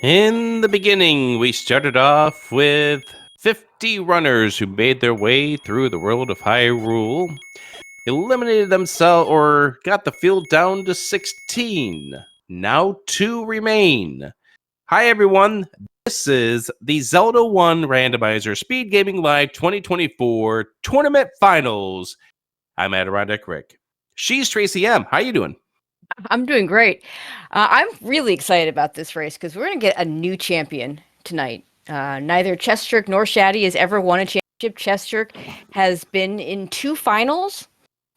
In the beginning, we started off with 50 runners who made their way through the world of Hyrule, eliminated themselves or got the field down to 16. Now 2 remain. Hi everyone, this is the Zelda 1 Randomizer Speedgaming Live 2024 Tournament Finals. I'm Adirondack Rick. She's Tracy M. How you doing? I'm doing great. I'm really excited about this race because we're going to get a new champion tonight. Neither chessjerk nor Shatty has ever won a championship. Chessjerk has been in 2 finals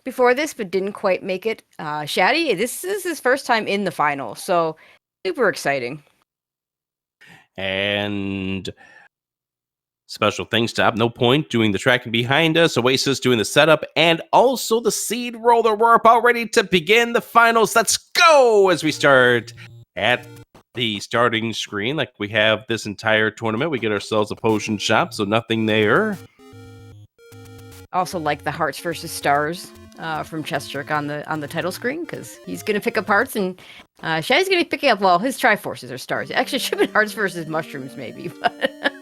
before this, but didn't quite make it. Shatty, this is his first time in the final, so super exciting. And special thanks to No Point doing the tracking behind us, Oasis doing the setup, and also the seed roller. We're about ready to begin the finals. Let's go as we start at the starting screen. Like we have this entire tournament, we get ourselves a potion shop, so nothing there. Also like the Hearts versus Stars from chessjerk on the title screen, because he's going to pick up hearts, and Shatty's going to be picking up, well, his Triforces are stars. Actually, it should have been Hearts versus Mushrooms, maybe, but...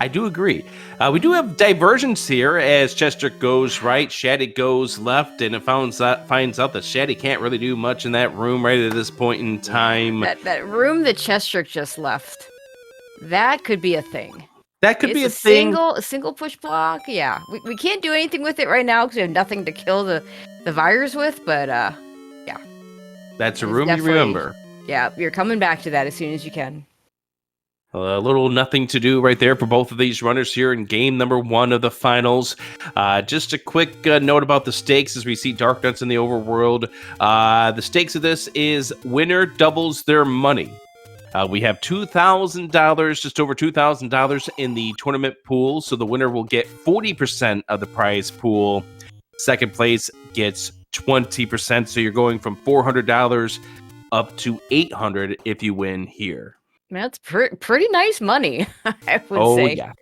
I do agree. We do have divergence here as chessjerk goes right, Shatty goes left, and it finds out that Shatty can't really do much in that room right at this point in time. That room that chessjerk just left, that could be a thing. That could be a thing. A single push block. Yeah, we can't do anything with it right now because we have nothing to kill the virus with. But yeah, that's a room you remember. Yeah, you're coming back to that as soon as you can. A little nothing to do right there for both of these runners here in game number 1 of the finals. Just a quick note about the stakes as we see Dark Nuts in the overworld. The stakes of this is winner doubles their money. We have $2,000, just over $2,000 in the tournament pool, so the winner will get 40% of the prize pool. Second place gets 20%, so you're going from $400 up to $800 if you win here. That's pretty nice money, I would say. Oh, yeah.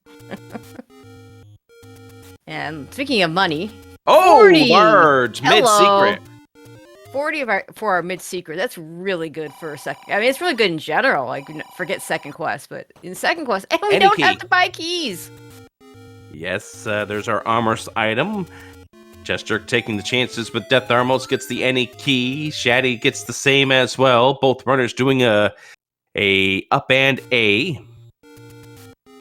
And speaking of money... Oh, 40. Large! Mid-secret. 40 for our mid-secret. That's really good for a second. I mean, it's really good in general. Like, forget second quest, but in second quest, and we don't have to buy keys. Yes, there's our armor's item. chessjerk taking the chances with Death Armos gets the any key. Shatty gets the same as well. Both runners doing a up and A.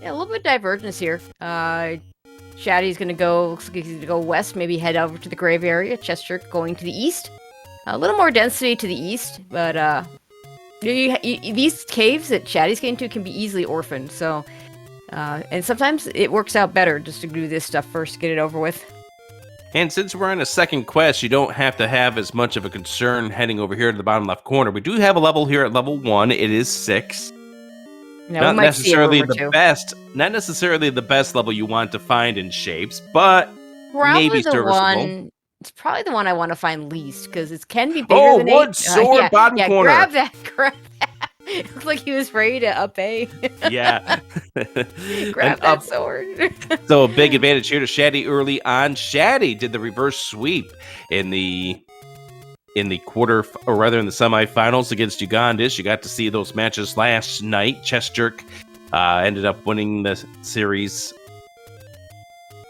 Yeah, a little bit of divergence here. Shatty's gonna go. Looks like he's gonna go west. Maybe head over to the grave area. chessjerk going to the east. A little more density to the east, but these caves that Shatty's getting to can be easily orphaned. So, and sometimes it works out better just to do this stuff first to get it over with. And since we're on a second quest, you don't have to have as much of a concern heading over here to the bottom left corner. We do have a level here at level 1. It is 6. Not necessarily the best. Not necessarily the best level you want to find in shapes, but maybe serviceable. It's probably the one I want to find least because it can be bigger than 8. Wood sword bottom corner. Grab that. It looked like he was ready to up A. Yeah. Grab that sword. So a big advantage here to Shatty early on. Shatty did the reverse sweep in the quarter, or rather in the semifinals against Ugandis. You got to see those matches last night. chessjerk ended up winning the series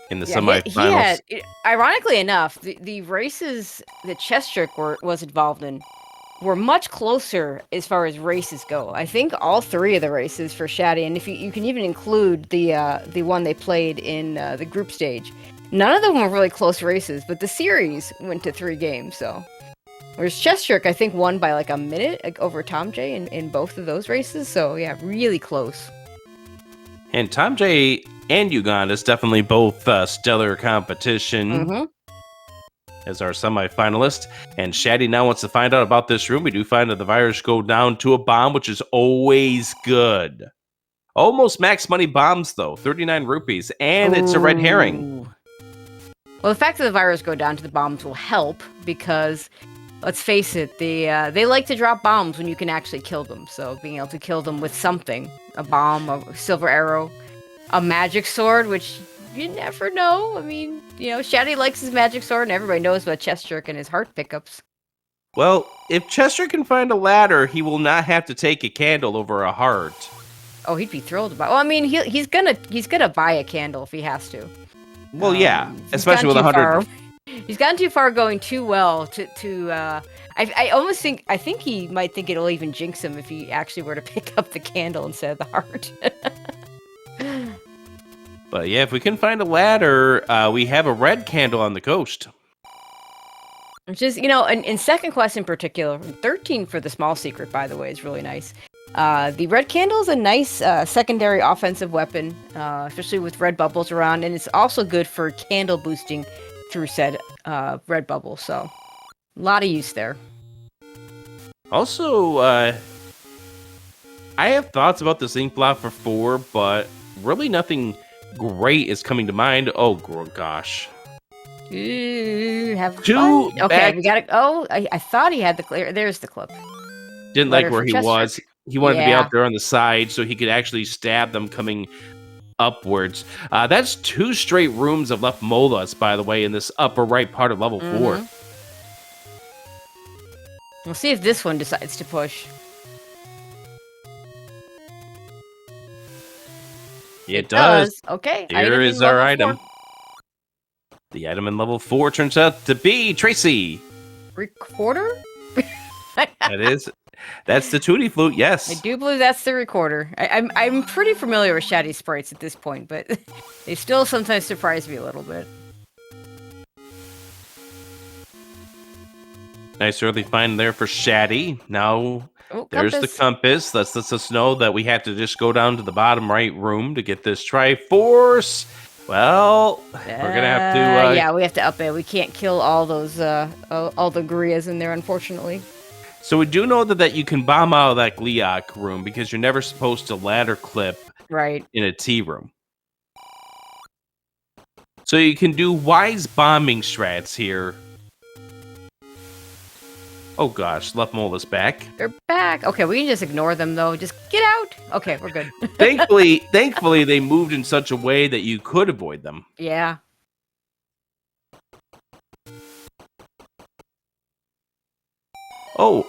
in the semifinals. Ironically enough, the races that chessjerk was involved in were much closer as far as races go. I think all 3 of the races for Shatty, and if you can even include the one they played in the group stage, none of them were really close races, but the series went to 3 games. So, whereas chessjerk, I think, won by like a minute over Tom J in both of those races. So yeah, really close. And Tom J and Ugandis definitely both stellar competition. Mm-hmm. As our semi-finalist. And Shatty now wants to find out about this room. We do find that the virus go down to a bomb, which is always good. Almost max money bombs, though. 39 rupees. And it's a red herring. Well, the fact that the virus go down to the bombs will help because, let's face it, they like to drop bombs when you can actually kill them. So being able to kill them with something, a bomb, a silver arrow, a magic sword, which... you never know. I mean, Shatty likes his magic sword, and everybody knows about chessjerk and his heart pickups. Well, if chessjerk can find a ladder, he will not have to take a candle over a heart. Oh, he'd be thrilled about. Well, I mean, he's gonna buy a candle if he has to. Well, yeah, He's especially with gone too 100. far. He's gotten too far, going too well to. I almost think he might think it'll even jinx him if he actually were to pick up the candle instead of the heart. But yeah, if we can find a ladder, we have a red candle on the coast. Which is, in second quest in particular, 13 for the small secret, by the way, is really nice. The red candle is a nice secondary offensive weapon, especially with red bubbles around, and it's also good for candle boosting through said red bubble, so a lot of use there. Also, I have thoughts about this ink blot for 4, but really nothing great is coming to mind. Oh, gosh. Ooh, have Two fun. Okay, back- we got it. Oh, I thought he had the clear. There's the clip. Didn't Letter like where for he chest was. trick. He wanted to be Yeah. out there on the side so he could actually stab them coming upwards. That's 2 straight rooms of left molas, by the way, in this upper right part of level 4. We'll see if this one decides to push. It does. Okay. Here item is in our level item. 4. The item in level 4 turns out to be Tracy. Recorder? That's the tutti flute, yes. I do believe that's the recorder. I'm pretty familiar with Shatty sprites at this point, but they still sometimes surprise me a little bit. Nice early find there for Shatty. Now there's the compass. That lets us know that we have to just go down to the bottom right room to get this Triforce. Well, we're gonna have to. Yeah, we have to up it. We can't kill all those all the Grias in there, unfortunately. So we do know that you can bomb out of that Gliok room because you're never supposed to ladder clip in a T room. So you can do wise bombing strats here. Oh gosh, left mola's back. They're back. Okay, we can just ignore them though. Just get out. Okay, we're good. Thankfully, they moved in such a way that you could avoid them. Yeah. Oh,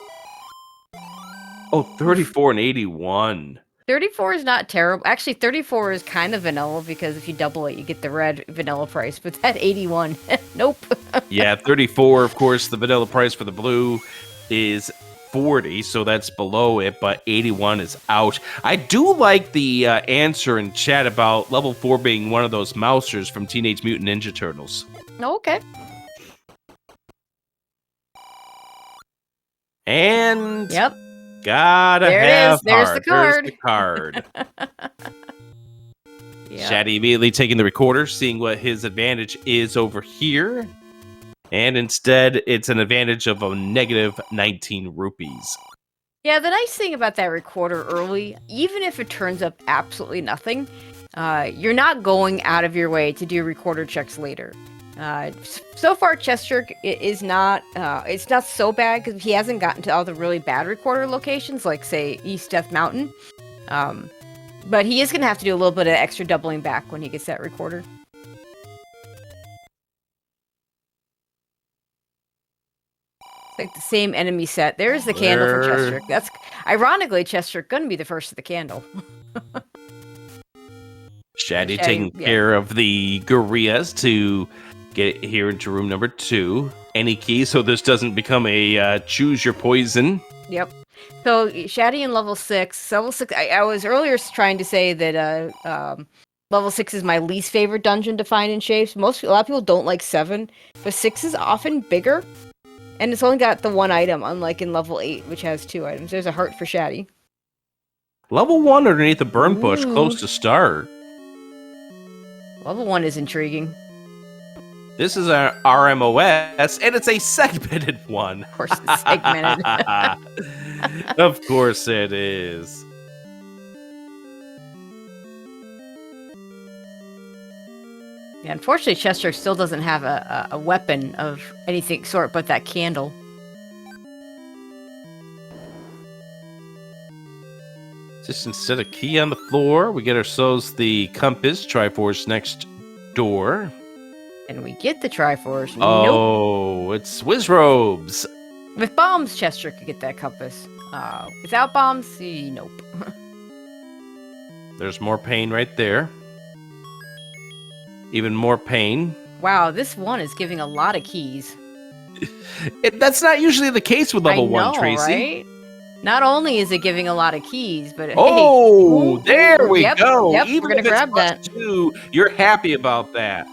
34 and 81. 34 is not terrible. Actually, 34 is kind of vanilla because if you double it, you get the red vanilla price. But that 81, nope. Yeah, 34, of course, the vanilla price for the blue is 40, so that's below it, but 81 is out. I do like the answer in chat about level 4 being one of those mousers from Teenage Mutant Ninja Turtles. Okay. And yep. Gotta there have it is. There's heart. the card. There's the card. Yep. Shatty immediately taking the recorder, seeing what his advantage is over here. And instead, it's an advantage of a negative 19 rupees. Yeah, the nice thing about that recorder early, even if it turns up absolutely nothing, you're not going out of your way to do recorder checks later. So far, chessjerk is not, it's not so bad because he hasn't gotten to all the really bad recorder locations, like, say, East Death Mountain. But he is going to have to do a little bit of extra doubling back when he gets that recorder. It's like the same enemy set. There's the candle for chessjerk. That's, ironically, chessjerk going to be the first of the candle. Shatty taking care of the Gurias to get here into room number 2. Any key so this doesn't become a choose your poison. Yep. So Shatty in level 6. Level 6. I was earlier trying to say that level 6 is my least favorite dungeon to find in shapes. A lot of people don't like 7, but 6 is often bigger, and it's only got the one item, unlike in level 8, which has 2 items. There's a heart for Shatty. Level 1 underneath the burn bush, close to start. Level 1 is intriguing. This is our RMOS, and it's a segmented one. Of course it's segmented. Of course it is. Yeah, unfortunately, chessjerk still doesn't have a weapon of anything sort but that candle. Just instead of key on the floor, we get ourselves the compass, Triforce next door. And we get the Triforce. Oh, nope. It's Wizrobes. With bombs, chessjerk could get that compass. Without bombs, nope. There's more pain right there. Even more pain. Wow, this one is giving a lot of keys. That's not usually the case with level 1, Tracy. Right? Not only is it giving a lot of keys, but oh, hey, there we go. Yep, Even we're gonna if it's grab that. +2, you're happy about that.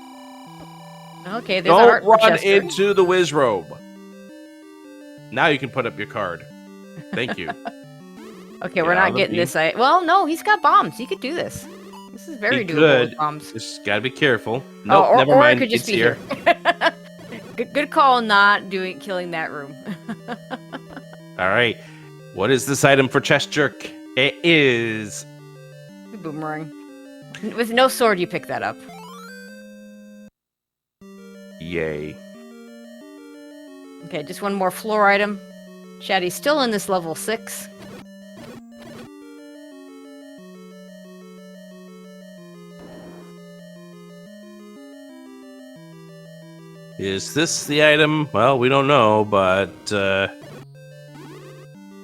Okay, there's our Don't run into the whiz robe. Now you can put up your card. Thank you. Okay, we're not getting this. Well, no, he's got bombs. He could do this. This is very doable with bombs. Just gotta be careful. Nope, never mind. It could just be here. Good call, not killing that room. All right. What is this item for Chess Jerk? It is the boomerang. With no sword, you pick that up. Yay. Okay, just one more floor item. Shatty's still in this level 6. Is this the item? Well, we don't know, but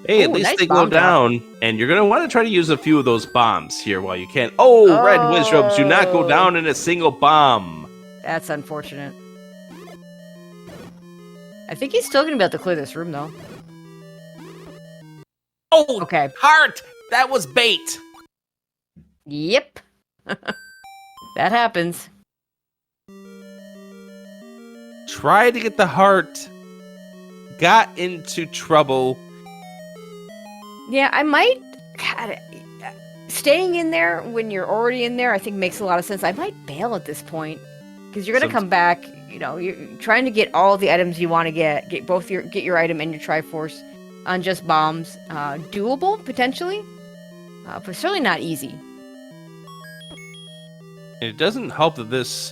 hey, at least they go down, and you're going to want to try to use a few of those bombs here while you can. Oh, red whiz robes do not go down in a single bomb. That's unfortunate. I think he's still going to be able to clear this room, though. Oh, okay. Heart! That was bait! Yep. That happens. Tried to get the heart. Got into trouble. Yeah, I might... God, staying in there when you're already in there, I think makes a lot of sense. I might bail at this point. Because you're going to come back, you know, you're trying to get all the items you want to get your item and your Triforce on just bombs. Doable, potentially. But certainly not easy. And it doesn't help that this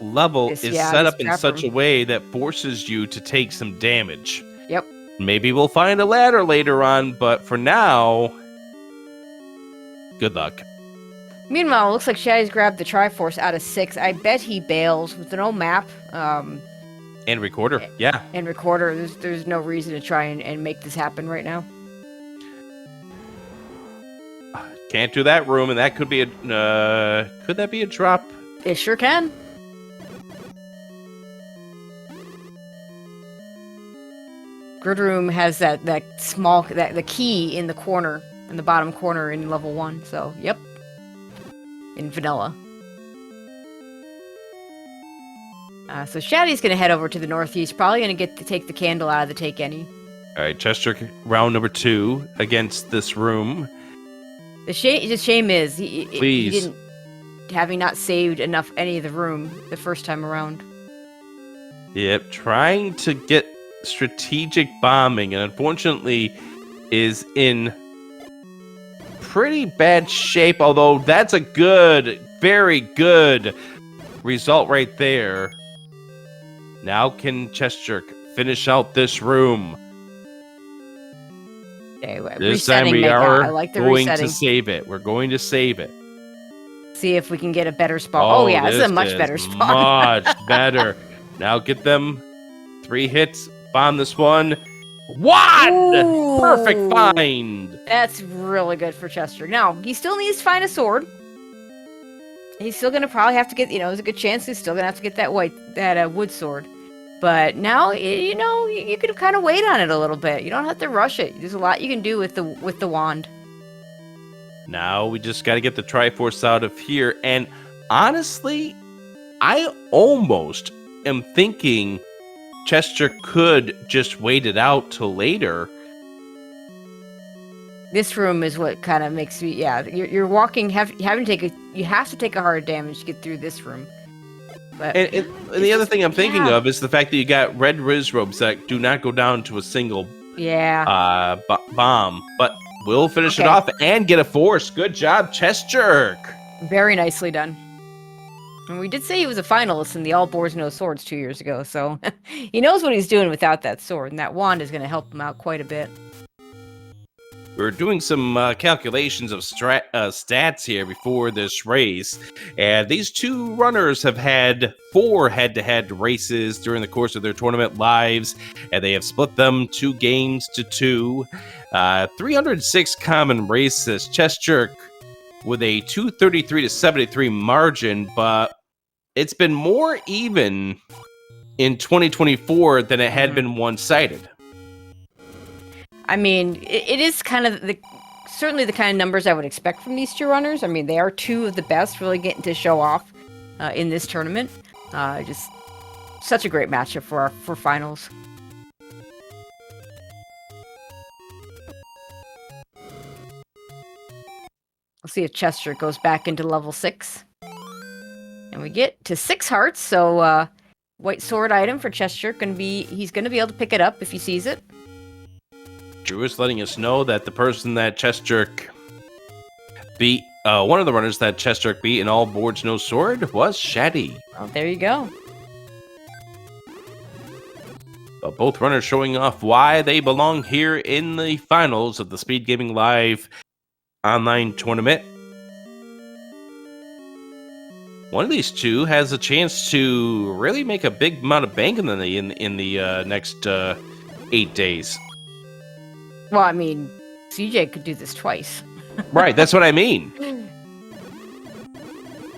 level is set up in such a way that forces you to take some damage. Yep. Maybe we'll find a ladder later on, but for now, good luck. Meanwhile, it looks like Shatty's grabbed the Triforce out of 6. I bet he bails with no map. And recorder, yeah. And recorder. There's no reason to try and make this happen right now. Can't do that room, and that could be a... could that be a drop? It sure can. Grid room has that small the key in the corner, in the bottom corner in level 1. So yep, in vanilla. So Shatty's gonna head over to the northeast. Probably gonna get to take the candle out of the take any. All right, Chester, round number 2 against this room. The shame is he didn't, having not saved enough any of the room the first time around. Yep, trying to get strategic bombing, and unfortunately is in pretty bad shape, although that's a good, very good result right there. Now can Chessjerk finish out this room? Okay, this time we are going to save it. We're going to save it. See if we can get a better spot. Oh yeah, this is a much better spot. Much better. Now get them 3 hits. Bomb this one. 1! Ooh, perfect find. That's really good for Chester. Now, he still needs to find a sword. He's still going to probably have to get, there's a good chance he's still going to have to get that wood sword. But now, you could kind of wait on it a little bit. You don't have to rush it. There's a lot you can do with the wand. Now we just got to get the Triforce out of here. And honestly, I almost am thinking Chester could just wait it out till later. This room is what kind of makes me, you're walking, you have to take a hard damage to get through this room. But and the other thing I'm thinking of is the fact that you got red Riz robes that do not go down to a single bomb, but we'll finish it off and get a force. Good job, Chessjerk. Very nicely done. And we did say he was a finalist in the All Boars No Swords 2 years ago, so he knows what he's doing without that sword, and that wand is going to help him out quite a bit. We're doing some calculations of stats here before this race, and these 2 runners have had 4 head-to-head races during the course of their tournament lives, and they have split them 2 games to 2. 306 common races. Chessjerk with a 233 to 73 margin, but it's been more even in 2024 than it had been one-sided. I mean, it is kind of certainly the kind of numbers I would expect from these two runners. I mean, they are two of the best really getting to show off in this tournament. Just such a great matchup for finals. We'll see if chessjerk goes back into level 6. And we get to 6 hearts, so white sword item for chessjerk. He's gonna be able to pick it up if he sees it. Drew is letting us know that the person that chessjerk beat, one of the runners that chessjerk beat in all boards no sword was Shatty. Oh, there you go. But both runners showing off why they belong here in the finals of the Speedgaming Live online tournament. One of these two has a chance to really make a big amount of bank in the next 8 days. Well, I mean, CJ could do this twice. Right, that's what I mean.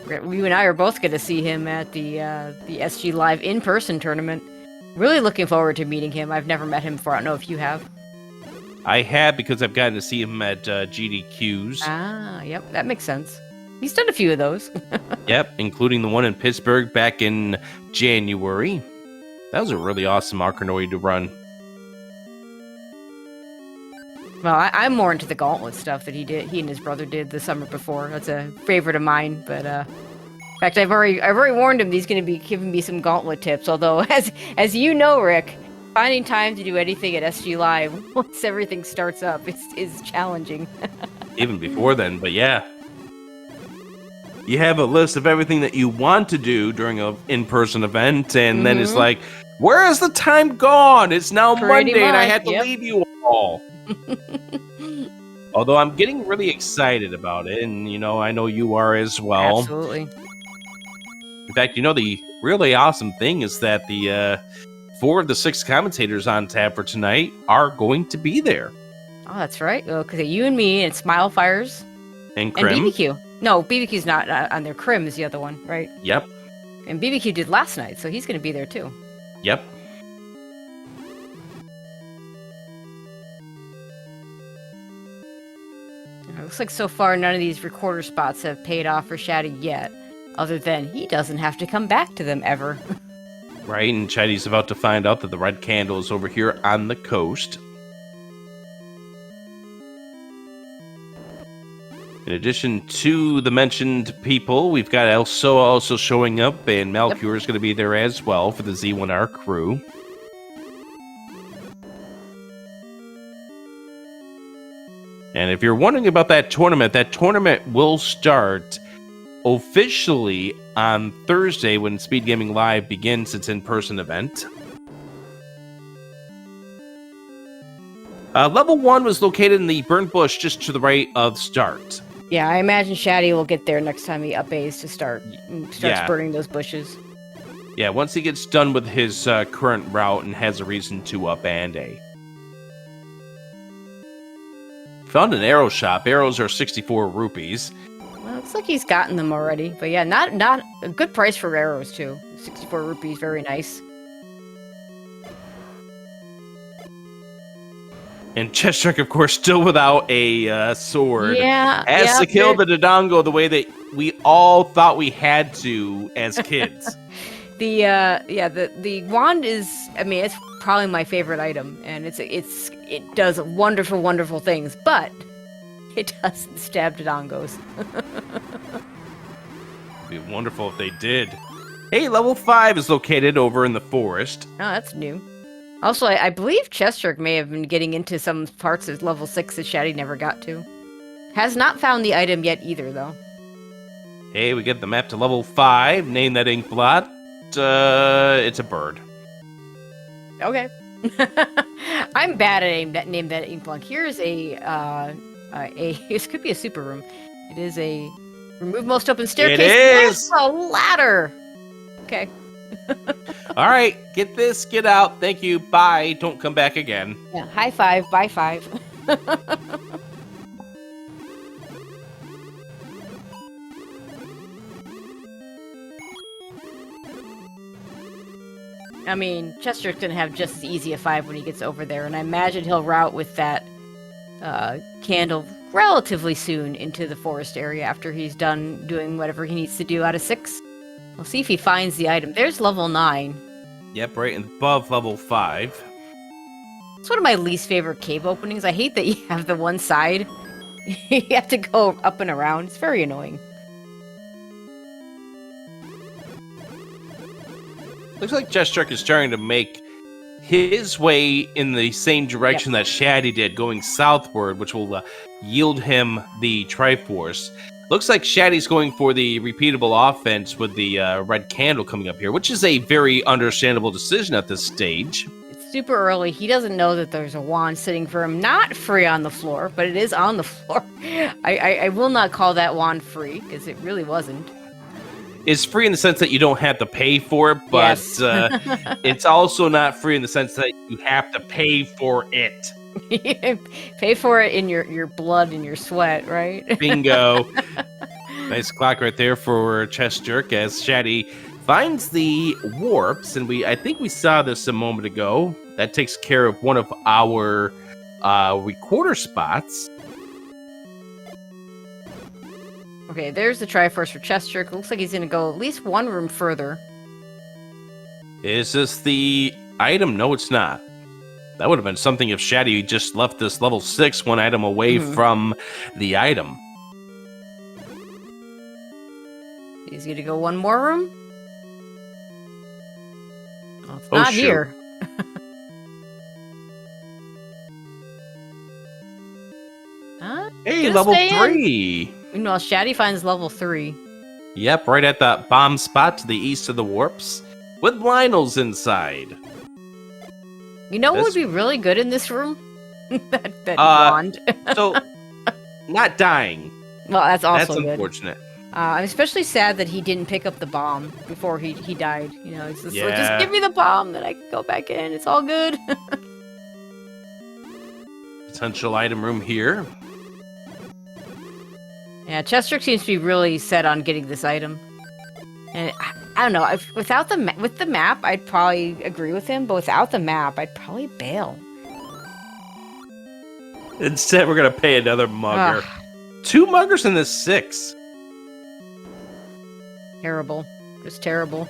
You and I are both going to see him at the SG Live in-person tournament. Really looking forward to meeting him. I've never met him before. I don't know if you have. I have, because I've gotten to see him at GDQs. Ah, yep, that makes sense. He's done a few of those. Yep, including the one in Pittsburgh back in January. That was a really awesome Arkanoid to run. Well, I'm more into the gauntlet stuff that he and his brother did the summer before. That's a favorite of mine. But in fact, I've already warned him he's going to be giving me some gauntlet tips. Although, as you know, Rick, finding time to do anything at SG Live once everything starts up is challenging. Even before then, but yeah. You have a list of everything that you want to do during an in-person event, and then it's like, where is the time gone? It's now Pretty Monday, and I much, have to yep. leave you all. Although I'm getting really excited about it, and I know you are as well. Absolutely. In fact, the really awesome thing is that the 4 of the 6 commentators on tap for tonight are going to be there. Oh, that's right. Because you and me and Smile Fires And Krim. and BBQ. No, BBQ's not on there. Krim is the other one, right? Yep. And BBQ did last night, so he's going to be there too. Yep. It looks like so far none of these recorder spots have paid off for Shatty yet, other than he doesn't have to come back to them ever. Right, and Chatty's about to find out that the red candle is over here on the coast. In addition to the mentioned people, we've got Elso also showing up, and Malcure is going to be there as well for the Z1R crew. And if you're wondering about that tournament will start officially on Thursday when Speedgaming Live begins its in-person event. Level 1 was located in the burnt bush just to the right of start. Yeah, I imagine Shatty will get there next time he up-A's to start burning those bushes. Yeah, once he gets done with his current route and has a reason to up and A. Found an arrow shop. Arrows are 64 rupees. Well, looks like he's gotten them already. But yeah, not a good price for arrows, too. 64 rupees, very nice. And chessjerk, of course, still without a sword. Yeah. Has to kill the Dodongo the way that we all thought we had to as kids. The wand is, I mean, it's probably my favorite item, and it does wonderful, wonderful things, but it doesn't stab Dodongos. It'd be wonderful if they did. Hey, level 5 is located over in the forest. Oh, that's new. Also, I believe chessjerk may have been getting into some parts of level 6 that Shatty never got to. Has not found the item yet either, though. Hey, we get the map to level 5. Name that ink blot. It's a bird. Okay. I'm bad at name that ink blot. Here's this could be a super room. It is a remove most open staircase. It is! There's a ladder! Okay. All right, get this, get out. Thank you, bye. Don't come back again. Yeah, high five, bye 5. I mean, Chessjerk's gonna have just as easy a 5 when he gets over there, and I imagine he'll route with that candle relatively soon into the forest area after he's done doing whatever he needs to do out of 6. We'll see if he finds the item. There's level 9. Yep, right above level 5. It's one of my least favorite cave openings. I hate that you have the one side. You have to go up and around. It's very annoying. Looks like chessjerk is trying to make his way in the same direction that Shatty did, going southward, which will yield him the Triforce. Looks like Shatty's going for the repeatable offense with the red candle coming up here, which is a very understandable decision at this stage. It's super early. He doesn't know that there's a wand sitting for him, not free on the floor, but it is on the floor. I will not call that wand free, because it really wasn't. It's free in the sense that you don't have to pay for it, but Yes. it's also not free in the sense that you have to pay for it. Pay for it in your blood and your sweat, right? Bingo. Nice clock right there for chessjerk as Shatty finds the warps, and I think we saw this a moment ago. That takes care of one of our recorder spots. Okay, there's the Triforce for chessjerk. Looks like he's gonna go at least one room further. Is this the item? No, it's not. That would have been something if Shatty just left this level 6 one item away from the item. He's gonna go one more room. Oh, it's not shoot. here. Hey, Gonna level stay in. 3. Meanwhile, Shatty finds level 3. Yep, right at that bomb spot to the east of the warps, with Lionel's inside. You know what would be really good in this room? that wand. So, not dying. Well, that's also That's good. unfortunate. I'm especially sad that he didn't pick up the bomb before he died. You know, it's just like, Yeah. just give me the bomb, then I can go back in. It's all good. Potential item room here. Yeah, chessjerk seems to be really set on getting this item. And I don't know, with the map, I'd probably agree with him, but without the map, I'd probably bail. Instead, we're going to pay another mugger. Ugh. 2 muggers in this 6. Terrible. Just terrible.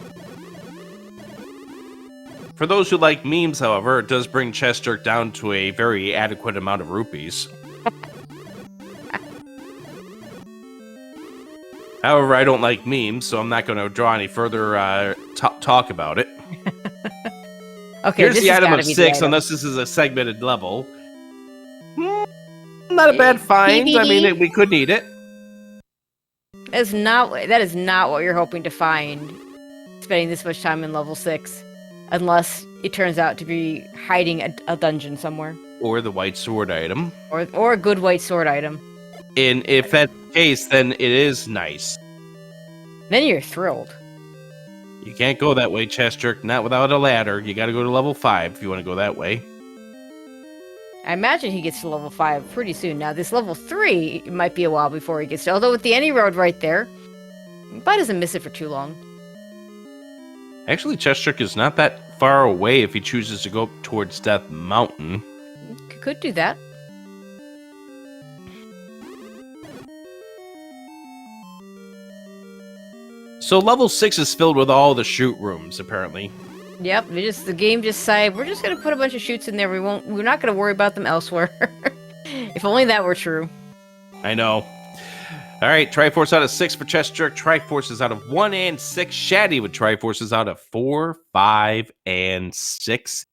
For those who like memes, however, it does bring chessjerk down to a very adequate amount of rupees. However, I don't like memes, so I'm not going to draw any further talk about it. Okay, Here's this the has item gotta of be 6, the item. unless this is a segmented level. Not a bad find. I PvD? mean, we could need it. That is not what you're hoping to find, spending this much time in level 6. Unless it turns out to be hiding a dungeon somewhere. Or the white sword item. Or a good white sword item. And if that's the case, then it is nice. Then you're thrilled. You can't go that way, chessjerk, not without a ladder. You gotta go to level 5 if you want to go that way. I imagine he gets to level 5 pretty soon. Now, this level 3, it might be a while before he gets to... Although with the any road right there, he probably doesn't miss it for too long. Actually, chessjerk is not that far away if he chooses to go up towards Death Mountain. Could do that. So level 6 is filled with all the shoot rooms, apparently. Yep, the game just decided we're just gonna put a bunch of chutes in there. We're not gonna worry about them elsewhere. If only that were true. I know. All right, Triforce out of 6 for chessjerk. Triforce is out of 1 and 6. Shatty with Triforces out of 4, 5, and 6.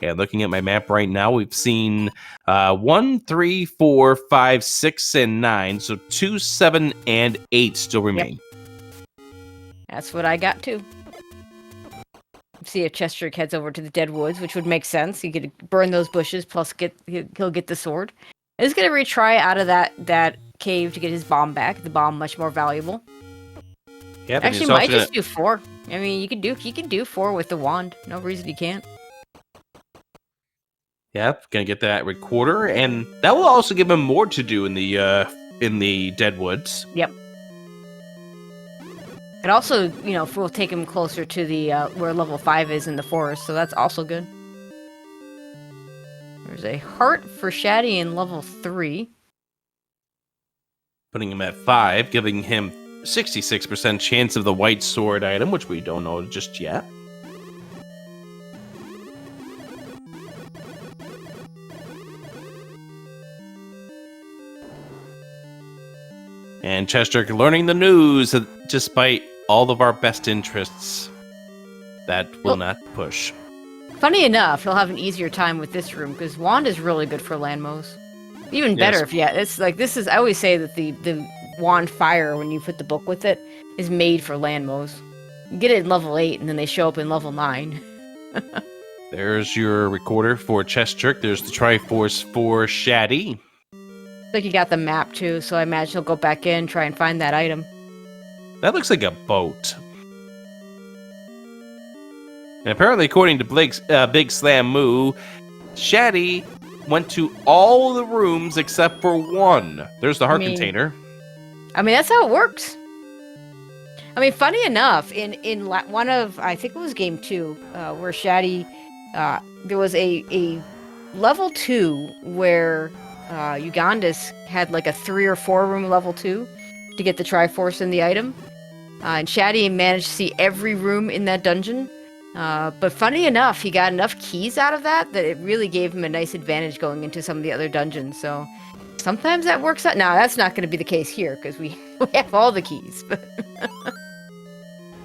And looking at my map right now, we've seen 1, 3, 4, 5, 6, and 9. So 2, 7, and 8 still remain. Yep. That's what I got too. See if chessjerk heads over to the dead woods, which would make sense. He could burn those bushes, plus he'll get the sword. He's gonna retry out of that cave to get his bomb back. The bomb much more valuable. Yep, Actually, might just do 4. I mean, he can do 4 with the wand. No reason he can't. Yep, gonna get that recorder, and that will also give him more to do in the Dead Woods. Yep. It also, will take him closer to the where level 5 is in the forest, so that's also good. There's a heart for Shatty in level 3. Putting him at 5, giving him 66% chance of the white sword item, which we don't know just yet. And chessjerk learning the news that despite all of our best interests, that will not push. Funny enough, he'll have an easier time with this room because wand is really good for landmos. Even better if it's like this is. I always say that the wand fire when you put the book with it is made for landmos. You get it in level 8 and then they show up in level 9. There's your recorder for chessjerk. There's the Triforce for Shatty. Like you got the map too, so I imagine he'll go back in, try and find that item. That looks like a boat. And apparently, according to Big Slam Moo, Shatty went to all the rooms except for one. There's the heart container. I mean, that's how it works. I mean, funny enough, in one of, I think it was game 2, where Shatty, there was a level 2 where Ugandis had like a 3 or 4 room level 2 to get the Triforce in the item. And Shatty managed to see every room in that dungeon. But funny enough, he got enough keys out of that it really gave him a nice advantage going into some of the other dungeons. So sometimes that works out. Now, that's not going to be the case here because we have all the keys. But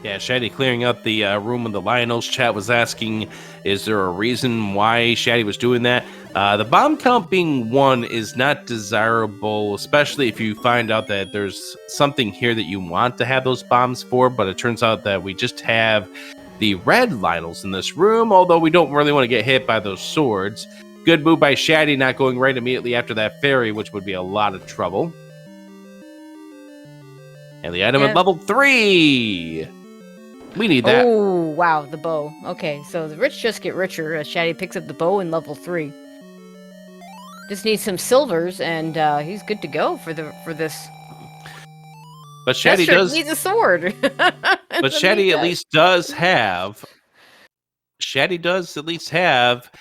yeah, Shatty clearing out the room when the Lionel's chat was asking, is there a reason why Shatty was doing that? The bomb count being 1 is not desirable, especially if you find out that there's something here that you want to have those bombs for, but it turns out that we just have the red Lionels in this room, although we don't really want to get hit by those swords. Good move by Shatty not going right immediately after that fairy, which would be a lot of trouble. And the item at level 3! We need that. Oh, wow, the bow. Okay, so the rich just get richer as Shatty picks up the bow in level 3. Just needs some silvers, and he's good to go for this. But Shatty needs a sword. But Shatty at least does have. Shatty does at least have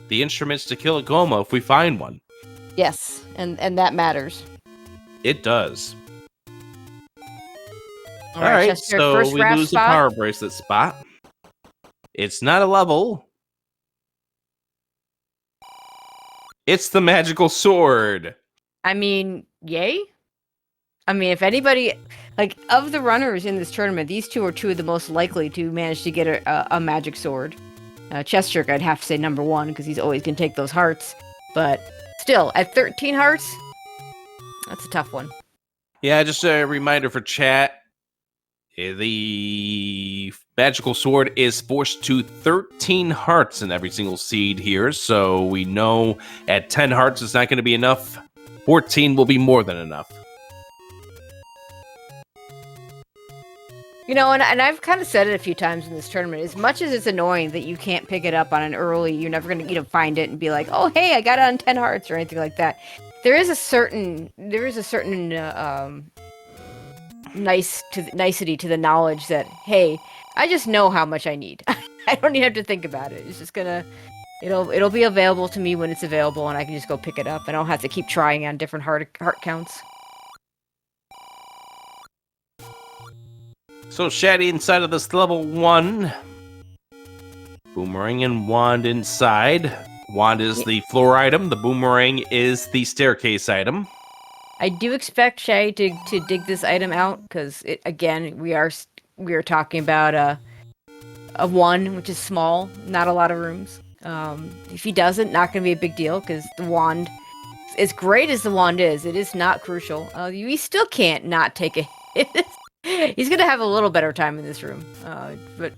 the instruments to kill a Goma if we find one. Yes, and that matters. It does. All right, so we lose the power bracelet spot. It's not a level. It's the magical sword. I mean, yay? I mean, if anybody, like, of the runners in this tournament, these two are two of the most likely to manage to get a magic sword. chessjerk, I'd have to say number 1, because he's always going to take those hearts. But still, at 13 hearts, that's a tough one. Yeah, just a reminder for chat. The magical sword is forced to 13 hearts in every single seed here, so we know at 10 hearts it's not going to be enough. 14 will be more than enough. And I've kind of said it a few times in this tournament. As much as it's annoying that you can't pick it up on an early, you're never going to find it and be like, oh, hey, I got it on 10 hearts or anything like that. There is a certain nicety to the knowledge that, hey, I just know how much I need. I don't even have to think about it. It's just it'll be available to me when it's available, and I can just go pick it up. I don't have to keep trying on different heart counts. So Shatty inside of this level 1. Boomerang and wand inside. Wand is the floor item. The boomerang is the staircase item. I do expect Shatty to dig this item out because again we are talking about a 1, which is small, not a lot of rooms. If he doesn't, not going to be a big deal because the wand, as great as the wand is, it is not crucial. You still can't not take a hit. He's going to have a little better time in this room, but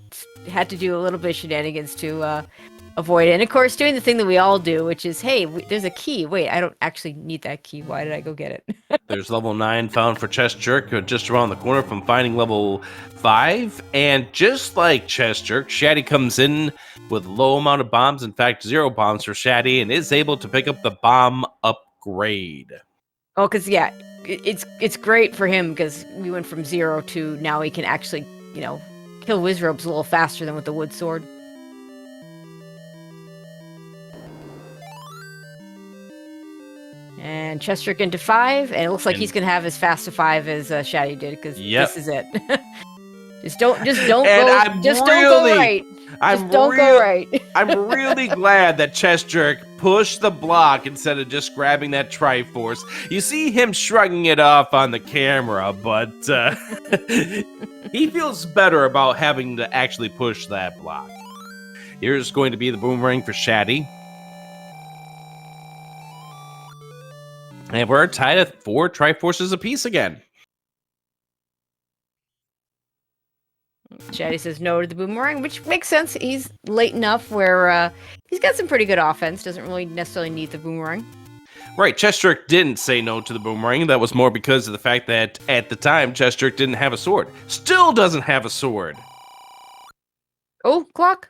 had to do a little bit of shenanigans to avoid it. And of course, doing the thing that we all do, which is, hey, there's a key. Wait, I don't actually need that key. Why did I go get it? There's level 9 found for chessjerk just around the corner from finding level 5. And just like chessjerk, Shatty comes in with a low amount of bombs. In fact, 0 bombs for Shatty, and is able to pick up the bomb upgrade. Oh, because, yeah, it's great for him because we went from 0 to now he can actually, kill Wizrobes a little faster than with the wood sword. And chessjerk into 5, and it looks like he's gonna have as fast a 5 as Shatty did, because this is it. just don't go right. Just don't go right. I'm really glad that chessjerk pushed the block instead of just grabbing that Triforce. You see him shrugging it off on the camera, but he feels better about having to actually push that block. Here's going to be the boomerang for Shatty. And we're tied at 4 Triforces apiece again. Shatty says no to the boomerang, which makes sense. He's late enough where he's got some pretty good offense. Doesn't really necessarily need the boomerang. Right, chessjerk didn't say no to the boomerang. That was more because of the fact that at the time, chessjerk didn't have a sword. Still doesn't have a sword. Oh, clock.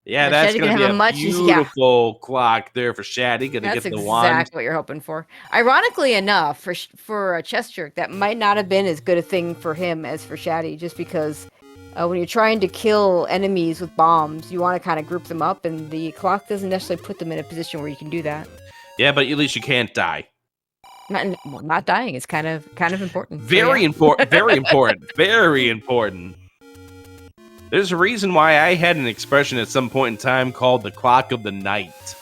Yeah, that's going to be a beautiful clock there for Shatty. Going to get the wand. That's exactly what you're hoping for. Ironically enough, for a chessjerk, that might not have been as good a thing for him as for Shatty, just because when you're trying to kill enemies with bombs, you want to kind of group them up, and the clock doesn't necessarily put them in a position where you can do that. Yeah, but at least you can't die. Not dying is kind of important. Very important. Very important. Very important. There's a reason why I had an expression at some point in time called the clock of the night,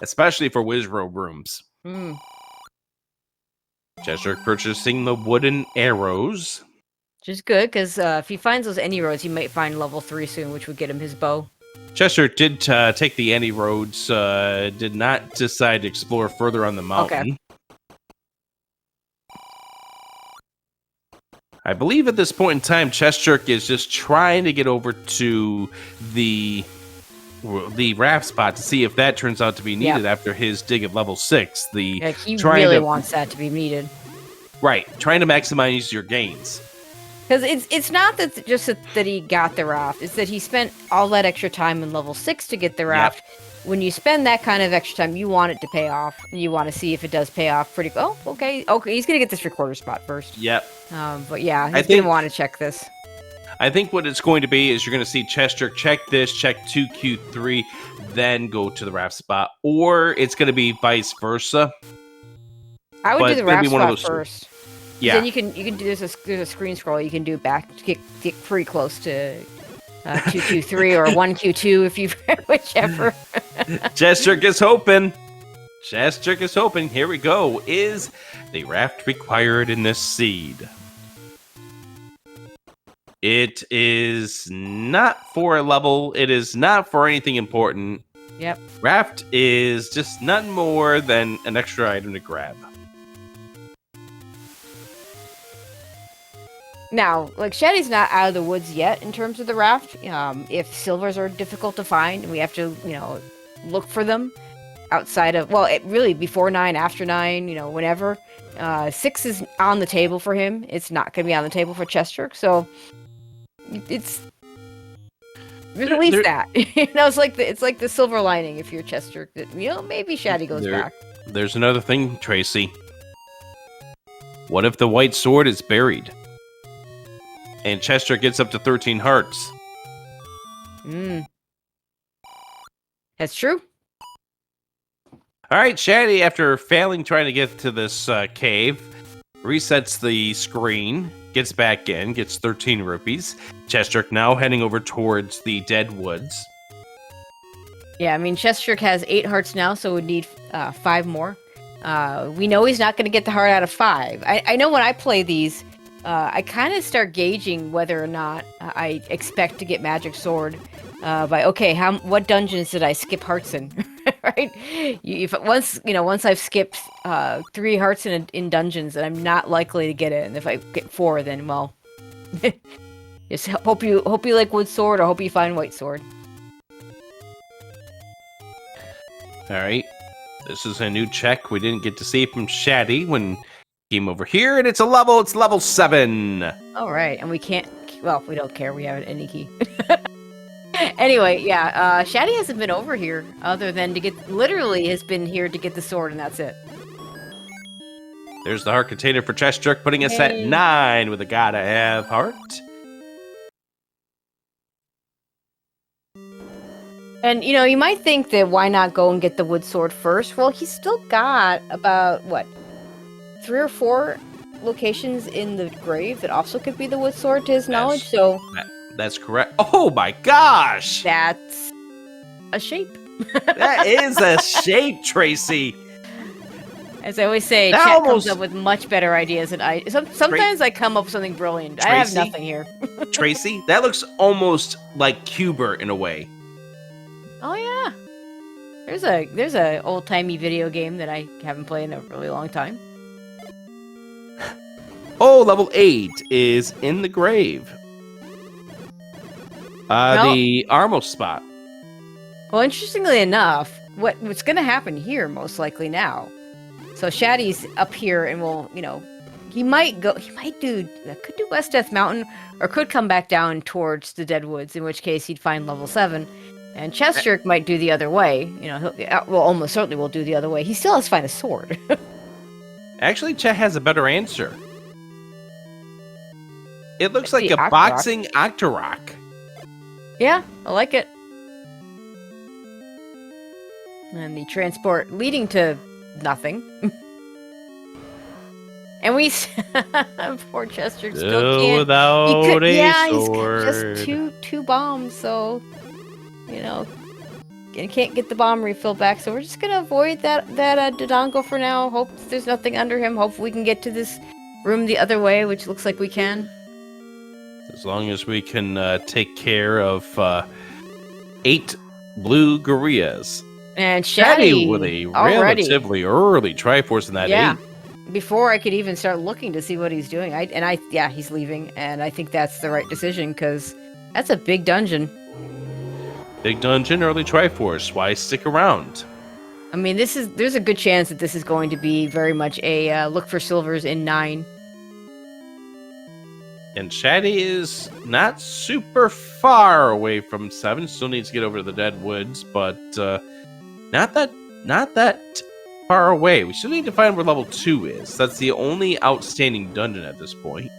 especially for Wizrobe rooms. chessjerk purchasing the wooden arrows. Which is good, because if he finds those any roads, he might find level 3 soon, which would get him his bow. chessjerk did take the any roads, did not decide to explore further on the mountain. Okay. I believe at this point in time, chessjerk is just trying to get over to the raft spot to see if that turns out to be needed after his dig of level 6. He really wants that to be needed. Right, trying to maximize your gains. Because it's not that just that he got the raft; it's that he spent all that extra time in level 6 to get the raft. Yep. When you spend that kind of extra time, you want it to pay off, and you want to see if it does pay off pretty. Oh, okay, he's gonna get this recorder spot first. Yep. But yeah, he's gonna want to check this. I think what it's going to be is you're going to see chessjerk check this, check 2Q3, then go to the raft spot, or it's going to be vice versa. I would do the raft spot first. Yeah. Then you can do there's a screen scroll you can do back to get pretty close to 2Q3 or 1Q2 if you whichever. chessjerk is hoping. chessjerk is hoping. Here we go. Is the raft required in this seed? It is not for a level. It is not for anything important. Yep. Raft is just nothing more than an extra item to grab. Now, like, Shatty's not out of the woods yet in terms of the raft. If silvers are difficult to find and we have to, look for them outside of, really before 9, after 9, whenever. 6 is on the table for him. It's not going to be on the table for chessjerk, so it's at least that. It's like the silver lining if you're chessjerk that maybe Shatty goes back. There's another thing, Tracy. What if the white sword is buried? And chessjerk gets up to 13 hearts. That's true. All right, Shatty, after failing trying to get to this cave, resets the screen, gets back in, gets 13 rupees. chessjerk now heading over towards the dead woods. Yeah, I mean, chessjerk has 8 hearts now, so would need 5 more. We know he's not going to get the heart out of 5. I know when I play these, I kind of start gauging whether or not I expect to get magic sword by what dungeons did I skip hearts in, right? Once I've skipped 3 hearts in dungeons, then I'm not likely to get it. And if I get 4, then just hope you like wood sword, or hope you find white sword. All right, this is a new check we didn't get to see from Shatty when. Came over here, and it's level 7. All right, and we can't. Well, we don't care. We have any key. Anyway, yeah. Shatty hasn't been over here other than has been here to get the sword, and that's it. There's the heart container for chessjerk, putting us at 9 with a gotta have heart. And, you know, you might think that why not go and get the wood sword first? Well, he's still got about, what, 3 or 4 locations in the grave that also could be the wood sword to his knowledge, so... That's correct. Oh my gosh! That's a shape. That is a shape, Tracy! As I always say, That chat almost... comes up with much better ideas than I... Sometimes I come up with something brilliant. Tracy? I have nothing here. Tracy, that looks almost like Cuber in a way. Oh yeah. There's a old-timey video game that I haven't played in a really long time. Oh, level 8 is in the grave. The Armos spot. Well, interestingly enough, what's going to happen here most likely now. So Shatty's up here and will, you know, could do West Death Mountain or could come back down towards the Deadwoods, in which case he'd find level 7. And chessjerk might do the other way. You know, almost certainly will do the other way. He still has to find a sword. Actually, Chet has a better answer. It looks like a Octorok. boxing Octorok. Yeah, I like it. And the transport leading to nothing. And we poor chessjerk still can't. Without a sword. He's just two bombs, so you know, and can't get the bomb refill back. So we're just gonna avoid that Dodongo for now. Hope there's nothing under him. Hope we can get to this room the other way, which looks like we can. As long as we can take care of 8 blue gorillas. And Shatty with a relatively early Triforce in that 8. Before I could even start looking to see what he's doing. He's leaving, and I think that's the right decision, because that's a big dungeon. Big dungeon, early Triforce. Why stick around? I mean, there's a good chance that this is going to be very much a look for silvers in 9. And Shatty is not super far away from 7. Still needs to get over to the Deadwoods, but not that far away. We still need to find where level 2 is. That's the only outstanding dungeon at this point.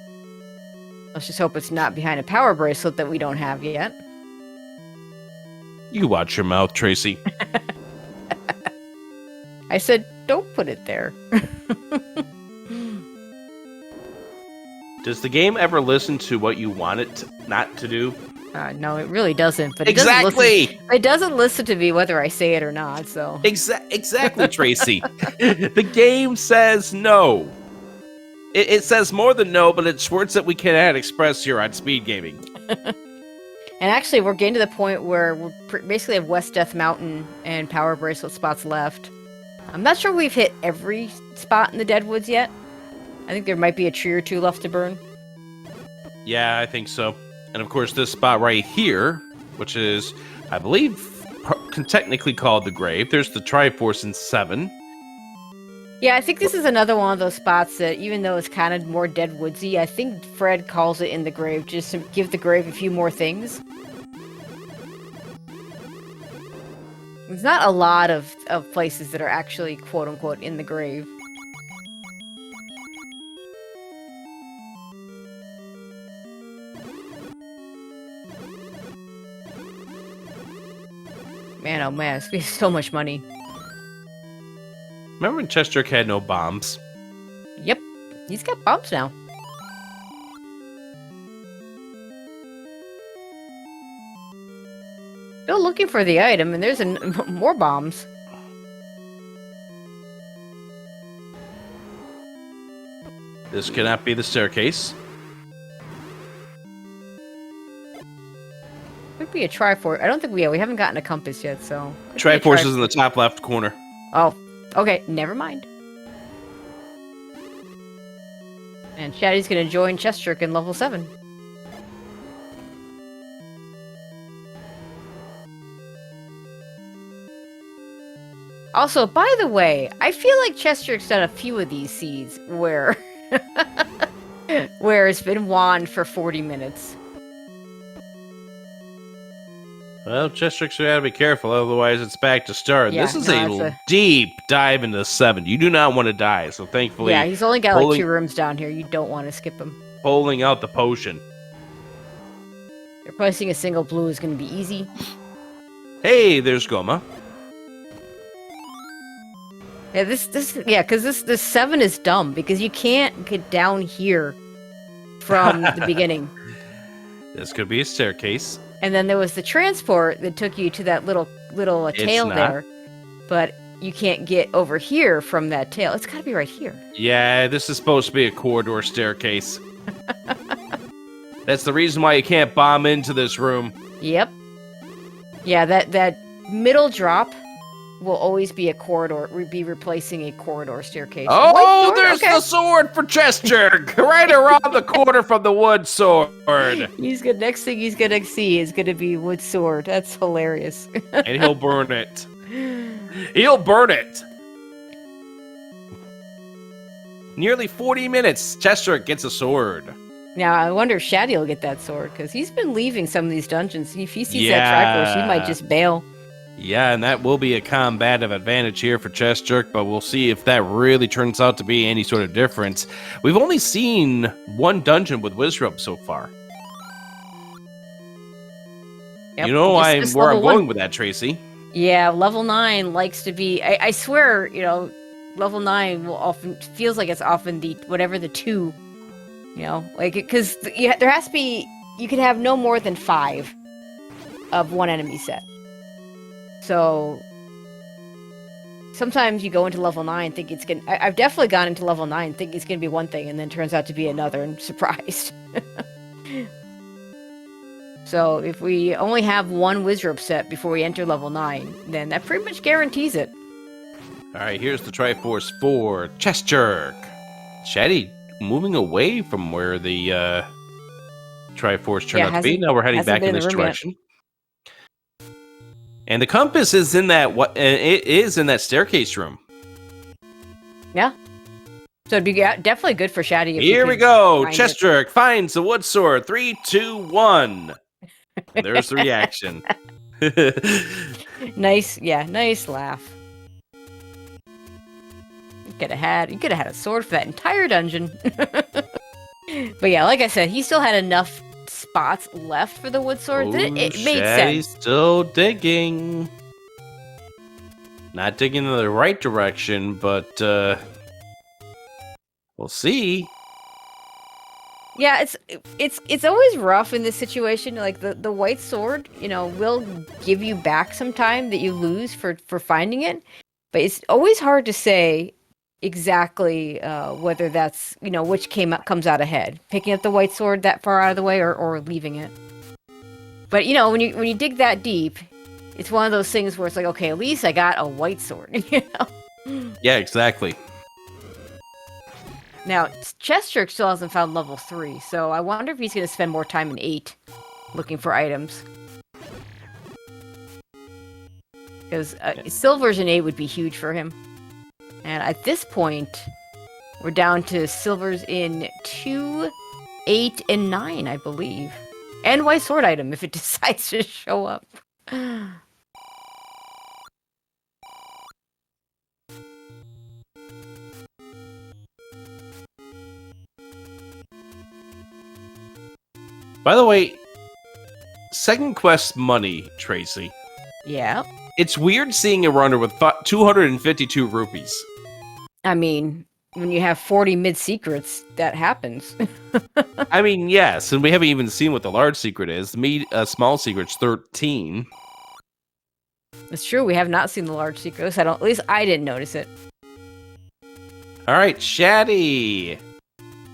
Let's just hope it's not behind a power bracelet that we don't have yet. You watch your mouth, Tracy. I said, don't put it there. Does the game ever listen to what you want it not to do? No, it really doesn't. But Exactly! It doesn't listen to me whether I say it or not, so... Exactly, Tracy. The game says no. It says more than no, but it's words that we cannot express here on Speedgaming. And actually, we're getting to the point where we basically have West Death Mountain and Power Bracelet spots left. I'm not sure we've hit every spot in the Deadwoods yet. I think there might be a tree or 2 left to burn. Yeah, I think so. And of course, this spot right here, which is, I believe, technically called the grave. There's the Triforce in 7. Yeah, I think this is another one of those spots that, even though it's kind of more Deadwoodsy, I think Fred calls it in the grave just to give the grave a few more things. There's not a lot of places that are actually quote-unquote in the grave. Man, oh man, it's been so much money. Remember when chessjerk had no bombs? Yep, he's got bombs now. Still looking for the item, and there's more bombs. This cannot be the staircase. Could be a Triforce. I don't think we haven't gotten a compass yet, so... Triforce is in the top left corner. Oh, okay, never mind. And Shatty's gonna join chessjerk in level 7. Also, by the way, I feel like chessjerk's done a few of these seeds where... where it's been wand for 40 minutes. Well, chessjerks gotta be careful, otherwise it's back to start. Yeah, This is no, a deep dive into 7. You do not want to die, so thankfully, yeah, he's only got like 2 rooms down here. You don't want to skip him. pulling out the potion. Replacing a single blue is going to be easy. Hey, there's Goma. Yeah, because this 7 is dumb because you can't get down here from the beginning. This could be a staircase. And then there was the transport that took you to that little tail there, but you can't get over here from that tail. It's got to be right here. Yeah, this is supposed to be a corridor staircase. That's the reason why you can't bomb into this room. Yep. Yeah, that middle drop will always be a corridor. Be replacing a corridor staircase. Oh, there's the sword for chessjerk, right around the corner from the wood sword. Next thing he's gonna see is gonna be wood sword. That's hilarious. And he'll burn it. He'll burn it. Nearly 40 minutes. chessjerk gets a sword. Now, I wonder if Shatty will get that sword, because he's been leaving some of these dungeons. If he sees that Triforce, he might just bail. Yeah, and that will be a combative advantage here for chessjerk, but we'll see if that really turns out to be any sort of difference. We've only seen one dungeon with Wizrobe so far. Yep, you know where I'm going with that, Tracy. Yeah, level 9 likes to be... I swear, level 9 will often... feels like it's often the... whatever the 2... because there has to be... You can have no more than 5 of one enemy set. So... Sometimes you go into level 9 think it's gonna... I've definitely gone into level 9 thinking it's gonna be one thing, and then turns out to be another, and surprised. So, if we only have one Wizrobe set before we enter level 9, then that pretty much guarantees it. Alright, here's the Triforce for chessjerk. Shatty moving away from where the Triforce turned out to be. Now we're heading back in this direction. Yet. And the compass is in that it is in that staircase room. Yeah. So it'd be definitely good for Shatty. Here we go. chessjerk finds the wood sword. 3, 2, 1. And there's the reaction. Nice laugh. You could have had a sword for that entire dungeon. But yeah, like I said, he still had enough spots left for the wood sword that it made sense. He's still digging. Not digging in the right direction, but we'll see. Yeah, it's always rough in this situation. Like the white sword, will give you back some time that you lose for finding it, but it's always hard to say exactly whether that's which comes out ahead. Picking up the white sword that far out of the way, or leaving it. But when you dig that deep, it's one of those things where it's like, okay, at least I got a white sword. Yeah, exactly. Now, chessjerk still hasn't found level 3, so I wonder if he's going to spend more time in 8 looking for items. Because silvers in 8 would be huge for him. And at this point, we're down to silvers in 2, 8, and 9, I believe. And white sword item if it decides to show up. By the way, second quest money, Tracy. Yeah. It's weird seeing a runner with 252 rupees. I mean, when you have 40 mid-secrets, that happens. I mean, yes, and we haven't even seen what the large secret is. The small secret's 13. It's true, we have not seen the large secrets. At least I didn't notice it. All right, Shatty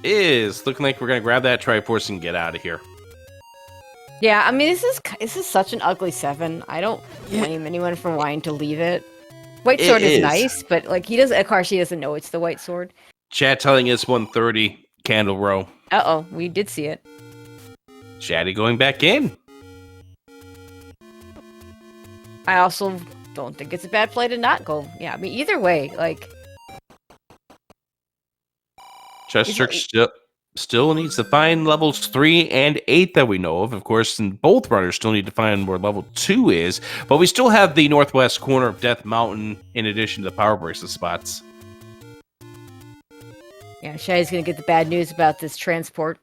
is looking like we're going to grab that Triforce and get out of here. Yeah, I mean, this is such an ugly 7. I don't blame anyone for wanting to leave it. White sword is nice, but he doesn't. Of course, he doesn't know it's the white sword. Chat telling us 130 candle row. Uh-oh, we did see it. Shatty going back in. I also don't think it's a bad play to not go. Yeah, I mean, either way, chessjerk still. Still needs to find levels 3 and 8 that we know of. Of course, and both runners still need to find where level 2 is, but we still have the northwest corner of Death Mountain in addition to the power bracelet spots. Yeah, Shatty's gonna get the bad news about this transport.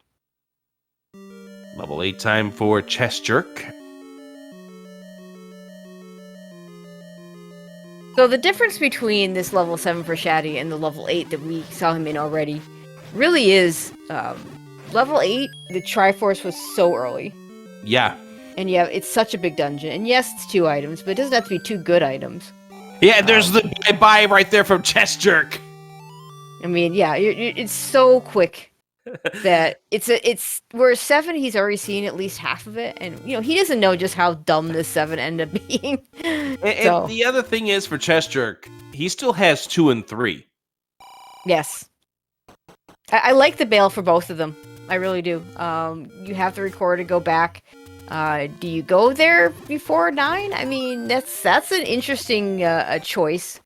Level 8 time for chessjerk. So the difference between this level 7 for Shatty and the level 8 that we saw him in already really is level 8, the Triforce was so early. Yeah. And yeah, it's such a big dungeon. And yes, it's 2 items, but it doesn't have to be 2 good items. Yeah, there's the bye-bye right there from chessjerk. I mean, yeah, it's so quick that it's whereas 7, he's already seen at least half of it, and he doesn't know just how dumb this 7 ended up being. And the other thing is for chessjerk, he still has 2 and 3. Yes. I like the bail for both of them. I really do. You have the recorder to go back. Do you go there before 9? I mean, that's an interesting choice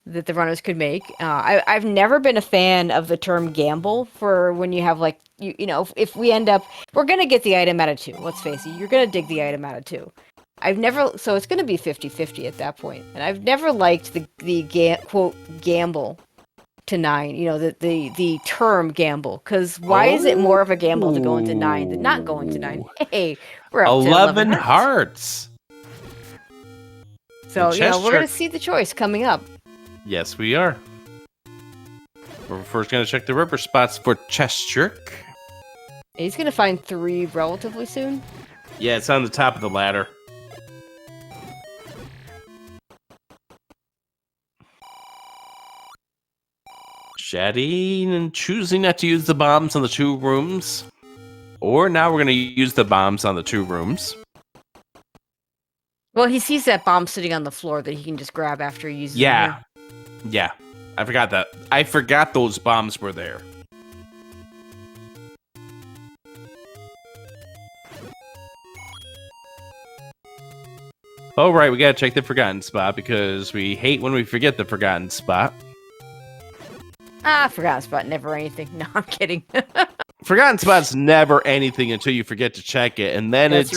that the runners could make. I've never been a fan of the term gamble for when you have like, if we end up, we're going to get the item out of 2. Let's face it, you're going to dig the item out of 2. So it's going to be 50-50 at that point. And I've never liked the quote, gamble to 9, the term gamble, because why is it more of a gamble to go into 9 than not going to 9? Hey, we're up 11 to 11 hearts. So we're gonna see the choice coming up. Yes, we are. We're first gonna check the river spots for chessjerk. He's gonna find 3 relatively soon. Yeah, it's on the top of the ladder. Shatty and choosing not to use the bombs on the 2 rooms. Or now we're going to use the bombs on the 2 rooms. Well, he sees that bomb sitting on the floor that he can just grab after he uses it. Yeah. I forgot that. I forgot those bombs were there. Oh, right, we gotta check the forgotten spot because we hate when we forget the forgotten spot. Forgotten spot, never anything. No, I'm kidding. Forgotten spot's never anything until you forget to check it, and then That's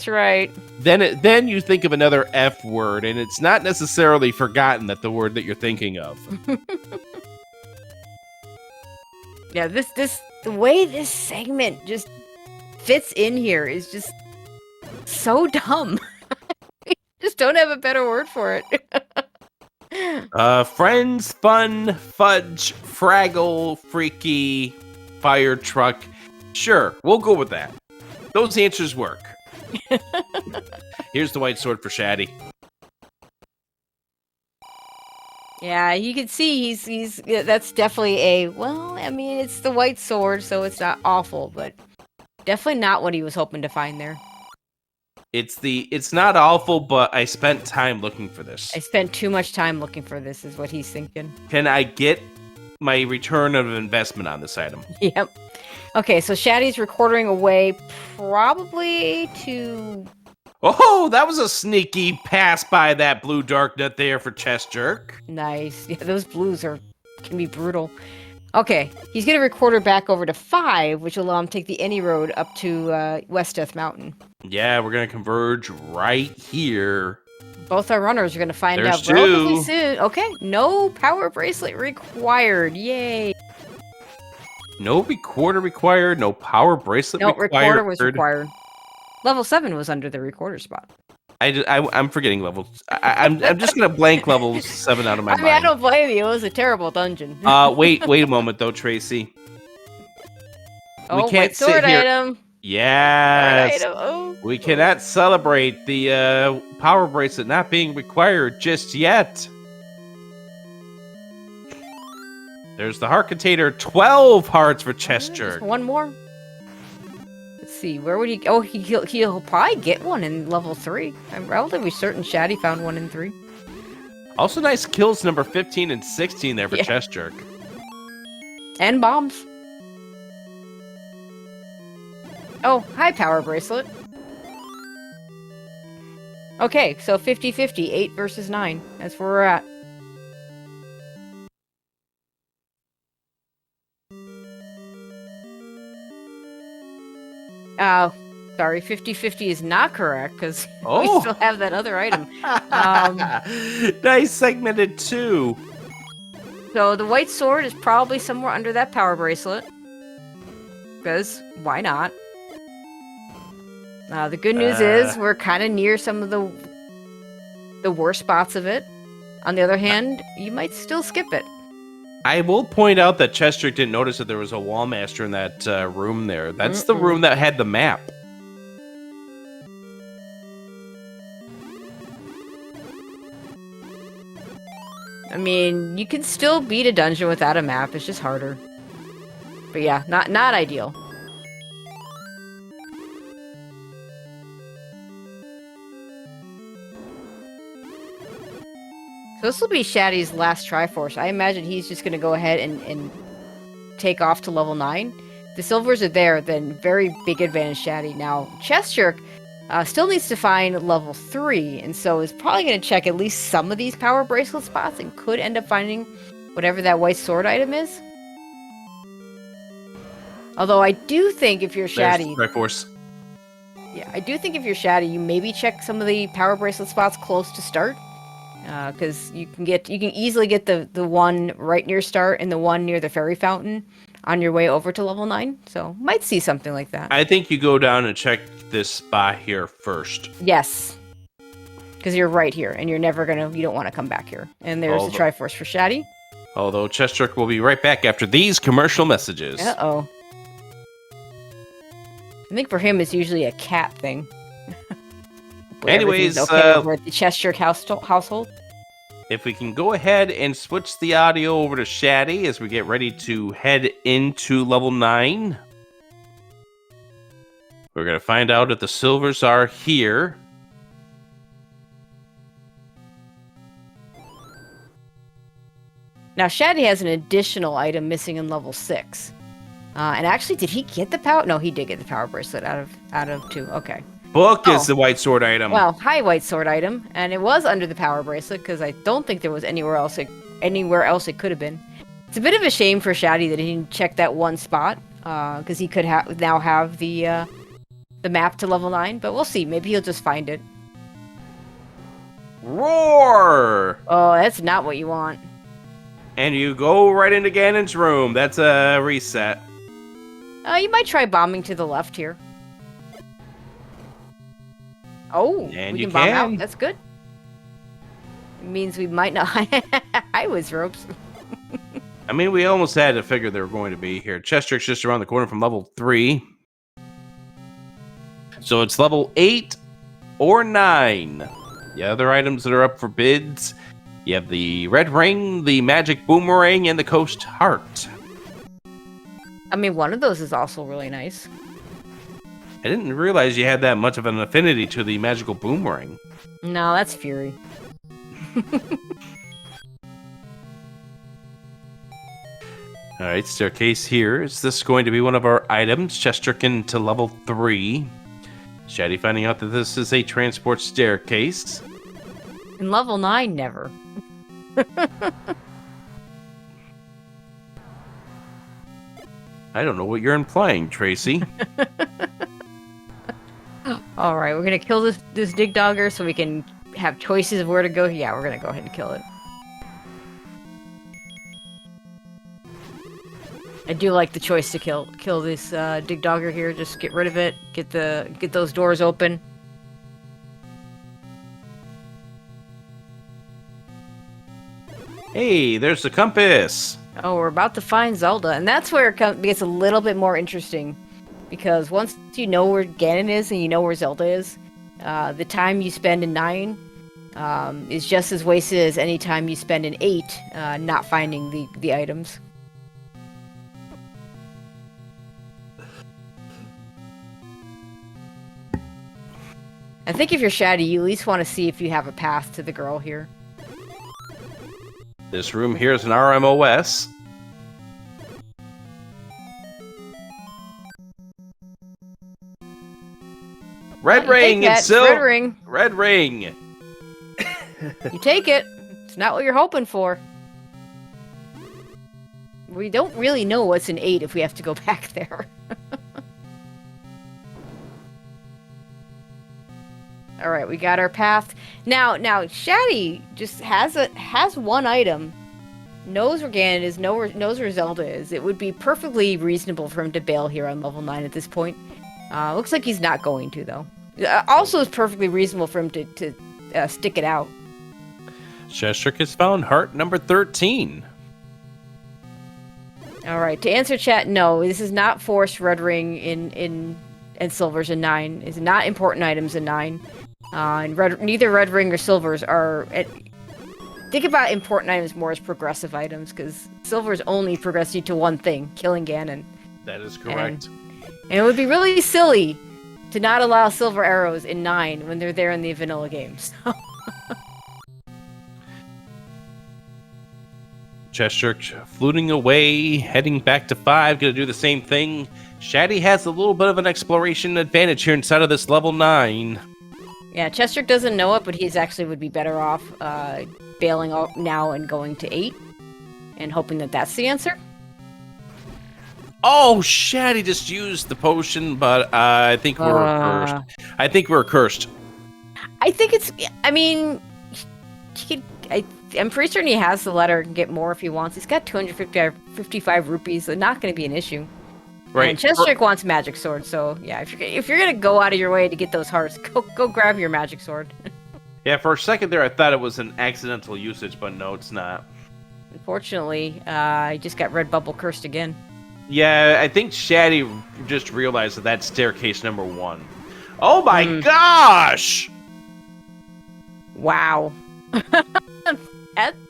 right. Then you think of another F word, and it's not necessarily forgotten that the word that you're thinking of. Yeah, the way this segment just fits in here is just so dumb. Just don't have a better word for it. Friends, fun, fudge, fraggle, freaky, fire truck. Sure, we'll go with that. Those answers work. Here's the white sword for Shatty. Yeah, you can see he's that's definitely it's the white sword, so it's not awful, but definitely not what he was hoping to find there. It's not awful, but I spent time looking for this. I spent too much time looking for this, is what he's thinking. Can I get my return of investment on this item? Yep. Okay, so Shatty's recording away probably to... Oh, that was a sneaky pass by that blue dark nut there for chessjerk. Nice. Yeah, those blues can be brutal. Okay, he's going to record her back over to 5, which will allow him to take the any road up to West Death Mountain. Yeah, we're going to converge right here. Both our runners are going to find There's out 2. relatively soon. Okay, no power bracelet required. Yay. No recorder required, no power bracelet required. No, recorder was required. Level 7 was under the recorder spot. I'm forgetting levels. I'm just gonna blank level 7 out of my mind. I don't blame you. It was a terrible dungeon. Wait a moment though, Tracy. Oh, we can't sword sit here. item. Yes. Sword item. Oh. We cannot celebrate the power bracelet not being required just yet. There's the heart container. 12 hearts for chessjerk. One more. Let's see. Where would he? Oh, he'll probably get one in level 3. I'm relatively certain Shatty found one in 3. Also, nice kills number 15 and 16 there for chessjerk. And bombs. Oh, hi, power bracelet. Okay, so 50-50, 8 versus 9. That's where we're at. Sorry, 50-50 is not correct, because Oh. we still have that other item. Nice segmented too. So the white sword is probably somewhere under that power bracelet. Because, why not? The good news is, we're kind of near some of the worst spots of it. On the other hand, you might still skip it. I will point out that chessjerk didn't notice that there was a wall master in that room there. That's the room that had the map. I mean, you can still beat a dungeon without a map. It's just harder. But yeah, not ideal. So this will be Shatty's last Triforce. I imagine he's just going to go ahead and take off to level 9. If the silvers are there, then very big advantage Shatty. Now, chessjerk still needs to find level 3, and so is probably going to check at least some of these power bracelet spots and could end up finding whatever that white sword item is. Although I do think if you're Shatty... Triforce. Yeah, I do think if you're Shatty, you maybe check some of the power bracelet spots close to start. Because you can easily get the one right near start and the one near the fairy fountain on your way over to level 9. So might see something like that. I think you go down and check this spot here first. Yes. Because you're right here, and you don't want to come back here. And there's the Triforce for Shatty. Although chessjerk will be right back after these commercial messages. Uh-oh. I think for him it's usually a cat thing. Anyways, okay over at the chessjerk household. If we can go ahead and switch the audio over to Shatty as we get ready to head into level 9. We're going to find out if the silvers are here. Now, Shatty has an additional item missing in level 6. And actually, did he get the power? No, he did get the power bracelet out of 2. Okay. Book is the white sword item. Well, hi, white sword item. And it was under the power bracelet, because I don't think there was anywhere else it could have been. It's a bit of a shame for Shatty that he didn't check that one spot, because he could now have the map to level 9, but we'll see. Maybe he'll just find it. Roar! Oh, that's not what you want. And you go right into Ganon's room. That's a reset. You might try bombing to the left here. Oh, and we you can bomb out. That's good. It means we might not. I was ropes. I mean, we almost had to figure they were going to be here. chessjerk's just around the corner from level 3. So it's level 8 or 9. The other items that are up for bids, you have the red ring, the magic boomerang, and the coast heart. I mean, one of those is also really nice. I didn't realize you had that much of an affinity to the magical boomerang. No, that's Fury. Alright, staircase here. Is this going to be one of our items? chessjerk into level 3. Shatty finding out that this is a transport staircase. In level 9, never. I don't know what you're implying, Tracy. Alright, we're gonna kill this dig dogger so we can have choices of where to go. Yeah, we're gonna go ahead and kill it. I do like the choice to kill this dig dogger here. Just get rid of it. Get those doors open. Hey, there's the compass. Oh, we're about to find Zelda, and that's where it gets a little bit more interesting. Because once you know where Ganon is and you know where Zelda is, the time you spend in 9 is just as wasted as any time you spend in 8 not finding the items. I think if you're Shatty, you at least want to see if you have a path to the girl here. This room here is an RMOS. Red ring and silver. Red ring. Red ring. You take it. It's not what you're hoping for. We don't really know what's in 8 if we have to go back there. All right, we got our path. Now Shatty just has one item. Knows where Ganon is, knows where Zelda is. It would be perfectly reasonable for him to bail here on level 9 at this point. Looks like he's not going to, though. Also, it's perfectly reasonable for him to stick it out. Chessjerk has found heart number 13. All right, to answer chat, no, this is not forced red ring in silvers in 9. It's not important items in 9. And neither red ring or silvers are... Think about important items more as progressive items, because silvers only progress you to one thing, killing Ganon. That is correct. And it would be really silly to not allow silver arrows in 9 when they're there in the vanilla games. Chessjerk fluting away, heading back to 5, gonna do the same thing. Shatty has a little bit of an exploration advantage here inside of this level 9. Yeah, Chessjerk doesn't know it, but he's actually would be better off bailing out now and going to 8 and hoping that that's the answer. Oh, Shatty just used the potion, but I think we're cursed. I think we're cursed. I think it's... I mean... I'm pretty certain he has the letter and get more if he wants. He's got 255 rupees, so not going to be an issue. Right. And Chessjerk wants magic sword, so yeah, if you're going to go out of your way to get those hearts, go grab your magic sword. Yeah, for a second there, I thought it was an accidental usage, but no, it's not. Unfortunately, I just got red bubble cursed again. Yeah, I think Shatty just realized that that's staircase number 1. Oh my gosh! Wow.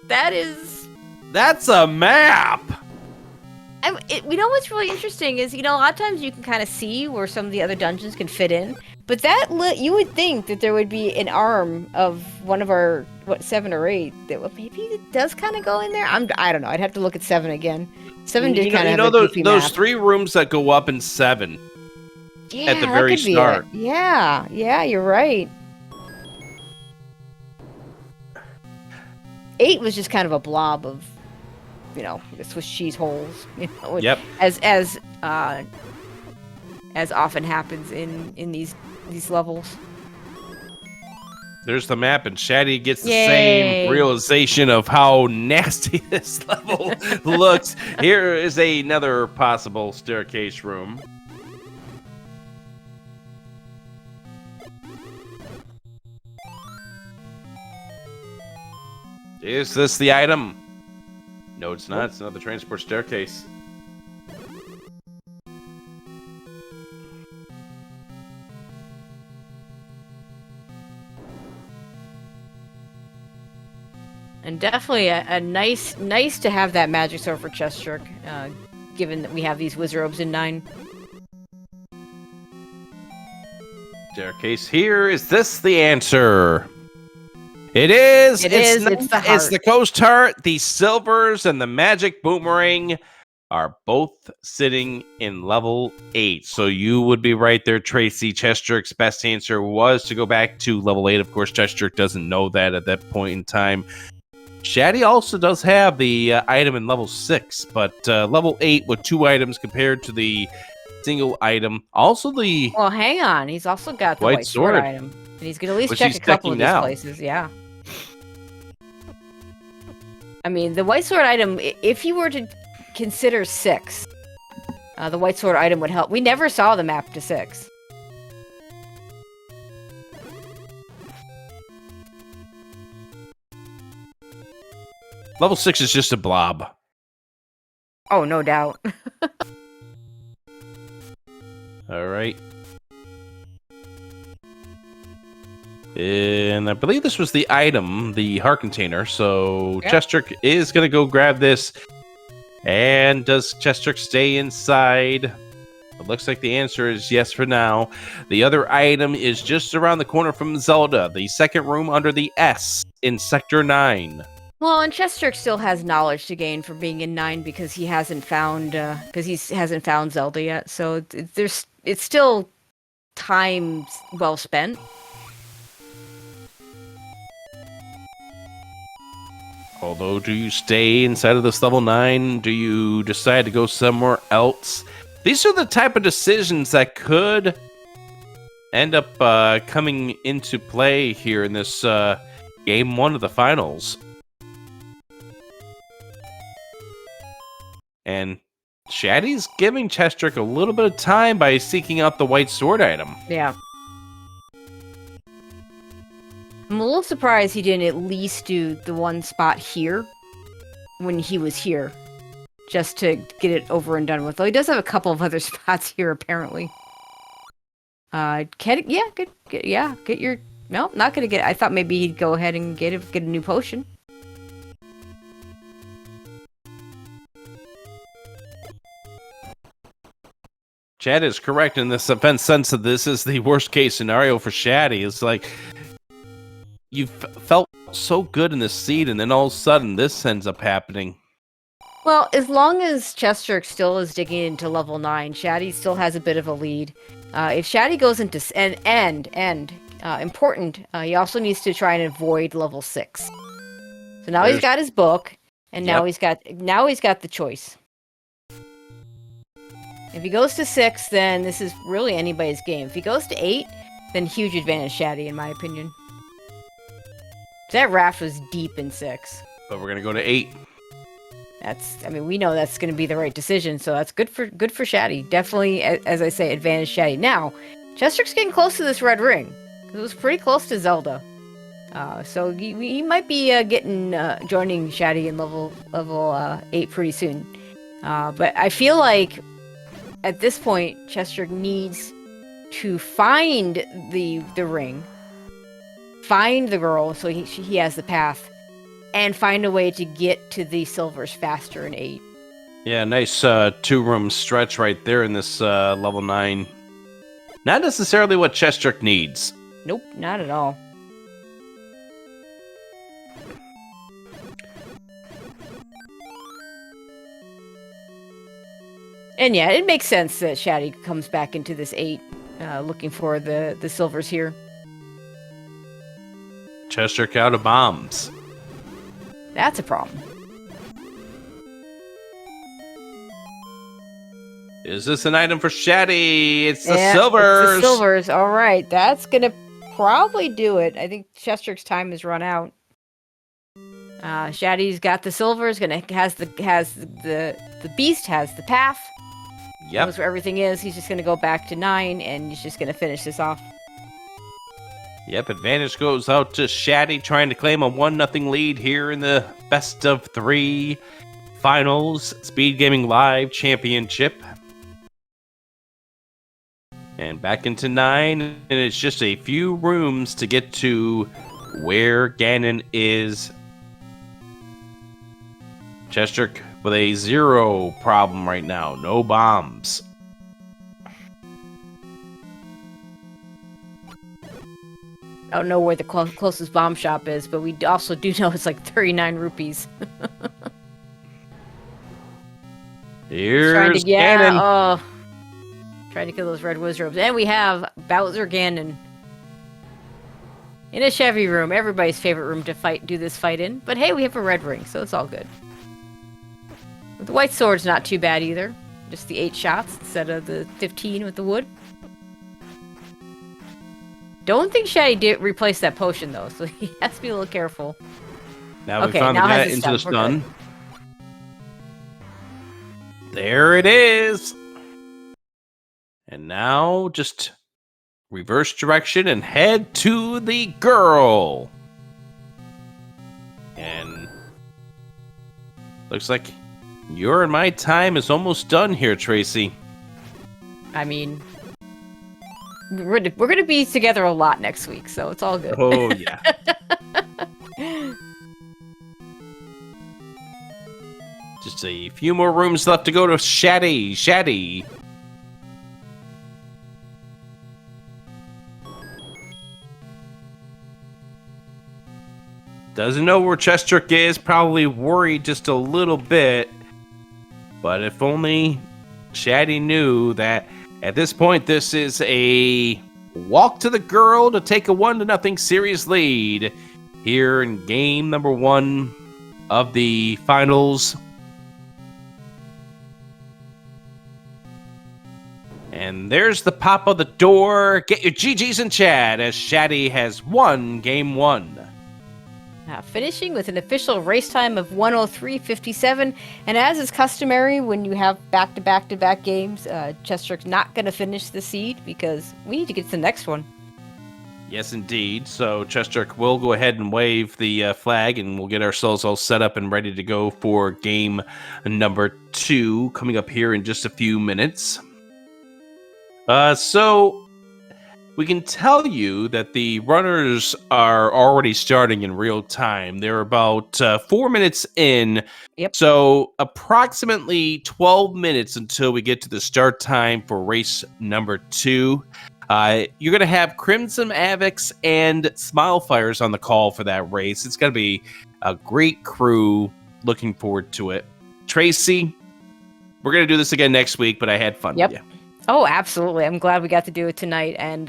that is... That's a map! You know what's really interesting is, a lot of times you can kind of see where some of the other dungeons can fit in, but you would think that there would be an arm of one of our, 7 or 8, that maybe it does kind of go in there? I don't know, I'd have to look at 7 again. 7 did kind of have a goofy those map. 3 rooms that go up in 7 at the very start. Yeah, you're right. 8 was just kind of a blob of, Swiss cheese holes. Yep. As often happens in these levels. There's the map, and Shatty gets the same realization of how nasty this level looks. Here is another possible staircase room. Is this the item? No, it's not. It's another transport staircase. And definitely a nice to have that magic sword for Chessjerk, given that we have these wizarobes in 9. Staircase here. Is this the answer? It is. It's the heart. It's the Coast Heart. The silvers and the magic boomerang are both sitting in level 8. So you would be right there, Tracy. Chessjerk's best answer was to go back to level 8. Of course, Chessjerk doesn't know that at that point in time. Shatty also does have the item in level 6, but level 8 with 2 items compared to the single item. Also the... Well, hang on. He's also got the white sword item. And he's going to at least check a couple of these places. Yeah. I mean, the white sword item, if you were to consider 6, the white sword item would help. We never saw the map to 6. Level 6 is just a blob. Oh, no doubt. All right. And I believe this was the item, the heart container. So yep. Chessjerk is going to go grab this. And does Chessjerk stay inside? It looks like the answer is yes for now. The other item is just around the corner from Zelda, the second room under the S in Sector 9. Well, and Chessjerk still has knowledge to gain from being in 9 because he hasn't found Zelda yet. So it's still time well spent. Although, do you stay inside of this level 9? Do you decide to go somewhere else? These are the type of decisions that could end up coming into play here in this game 1 of the finals. And Shatty's giving chessjerk a little bit of time by seeking out the white sword item. Yeah. I'm a little surprised he didn't at least do the one spot here when he was here, just to get it over and done with. Though he does have a couple of other spots here, apparently. Get your... No, not gonna get... I thought maybe he'd go ahead and get a new potion. Chad is correct in this offense sense that this is the worst case scenario for Shatty. It's like, you felt so good in this seed, and then all of a sudden this ends up happening. Well, as long as chessjerk still is digging into level 9, Shatty still has a bit of a lead. If Shatty goes into important, he also needs to try and avoid level 6. So now he's got his book, and now he's got the choice. If he goes to 6, then this is really anybody's game. If he goes to 8, then huge advantage Shatty, in my opinion. That raft was deep in 6. But we're gonna go to 8. We know that's gonna be the right decision, so that's good for Shatty. Definitely, as I say, advantage Shatty. Now, chessjerk's getting close to this red ring. It was pretty close to Zelda. So he might be joining Shatty in level 8 pretty soon. But I feel like at this point, chessjerk needs to find the ring, find the girl, so he has the path, and find a way to get to the silvers faster in 8. Yeah, nice 2-room stretch right there in this level 9. Not necessarily what chessjerk needs. Nope, not at all. And yeah, it makes sense that Shatty comes back into this 8, looking for the silvers here. Chessjerk out of bombs. That's a problem. Is this an item for Shatty? It's the silvers! It's the silvers, alright. That's gonna probably do it. I think chessjerk's time has run out. Shatty's got the silvers, the beast has the path. Yep. Knows where everything is. He's just gonna go back to 9, and he's just gonna finish this off. Yep, advantage goes out to Shatty, trying to claim a 1-0 lead here in the best of 3 finals Speedgaming Live Championship. And back into 9, and it's just a few rooms to get to where Ganon is. chessjerk with a 0 problem right now, no bombs. I don't know where the closest bomb shop is, but we also do know it's like 39 rupees. Here's Ganon. Oh, trying to kill those red wizards. And we have Bowser Ganon in a Chevy room, everybody's favorite room to do this fight in. But hey, we have a red ring, so it's all good. The white sword's not too bad either. Just the 8 shots instead of the 15 with the wood. Don't think Shatty did replace that potion though, so he has to be a little careful. Now we found the net into the stun. There it is. And now just reverse direction and head to the girl. And looks like your and my time is almost done here, Tracy. I mean, we're gonna be together a lot next week, so it's all good. Oh yeah. Just a few more rooms left to go to Shatty. Shatty. Doesn't know where chessjerk is, probably worried just a little bit. But if only Shatty knew that at this point this is a walk to the girl to take a 1-0 series lead here in game number 1 of the finals. And there's the pop of the door. Get your GGs in chat as Shatty has won game 1. Finishing with an official race time of 1:03:57, and as is customary when you have back-to-back-to-back games, chessjerk's not going to finish the seed because we need to get to the next one. Yes, indeed. So chessjerk will go ahead and wave the flag, and we'll get ourselves all set up and ready to go for game number 2 coming up here in just a few minutes. So we can tell you that the runners are already starting in real time. They're about 4 minutes in. Yep. So approximately 12 minutes until we get to the start time for race number 2. You're going to have Crimson Avix and Smilefires on the call for that race. It's going to be a great crew. Looking forward to it. Tracy, we're going to do this again next week, but I had fun with you. Oh, absolutely. I'm glad we got to do it tonight. And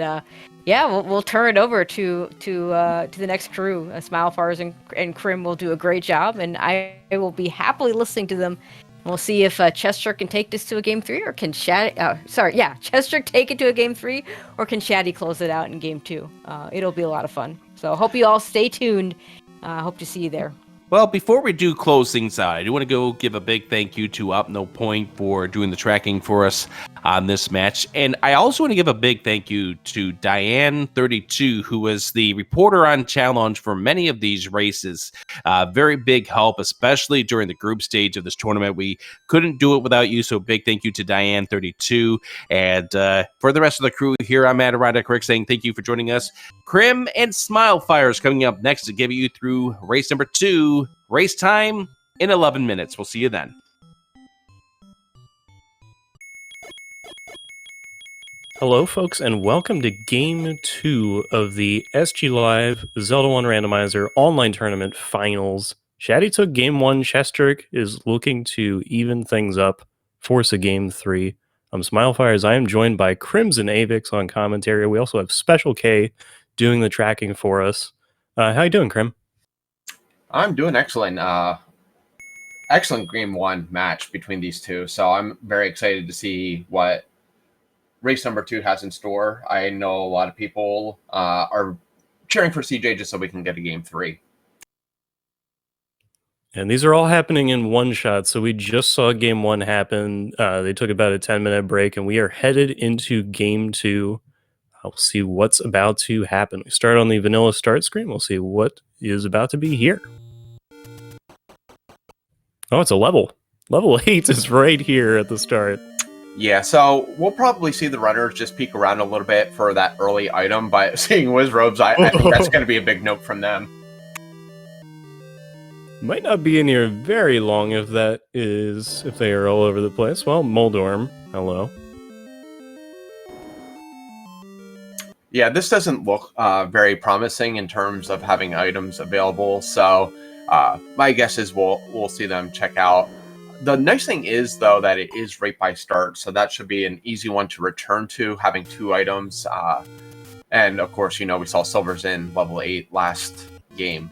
yeah, we'll turn it over to the next crew. Smilefires and Crim will do a great job, and I will be happily listening to them. We'll see if chessjerk can take this to a game 3, or can Shatty... chessjerk take it to a game 3, or can Shatty close it out in game 2. It'll be a lot of fun. So hope you all stay tuned. Hope to see you there. Well, before we do close things out, I do want to go give a big thank you to Up No Point for doing the tracking for us on this match. And I also want to give a big thank you to Diane32, who was the reporter on Challenge for many of these races. Very big help, especially during the group stage of this tournament. We couldn't do it without you, so big thank you to Diane32. And for the rest of the crew here, I'm Adirondack Rick saying thank you for joining us. Crim and Smilefires coming up next to give you through race number 2. Race time in 11 minutes. We'll see you then. Hello, folks, and welcome to Game 2 of the SGLIVE Zelda 1 Randomizer Online Tournament Finals. Shatty took Game 1. chessjerk is looking to even things up, force a Game 3. I'm Smilefires. I am joined by Crimson Avix on commentary. We also have Special K doing the tracking for us. How you doing, Crim? I'm doing excellent. Excellent Game 1 match between these two. So I'm very excited to see what race number 2 has in store. I know a lot of people are cheering for CJ just so we can get a Game 3. And these are all happening in one shot. So we just saw Game 1 happen. They took about a 10-minute break, and we are headed into Game 2. We'll see what's about to happen. We start on the vanilla start screen. We'll see what is about to be here. Oh, it's a level. Level 8 is right here at the start. Yeah, so we'll probably see the runners just peek around a little bit for that early item, but seeing Wizrobes, I think that's going to be a big note from them. Might not be in here very long if they are all over the place. Well, Moldorm, hello. Yeah, this doesn't look very promising in terms of having items available, so my guess is we'll see them check out. The nice thing is, though, that it is right by start, so that should be an easy one to return to, having 2 items. And, of course, we saw Silver's in level 8 last game.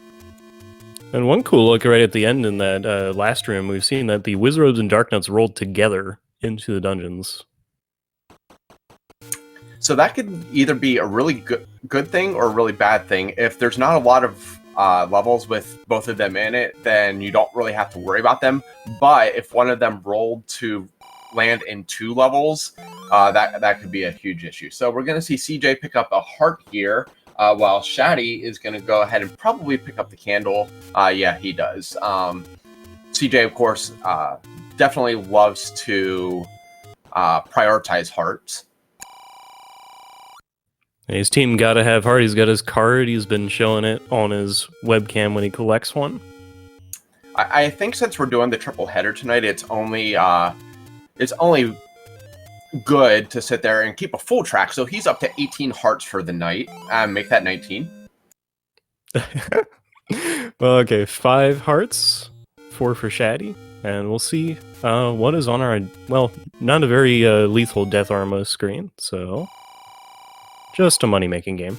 And one cool look right at the end in that last room, we've seen that the Wizrobes and Darknuts rolled together into the dungeons. So that could either be a really good thing or a really bad thing. If there's not a lot of levels with both of them in it, then you don't really have to worry about them. But if one of them rolled to land in 2 levels, that could be a huge issue. So we're going to see CJ pick up a heart here, while Shatty is going to go ahead and probably pick up the candle. Yeah, he does. CJ, of course, definitely loves to prioritize hearts. His team gotta have heart. He's got his card. He's been showing it on his webcam when he collects one. I think since we're doing the triple header tonight, it's only good to sit there and keep a full track. So he's up to 18 hearts for the night. Make that 19. Well, okay, 5 hearts, 4 for Shatty, and we'll see what is on our, well, not a very lethal Death Arma screen, so just a money-making game.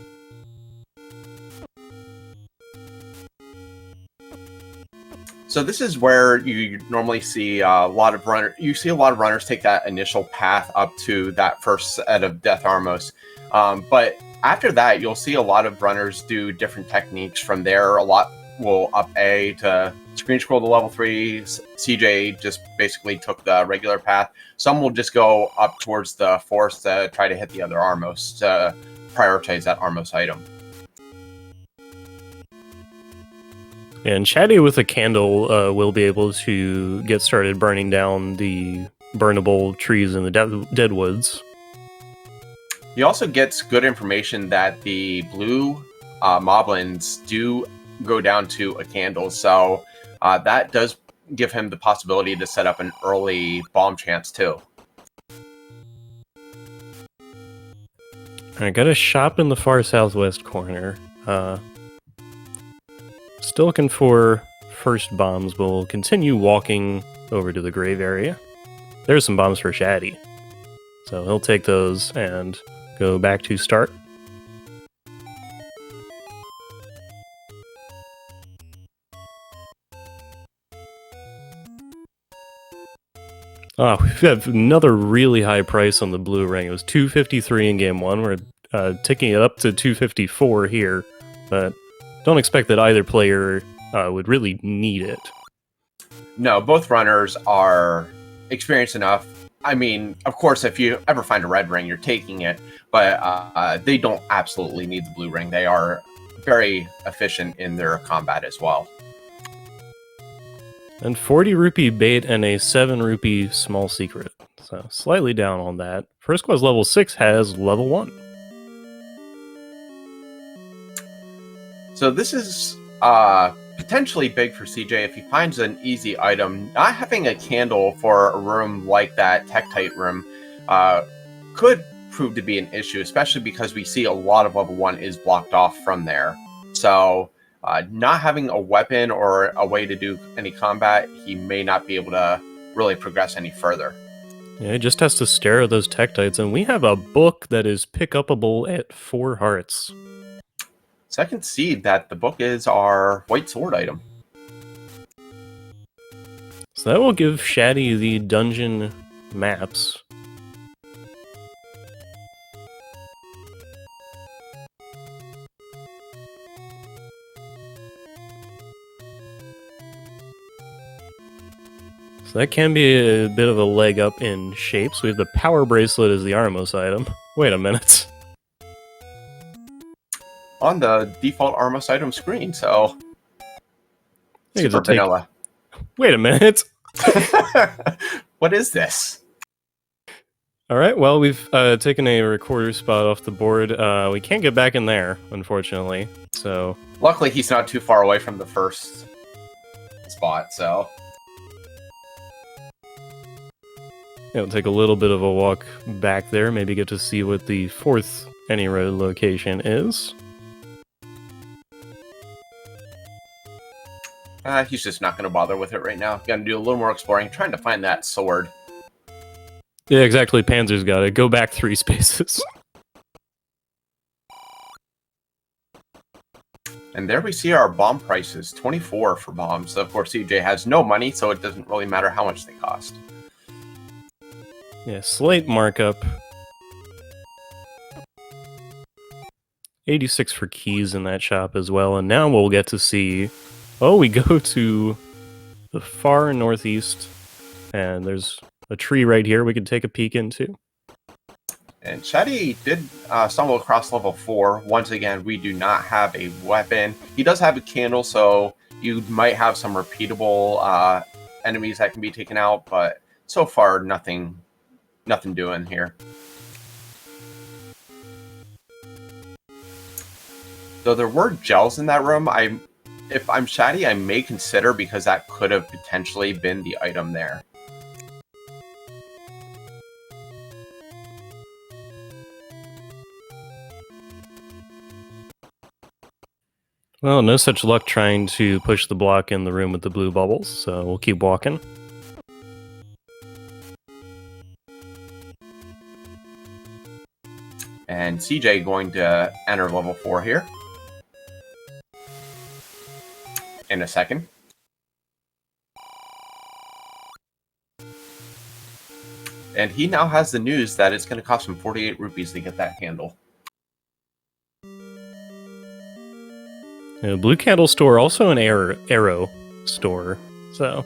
So this is where you normally see a lot of runners take that initial path up to that first set of Death Armos. But after that, you'll see a lot of runners do different techniques from there. A lot will up A to screen scroll to level 3. CJ just basically took the regular path. Some will just go up towards the force to try to hit the other Armos to prioritize that Armos item. And Shatty with a candle will be able to get started burning down the burnable trees in the dead woods. He also gets good information that the blue moblins do go down to a candle, so that does give him the possibility to set up an early bomb chance too. I got a shop in the far southwest corner. Still looking for first bombs, but we'll continue walking over to the grave area. There's some bombs for Shatty. So he'll take those and go back to start. We have another really high price on the blue ring. It was $253 in game 1. We're ticking it up to $254 here, but don't expect that either player would really need it. No, both runners are experienced enough. I mean, of course, if you ever find a red ring, you're taking it, but they don't absolutely need the blue ring. They are very efficient in their combat as well. And 40 rupee bait and a 7 rupee small secret. So slightly down on that. First class level 6 has level 1. So this is potentially big for CJ if he finds an easy item. Not having a candle for a room like that Tektite room could prove to be an issue, especially because we see a lot of level 1 is blocked off from there. So not having a weapon or a way to do any combat, he may not be able to really progress any further. Yeah, he just has to stare at those Tektites, and we have a book that is pick-upable at 4 hearts. So I can see that the book is our white sword item. So that will give Shatty the dungeon maps. So that can be a bit of a leg up in shape. So we have the power bracelet as the Armos item. Wait a minute. On the default Armos item screen, so super vanilla. Wait a minute. What is this? All right, well, we've taken a recorder spot off the board. We can't get back in there, unfortunately. So luckily, he's not too far away from the first spot, so it'll take a little bit of a walk back there, maybe get to see what the 4th any road location is. He's just not going to bother with it right now. Got to do a little more exploring, trying to find that sword. Yeah, exactly. Panzer's got it. Go back 3 spaces. And there we see our bomb prices, 24 for bombs. Of course, CJ has no money, so it doesn't really matter how much they cost. Yeah, slight markup. 86 for keys in that shop as well. And now we'll get to see... Oh, we go to the far northeast, and there's a tree right here we can take a peek into. And Shatty did stumble across level 4. Once again, we do not have a weapon. He does have a candle, so you might have some repeatable enemies that can be taken out, but so far, nothing doing here. Though there were gels in that room, if I'm Shatty, I may consider, because that could have potentially been the item there. Well, no such luck trying to push the block in the room with the blue bubbles, so we'll keep walking. And CJ going to enter level 4 here in a second. And he now has the news that it's going to cost him 48 rupees to get that candle. Blue Candle store, also an arrow store, so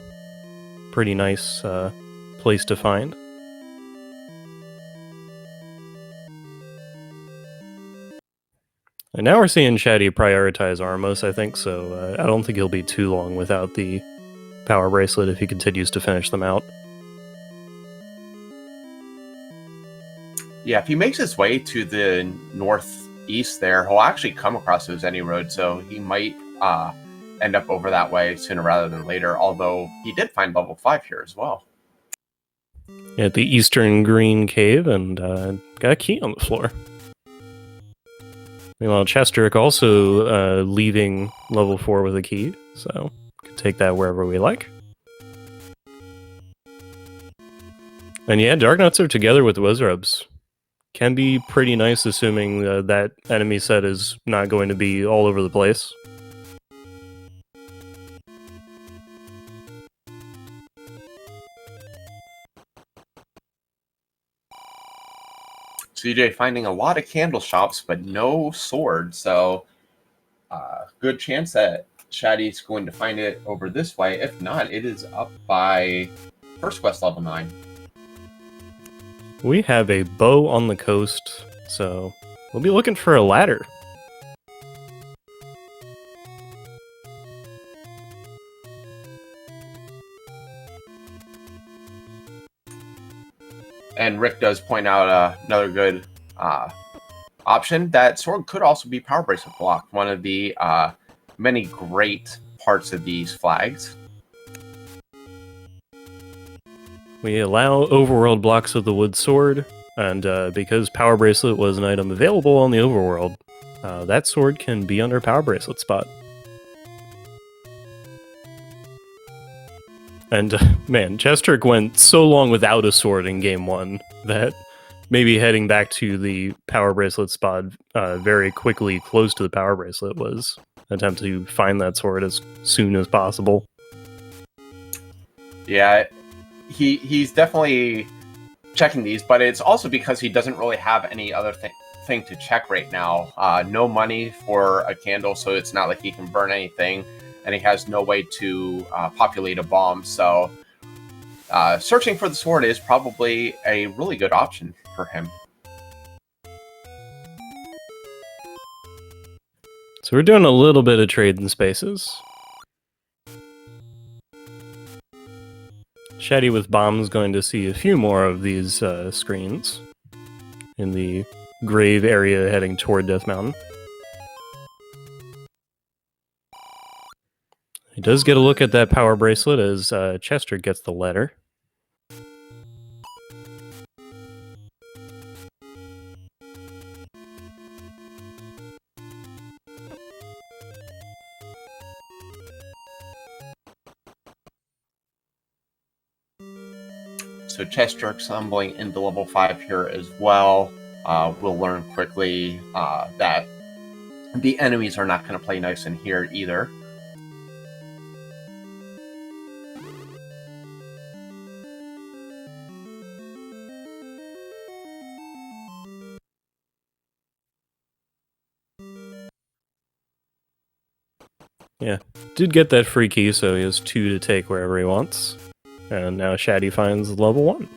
pretty nice place to find. And now we're seeing Shatty prioritize Armos, I think, so I don't think he'll be too long without the power bracelet if he continues to finish them out. Yeah, if he makes his way to the northeast there, he'll actually come across those any road, so he might end up over that way sooner rather than later, although he did find level 5 here as well. At the Eastern Green Cave, and got a key on the floor. Meanwhile, chessjerk also leaving level 4 with a key, so we can take that wherever we like. And yeah, Darknuts are together with Wizrubs. Can be pretty nice, assuming that enemy set is not going to be all over the place. CJ finding a lot of candle shops, but no sword, so good chance that Shatty's going to find it over this way. If not, it is up by first quest level 9. We have a bow on the coast, so we'll be looking for a ladder. And Rick does point out another good option. That sword could also be power bracelet block, one of the many great parts of these flags. We allow overworld blocks of the wood sword, and because power bracelet was an item available on the overworld, that sword can be under power bracelet spot. And man, chessjerk went so long without a sword in game 1 that maybe heading back to the power bracelet spot very quickly close to the power bracelet was an attempt to find that sword as soon as possible. Yeah, he's definitely checking these, but it's also because he doesn't really have any other thing to check right now. No money for a candle, so it's not like he can burn anything, and he has no way to populate a bomb, so searching for the sword is probably a really good option for him. So we're doing a little bit of trade in spaces. Shatty with bombs going to see a few more of these screens in the grave area heading toward Death Mountain. He does get a look at that power bracelet as chessjerk gets the letter. So chessjerk stumbling into level 5 here as well. We'll learn quickly that the enemies are not going to play nice in here either. Yeah, did get that free key, so he has 2 to take wherever he wants. And now Shatty finds level 1.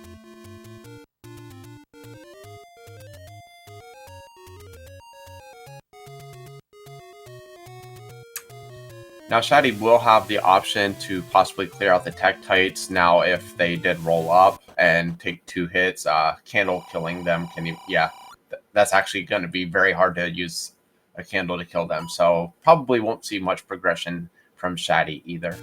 Now Shatty will have the option to possibly clear out the Tektites now if they did roll up and take 2 hits. Candle killing them that's actually going to be very hard to use a candle to kill them, so probably won't see much progression from Shatty either.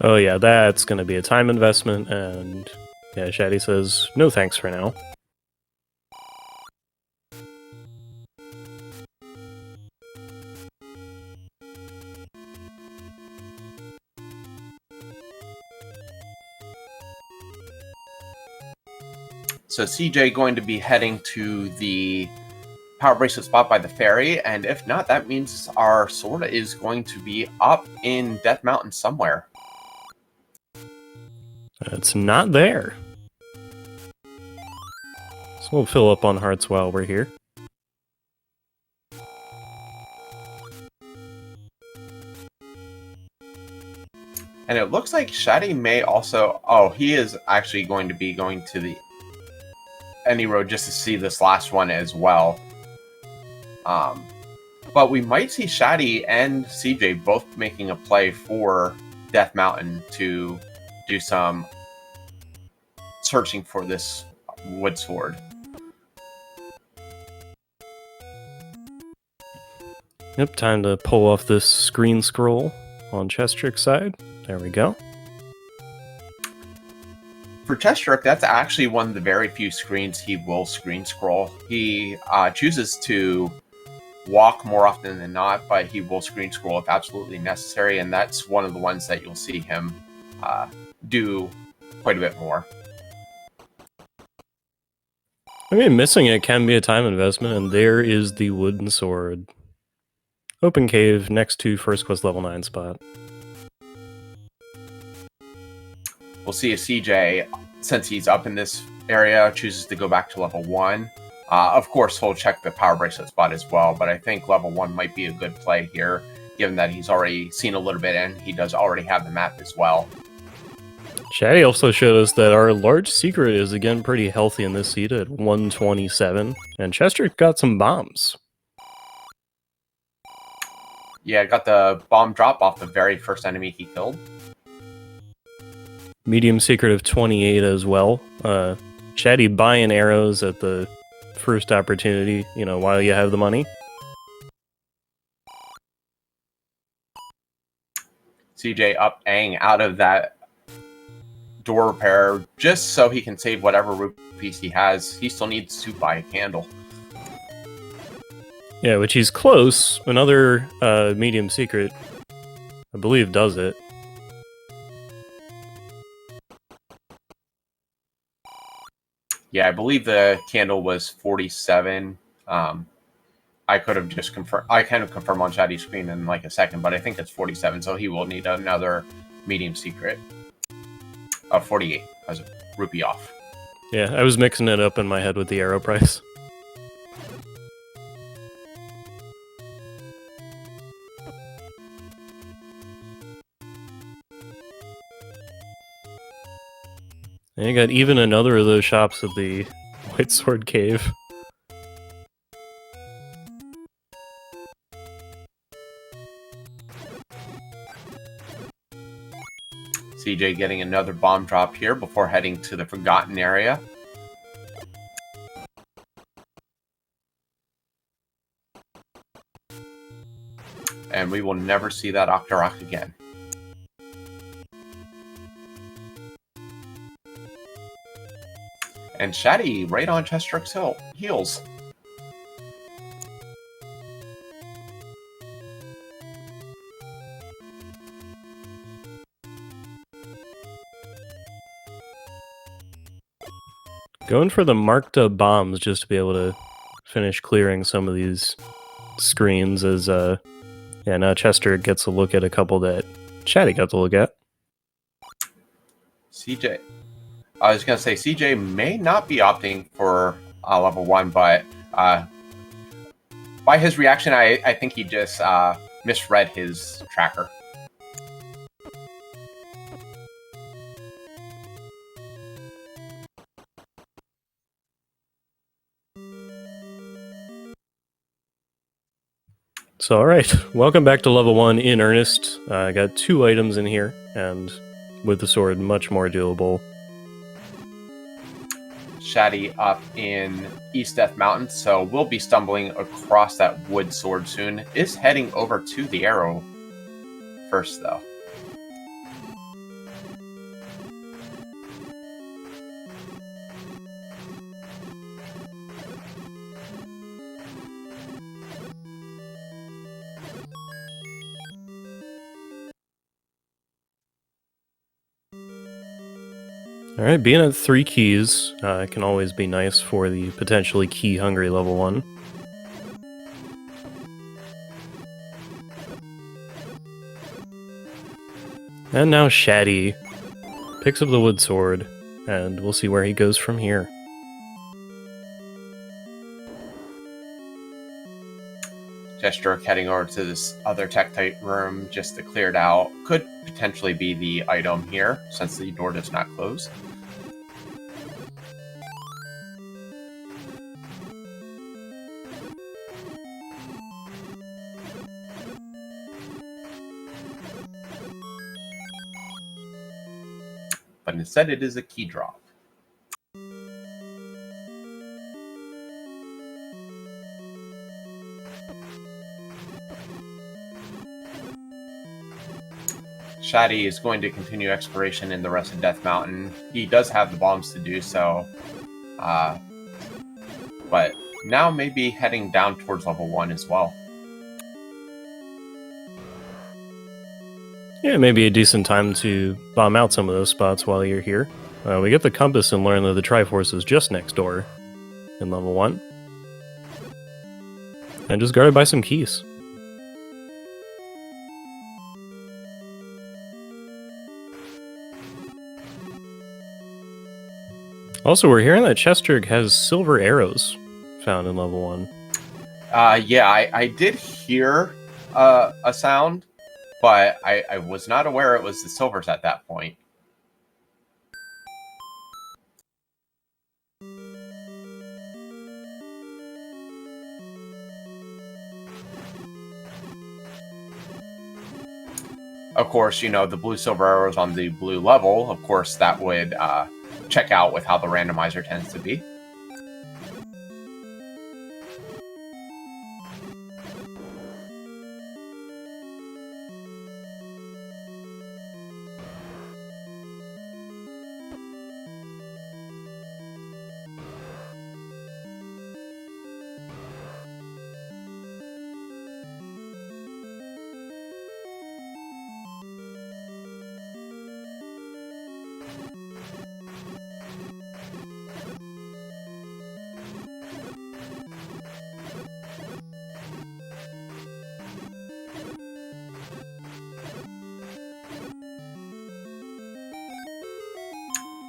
Oh yeah, that's going to be a time investment, and yeah, Shatty says, no thanks for now. So CJ going to be heading to the power bracelet spot by the ferry, and if not, that means our sword is going to be up in Death Mountain somewhere. It's not there. So we'll fill up on hearts while we're here. And it looks like Shatty may also... Oh, he is actually going to be going to the Any Road just to see this last one as well. But we might see Shatty and CJ both making a play for Death Mountain to do some searching for this wood sword. Yep, time to pull off this screen scroll on chessjerk's side. There we go. For chessjerk, that's actually one of the very few screens he will screen scroll. He chooses to walk more often than not, but he will screen scroll if absolutely necessary, and that's one of the ones that you'll see him do quite a bit more. I mean, missing it can be a time investment, and there is the wooden sword. Open cave next to first quest level 9 spot. We'll see if CJ, since he's up in this area, chooses to go back to level 1. Of course, he'll check the power bracelet spot as well, but I think level 1 might be a good play here, given that he's already seen a little bit and he does already have the map as well. Shatty also showed us that our large secret is again pretty healthy in this seed at 127, and chessjerk got some bombs. Yeah, got the bomb drop off the very first enemy he killed. Medium secret of 28 as well. Shatty buying arrows at the first opportunity, you know, while you have the money. CJ up-ang out of that door repair just so he can save whatever rupees he has. He still needs to buy a candle. Yeah, which he's close. Another medium secret, I believe, does it. Yeah, I believe the candle was 47. I could have just confirmed. I kind of confirm on Shatty's screen in like a second, but I think it's 47, so he will need another medium secret. 48 as a rupee off. Yeah, I was mixing it up in my head with the arrow price. And you got even another of those shops at the White Sword Cave. CJ getting another bomb drop here before heading to the Forgotten area. And we will never see that Octorok again. And Shatty right on chessjerk's heels. Going for the marked up bombs just to be able to finish clearing some of these screens as yeah, now chessjerk gets a look at a couple that Shatty got to look at. CJ. I was going to say, CJ may not be opting for level 1, but by his reaction, I think he just misread his tracker. So, alright, welcome back to level 1 in earnest. I got 2 items in here, and with the sword, much more doable. Shatty up in East Death Mountain, so we'll be stumbling across that wood sword soon. Is heading over to the arrow first, though. Alright, being at 3 keys can always be nice for the potentially key-hungry level 1. And now Shatty picks up the wood sword, and we'll see where he goes from here. Chessjerk heading over to this other Tektite room just to clear it out. Could potentially be the item here, since the door does not close. But instead it is a key drop. Shatty is going to continue exploration in the rest of Death Mountain. He does have the bombs to do so. But now maybe heading down towards level 1 as well. Yeah, maybe a decent time to bomb out some of those spots while you're here. We get the compass and learn that the Triforce is just next door in level 1. And just guarded by some keys. Also, we're hearing that chessjerk has silver arrows found in level 1. Yeah, I did hear a sound, but I was not aware it was the silvers at that point. Of course, you know, the blue-silver arrows on the blue level, of course, that would check out with how the randomizer tends to be.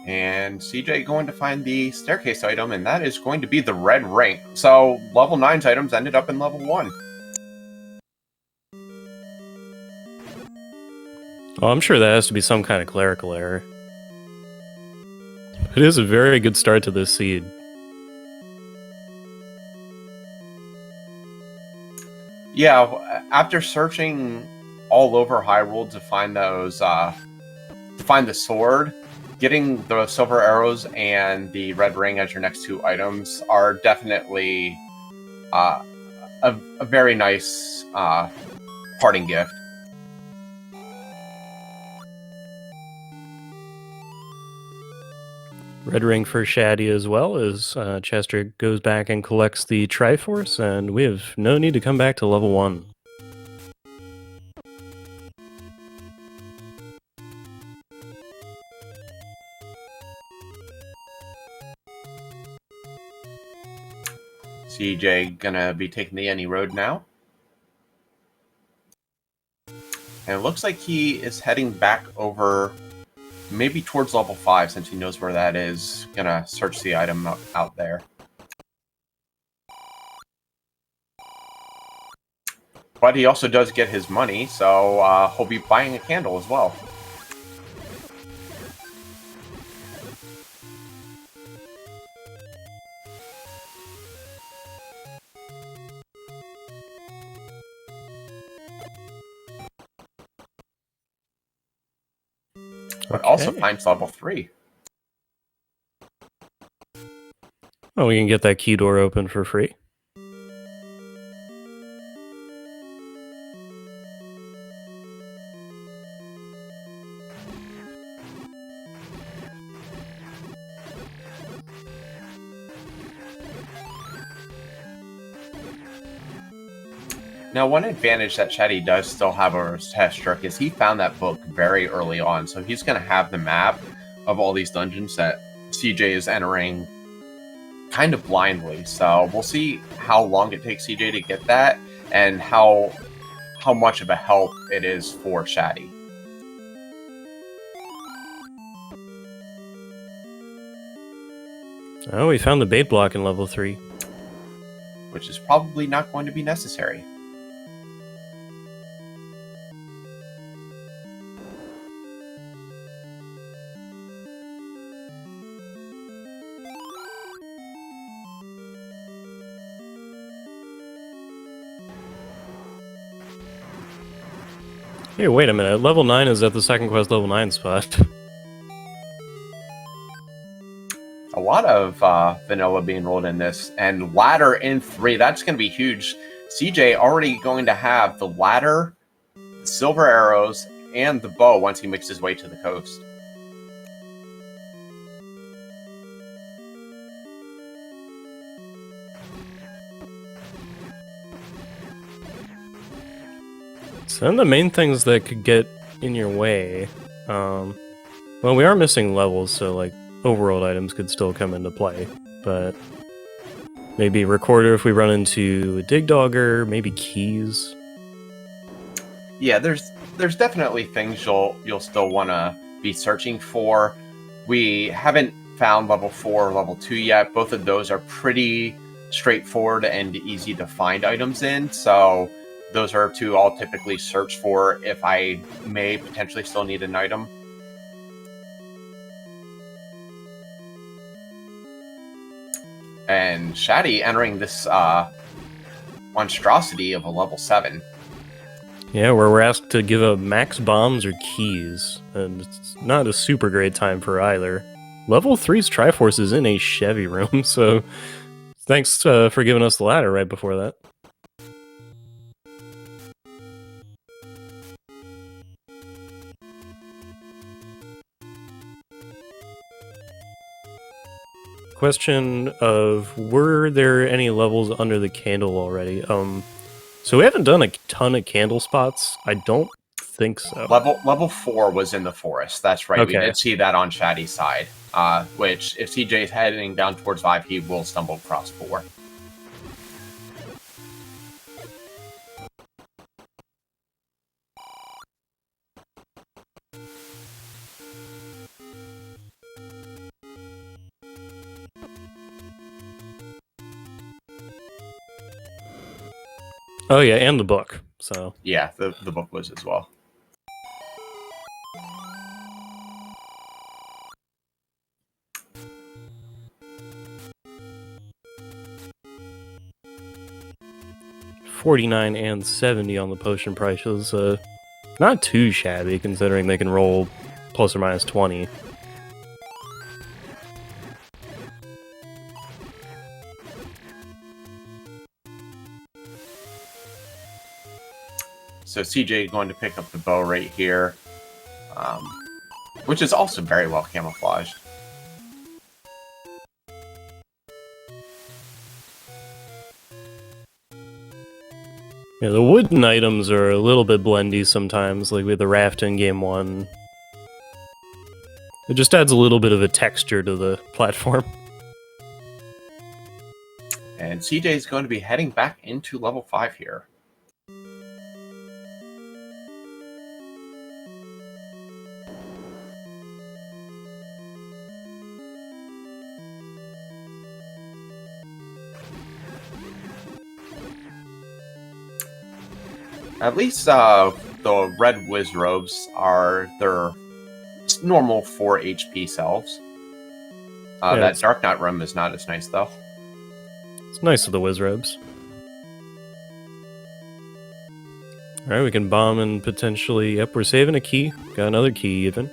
And CJ going to find the staircase item, and that is going to be the red ring. So level 9's items ended up in level 1. Oh, I'm sure that has to be some kind of clerical error. It is a very good start to this seed. Yeah, after searching all over Hyrule to find those, to find the sword, getting the silver arrows and the red ring as your next 2 items are definitely a very nice parting gift. Red ring for Shatty as well, as chessjerk goes back and collects the Triforce, and we have no need to come back to level 1. CJ gonna be taking the Any Road now. And it looks like he is heading back over, maybe towards level 5, since he knows where that is. Gonna search the item out there. But he also does get his money, so he'll be buying a candle as well. But also finds level 3. Oh, we can get that key door open for free. Now, one advantage that Shatty does still have over chessjerk is he found that book very early on, so he's going to have the map of all these dungeons that CJ is entering kind of blindly. So we'll see how long it takes CJ to get that, and how much of a help it is for Shatty. Oh, we found the bait block in level 3. which is probably not going to be necessary. Hey, wait a minute. Level 9 is at the second quest level 9 spot. A lot of vanilla being rolled in this, and ladder in 3. That's going to be huge. CJ already going to have the ladder, the silver arrows, and the bow once he makes his way to the coast. Some of the main things that could get in your way, well, we are missing levels, so like overworld items could still come into play, but maybe recorder if we run into a dig dogger, maybe keys. Yeah, there's definitely things you'll still want to be searching for. We haven't found level 4 or level 2 yet. Both of those are pretty straightforward and easy to find items in, so those are two I'll typically search for if I may potentially still need an item. And Shatty entering this monstrosity of a level 7. Yeah, where we're asked to give up max bombs or keys, and it's not a super great time for either. Level 3's Triforce is in a Chevy room, so thanks for giving us the ladder right before that. Question of, were there any levels under the candle already? So we haven't done a ton of candle spots. I don't think so. Level 4 was in the forest. That's right. Okay. We did see that on Shatty's side. Which, if CJ is heading down towards 5, he will stumble across 4. Oh yeah, and the book. So Yeah, the book was as well. $49 and $70 on the potion prices. Not too shabby considering they can roll plus or minus 20. So CJ going to pick up the bow right here, which is also very well camouflaged. Yeah, the wooden items are a little bit blendy sometimes, like with the raft in game 1. It just adds a little bit of a texture to the platform. And CJ is going to be heading back into level 5 here. At least the red whiz robes are their normal 4 HP selves. Yeah, that Dark Knight room is not as nice, though. It's nice with the whiz robes. Alright, we can bomb and potentially... Yep, we're saving a key. Got another key, even.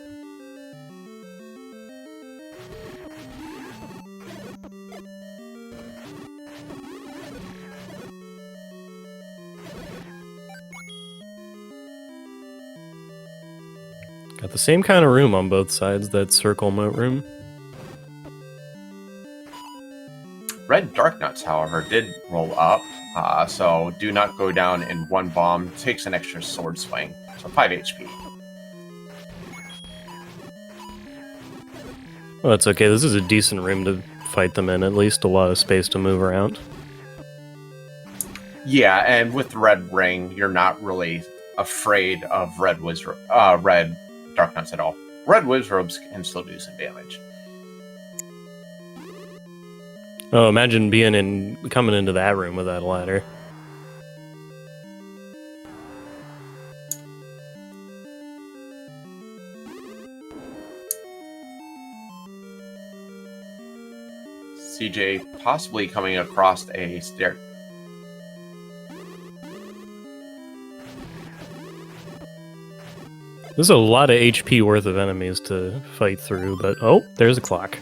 Got the same kind of room on both sides, that circle moat room. Red Dark Nuts, however, did roll up, so do not go down in one bomb. Takes an extra sword swing, so 5 HP. Well, that's okay. This is a decent room to fight them in. At least a lot of space to move around. Yeah, and with the red ring, you're not really afraid of red Dark Nuts at all. Red Whiz Robes can still do some damage. Oh, imagine coming into that room without a ladder. CJ possibly coming across a stair. There's a lot of HP worth of enemies to fight through, but oh, there's a clock.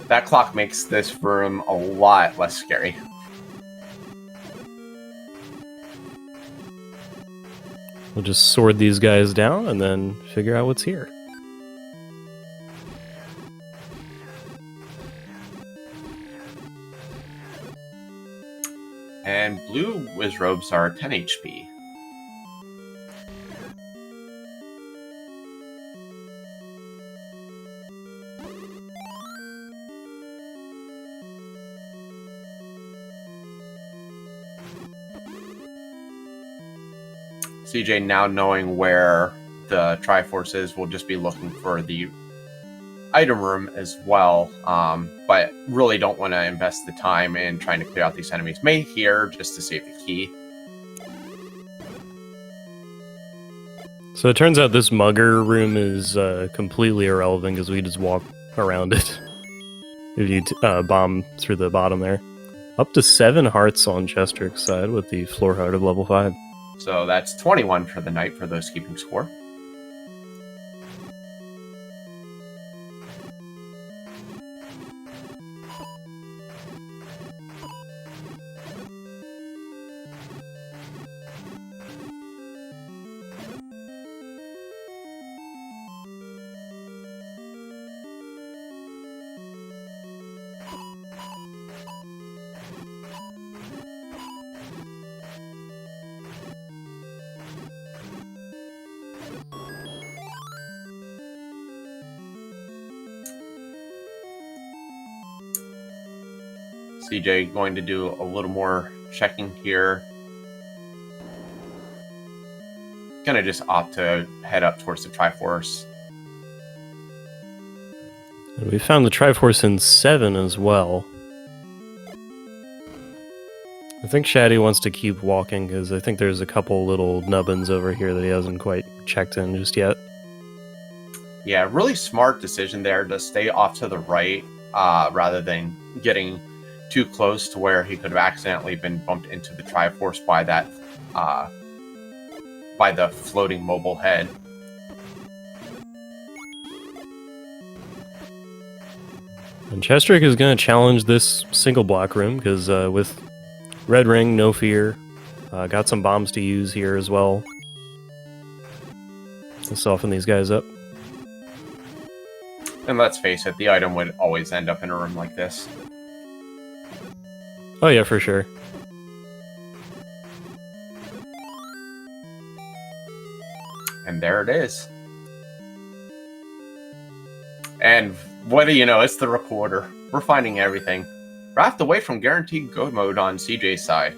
That clock makes this room a lot less scary. We'll just sword these guys down and then figure out what's here. And blue Wizrobes are 10 HP. CJ, now knowing where the Triforce is, will just be looking for the item room as well, but really don't want to invest the time in trying to clear out these enemies. May here just to save the key. So it turns out this mugger room is completely irrelevant because we just walk around it if you bomb through the bottom there. Up to 7 hearts on Chessjerk's side with the floor heart of level 5. So that's 21 for the night for those keeping score. CJ going to do a little more checking here. Gonna just opt to head up towards the Triforce. And we found the Triforce in 7 as well. I think Shatty wants to keep walking because I think there's a couple little nubbins over here that he hasn't quite checked in just yet. Yeah, really smart decision there to stay off to the right rather than getting too close to where he could have accidentally been bumped into the Triforce by that by the floating mobile head. And Chessjerk is going to challenge this single block room because with Red Ring, no fear. Got some bombs to use here as well. To soften these guys up. And let's face it, the item would always end up in a room like this. Oh yeah, for sure. And there it is. And what do you know, it's the recorder. We're finding everything. Raft away from guaranteed go mode on CJ's side.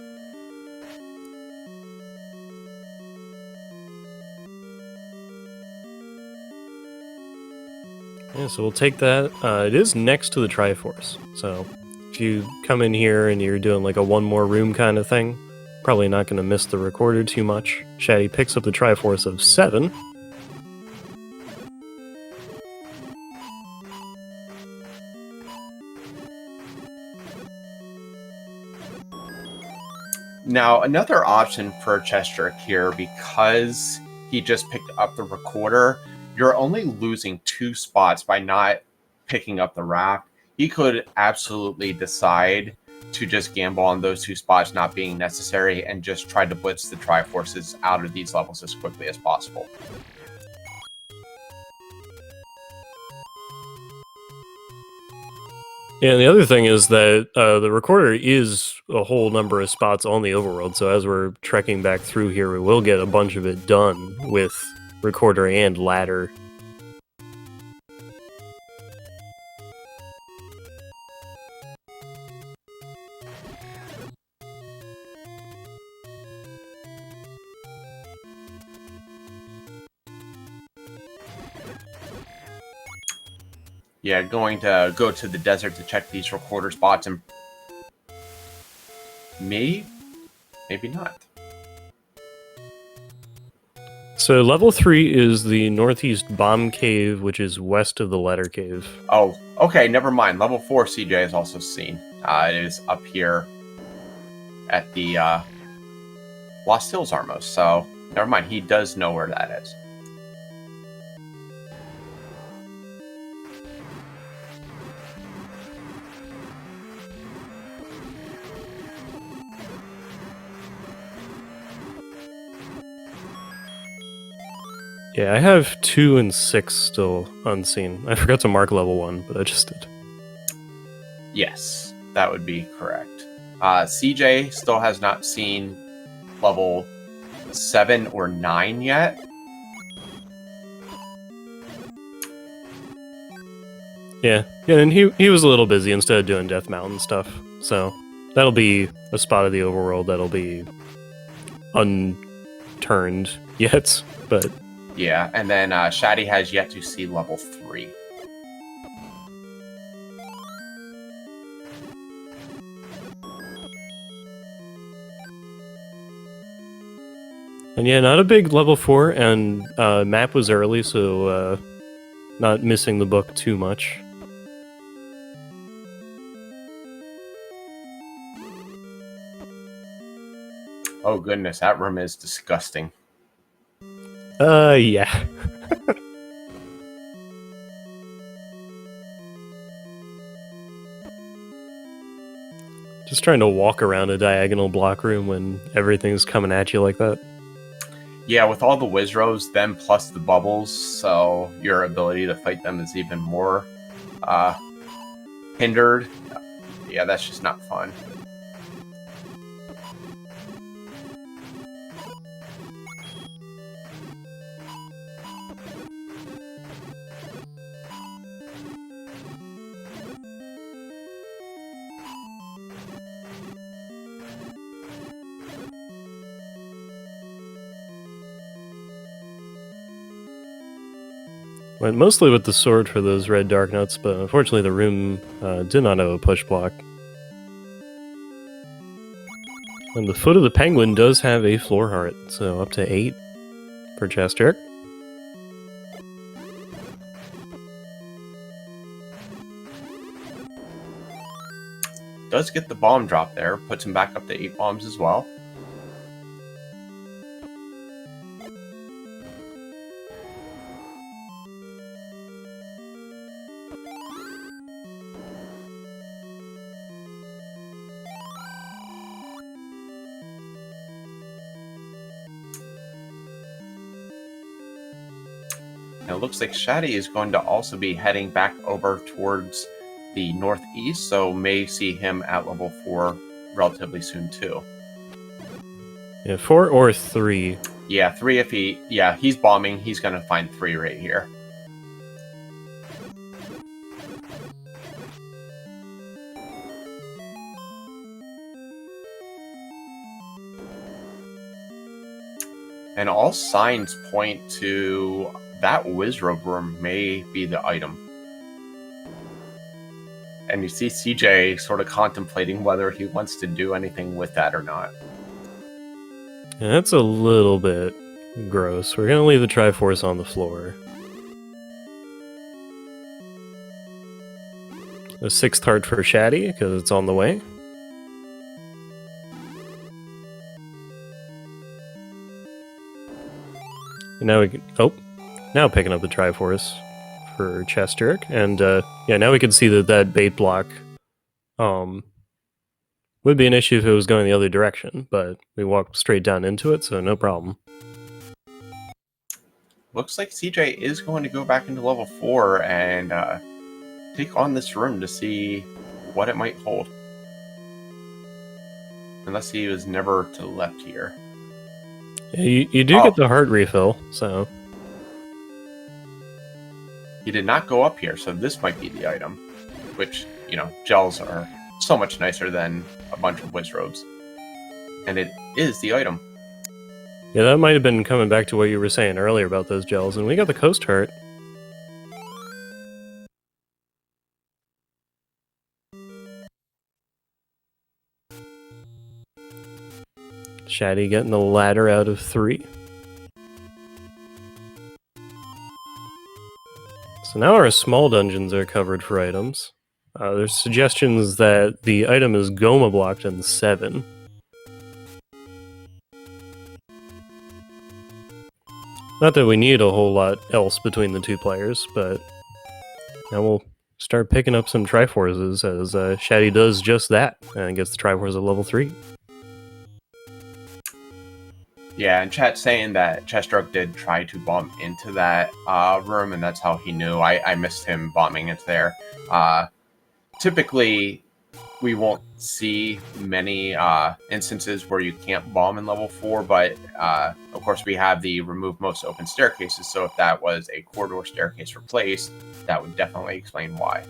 Yeah, so we'll take that. It is next to the Triforce, so if you come in here and you're doing like a one more room kind of thing, probably not going to miss the recorder too much. Shatty picks up the Triforce of 7. Now, another option for Chessjerk here, because he just picked up the recorder, you're only losing 2 spots by not picking up the raft. He could absolutely decide to just gamble on those 2 spots not being necessary and just try to blitz the Triforces out of these levels as quickly as possible. Yeah, and the other thing is that the recorder is a whole number of spots on the overworld, so as we're trekking back through here, we will get a bunch of it done with recorder and ladder. Yeah, going to go to the desert to check these recorder spots and Maybe not. So level 3 is the northeast bomb cave, which is west of the letter cave. Oh, okay, never mind. Level 4 CJ is also seen. It is up here at the Lost Hills Armos, so never mind. He does know where that is. Yeah, I have 2 and 6 still unseen. I forgot to mark level 1, but I just did. Yes, that would be correct. CJ still has not seen level 7 or 9 yet. Yeah, and he was a little busy instead of doing Death Mountain stuff. So that'll be a spot of the overworld that'll be unturned yet, but... Yeah, and then Shatty has yet to see level 3. And yeah, not a big level 4, and map was early, so not missing the book too much. Oh goodness, that room is disgusting. Yeah. Just trying to walk around a diagonal block room when everything's coming at you like that. Yeah, with all the Wizros, then plus the bubbles, so your ability to fight them is even more hindered. Yeah, that's just not fun. Went mostly with the sword for those red dark nuts, but unfortunately the room did not have a push block. And the foot of the penguin does have a floor heart, so up to 8 for chessjerk. Does get the bomb drop there, puts him back up to 8 bombs as well. And it looks like Shatty is going to also be heading back over towards the northeast, so may see him at level 4 relatively soon too. Yeah, 4 or 3. Yeah, 3 if he... Yeah, he's bombing. He's going to find 3 right here. And all signs point to that Wizrobe room may be the item. And you see CJ sort of contemplating whether he wants to do anything with that or not. Yeah, that's a little bit gross. We're gonna leave the Triforce on the floor. A 6th heart for Shatty, because it's on the way. And now we can... Oh! Now picking up the Triforce for chessjerk. And yeah, now we can see that that bait block would be an issue if it was going the other direction, but we walked straight down into it, so no problem. Looks like CJ is going to go back into level 4 and take on this room to see what it might hold. Unless he was never to the left here. Yeah, you do get the heart refill, so... He did not go up here, so this might be the item. Which, you know, gels are so much nicer than a bunch of Wizrobes. And it is the item. Yeah, that might have been coming back to what you were saying earlier about those gels, and we got the coast heart. Shatty getting the ladder out of 3. So now our small dungeons are covered for items. There's suggestions that the item is Goma blocked in 7. Not that we need a whole lot else between the 2 players, but now we'll start picking up some Triforces as Shatty does just that and gets the Triforce at level 3. Yeah, and chat saying that chessjerk did try to bomb into that room, and that's how he knew. I missed him bombing into there. Typically, we won't see many instances where you can't bomb in level 4, but of course we have the remove most open staircases, so if that was a corridor staircase replaced, that would definitely explain why.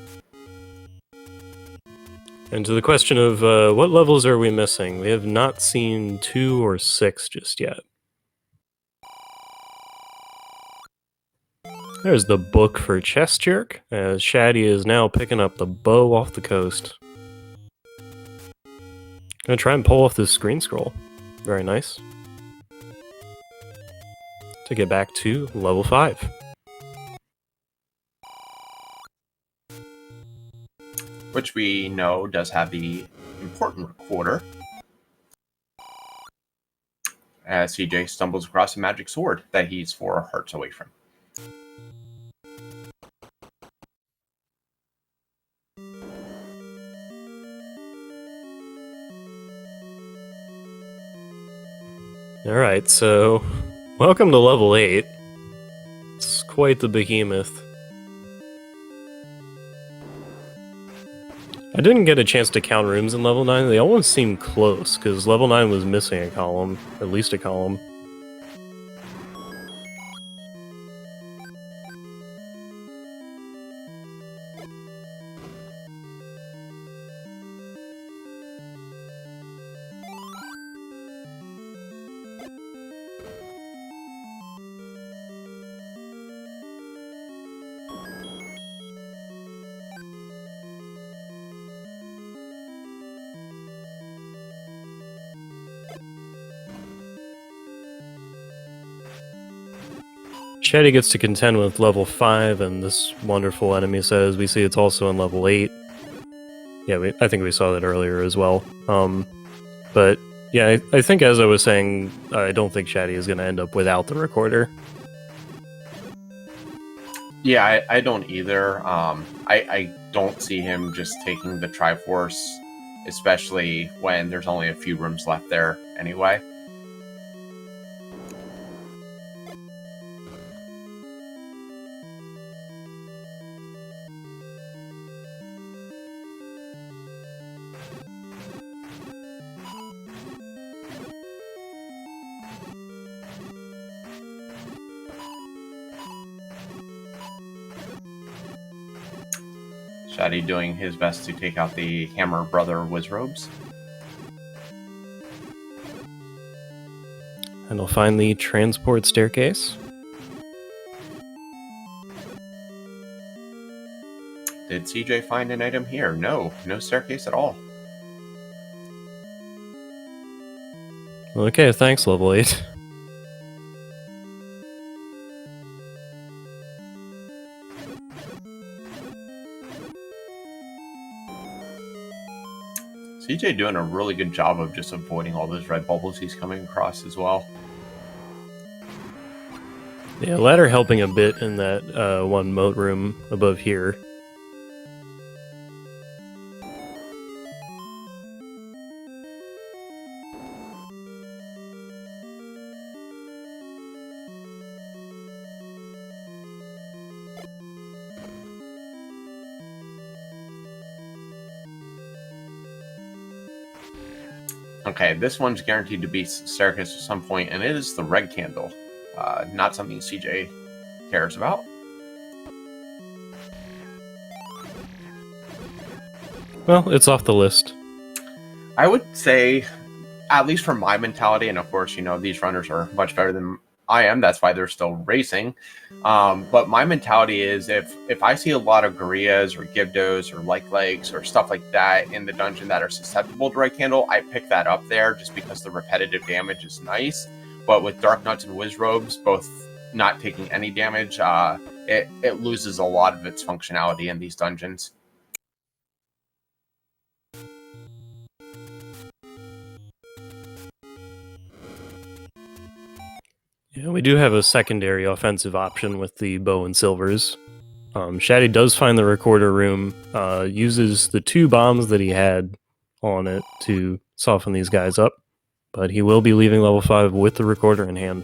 And to the question of what levels are we missing, we have not seen 2 or 6 just yet. There's the book for chessjerk, as Shatty is now picking up the bow off the coast. Gonna try and pull off this screen scroll. Very nice. To get back to level 5. Which we know does have the important recorder. As CJ stumbles across a magic sword that he's 4 hearts away from. Alright, so welcome to level 8. It's quite the behemoth. I didn't get a chance to count rooms in level 9. They almost seem close, because level 9 was missing a column, at least a column. Shatty gets to contend with level 5, and this wonderful enemy says we see it's also in level 8. Yeah, I think we saw that earlier as well. But yeah, I think as I was saying, I don't think Shatty is going to end up without the recorder. Yeah, I don't either. I don't see him just taking the Triforce, especially when there's only a few rooms left there anyway. Shatty doing his best to take out the Hammer Brother Wizrobes. And I'll find the transport staircase. Did CJ find an item here? No staircase at all. Okay, thanks, level 8. CJ doing a really good job of just avoiding all those red bubbles he's coming across as well. Yeah, ladder helping a bit in that one moat room above here. Okay, this one's guaranteed to be staircase at some point, and it is the red candle. Not something CJ cares about. Well, it's off the list. I would say, at least for my mentality, and of course, you know, these runners are much better than I am. That's why they're still racing. But my mentality is if I see a lot of Gorias or Gyptos or like legs or stuff like that in the dungeon that are susceptible to right candle, I pick that up there just because the repetitive damage is nice. But with Dark Nuts and Wiz Robes both not taking any damage, it loses a lot of its functionality in these dungeons. Yeah, we do have a secondary offensive option with the bow and silvers. Shatty does find the recorder room, uses the 2 bombs that he had on it to soften these guys up, but he will be leaving level 5 with the recorder in hand.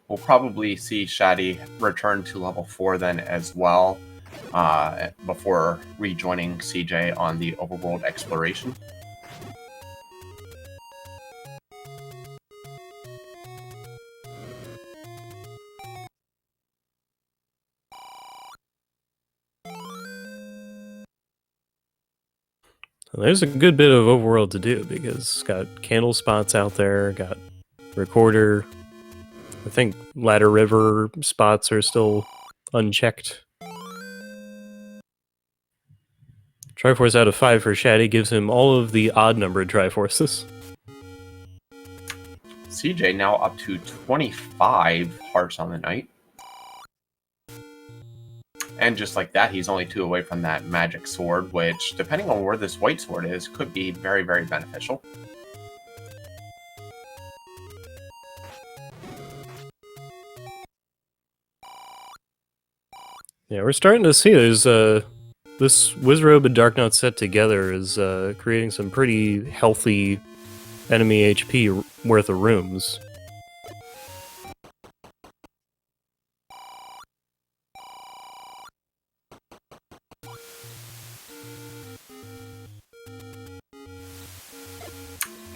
We'll probably see Shatty return to level 4 then as well, before rejoining CJ on the overworld exploration. There's a good bit of overworld to do because it's got candle spots out there, got recorder. I think Ladder River spots are still unchecked. Triforce out of 5 for Shatty gives him all of the odd-numbered Triforces. CJ now up to 25 hearts on the night. And just like that, he's only 2 away from that magic sword, which, depending on where this white sword is, could be very, very beneficial. Yeah, we're starting to see there's this Wizrobe and Dark Knight set together is creating some pretty healthy enemy HP worth of rooms.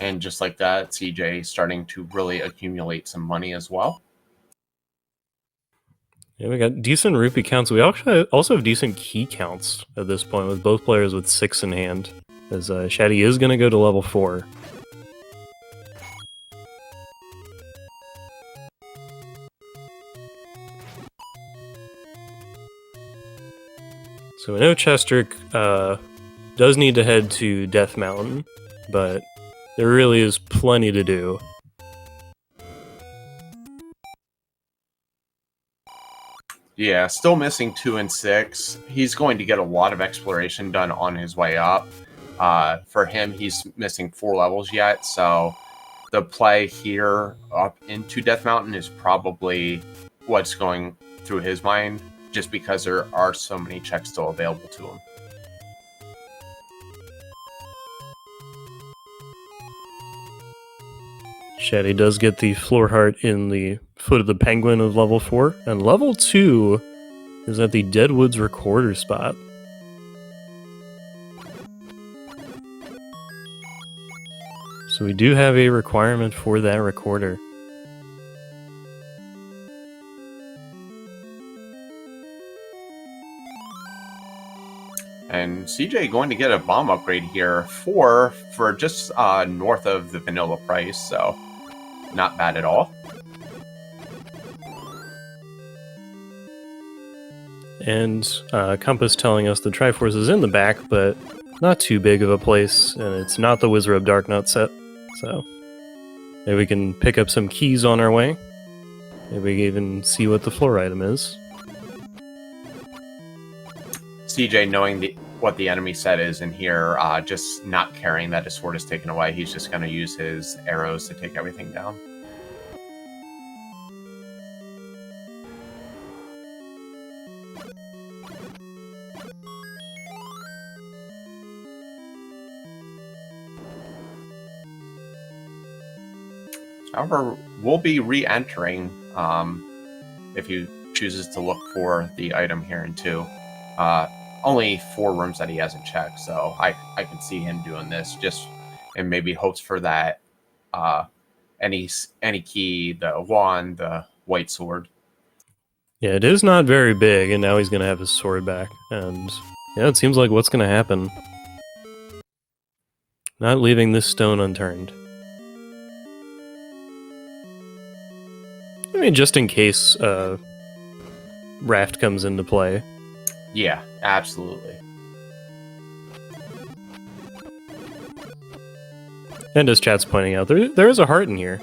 And just like that, CJ starting to really accumulate some money as well. Yeah, we got decent rupee counts. We actually also have decent key counts at this point, with both players with 6 in hand, as Shatty is going to go to level 4. So we know Chessjerk does need to head to Death Mountain, but there really is plenty to do. Yeah, still missing 2 and 6. He's going to get a lot of exploration done on his way up. For him, he's missing 4 levels yet, so the play here up into Death Mountain is probably what's going through his mind, just because there are so many checks still available to him. Shatty does get the floor heart in the foot of the penguin of level 4, and level 2 is at the Deadwoods recorder spot. So we do have a requirement for that recorder. And CJ going to get a bomb upgrade here for just north of the vanilla price, so not bad at all. And Compass telling us the Triforce is in the back, but not too big of a place, and it's not the Wizrobe Dark Nut set, so maybe we can pick up some keys on our way. Maybe we can even see what the floor item is. CJ knowing what the enemy set is in here, just not caring that his sword is taken away. He's just going to use his arrows to take everything down. However, we'll be re-entering if he chooses to look for the item here in 2. Only 4 rooms that he hasn't checked, so I can see him doing this just and maybe hopes for that any key, the wand, the white sword. Yeah, it is not very big, and now he's going to have his sword back, and yeah, it seems like what's going to happen. Not leaving this stone unturned. I mean, just in case Raft comes into play. Yeah, absolutely. And as chat's pointing out, there is a heart in here.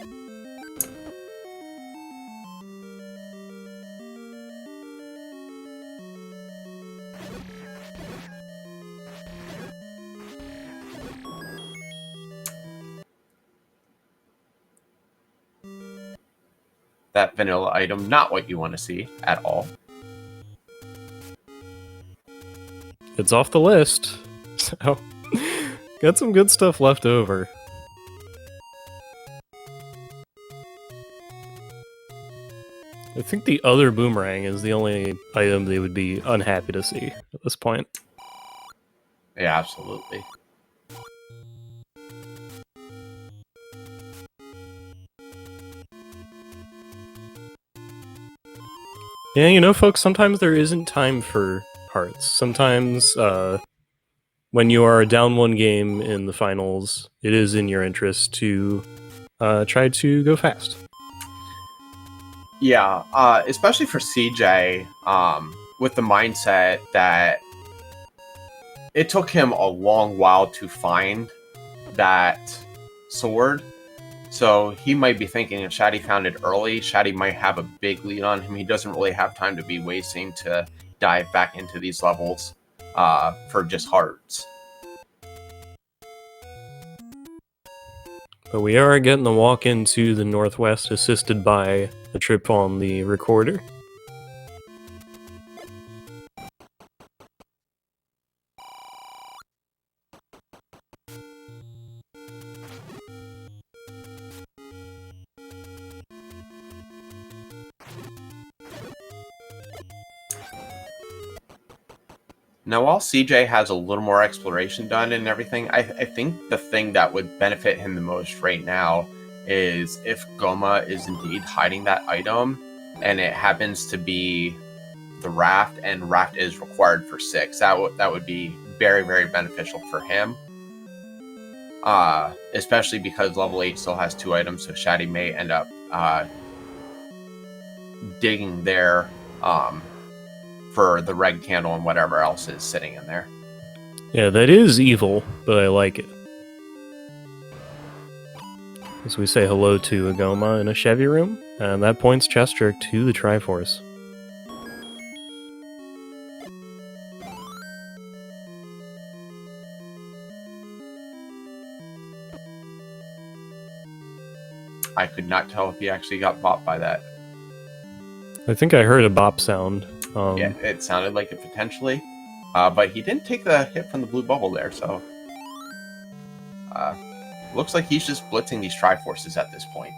That vanilla item, not what you want to see at all. It's off the list. So, got some good stuff left over. I think the other boomerang is the only item they would be unhappy to see at this point. Yeah, absolutely. Yeah, you know, folks, sometimes there isn't time for hearts. Sometimes, when you are down one game in the finals, it is in your interest to try to go fast. Yeah, especially for CJ, with the mindset that it took him a long while to find that sword. So he might be thinking if Shatty found it early, Shatty might have a big lead on him. He doesn't really have time to be wasting to dive back into these levels for just hearts. But we are getting the walk into the Northwest, assisted by a trip on the recorder. Now, while CJ has a little more exploration done and everything, I think the thing that would benefit him the most right now is if Goma is indeed hiding that item, and it happens to be the raft, and raft is required for 6. That would be very, very beneficial for him. Especially because level 8 still has 2 items, so Shatty may end up digging there for the red candle and whatever else is sitting in there. Yeah, that is evil, but I like it. As we say hello to Agoma in a Chevy room, and that points chessjerk to the Triforce. I could not tell if he actually got bopped by that. I think I heard a bop sound. Yeah, it sounded like it potentially. But he didn't take the hit from the blue bubble there, so... looks like he's just blitzing these Triforces at this point.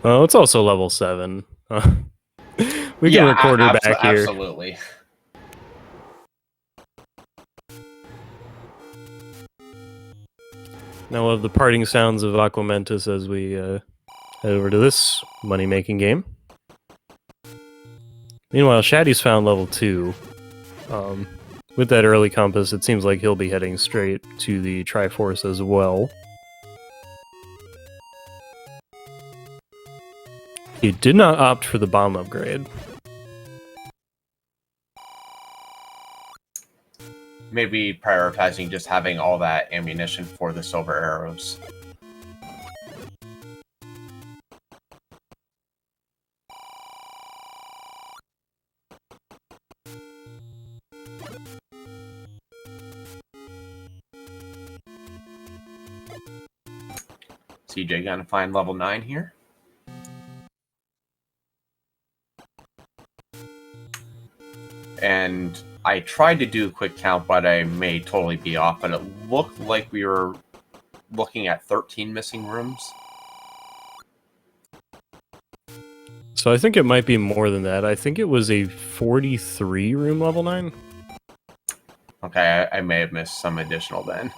Well, it's also level 7. We can record her back here. Absolutely. Now of the parting sounds of Aquamentus as we head over to this money-making game. Meanwhile, Shatty's found level 2. With that early compass, it seems like he'll be heading straight to the Triforce as well. He did not opt for the bomb upgrade. Maybe prioritizing just having all that ammunition for the silver arrows. CJ gonna find level 9 here. And I tried to do a quick count, but I may totally be off. But it looked like we were looking at 13 missing rooms. So I think it might be more than that. I think it was a 43 room level 9. Okay, I may have missed some additional then.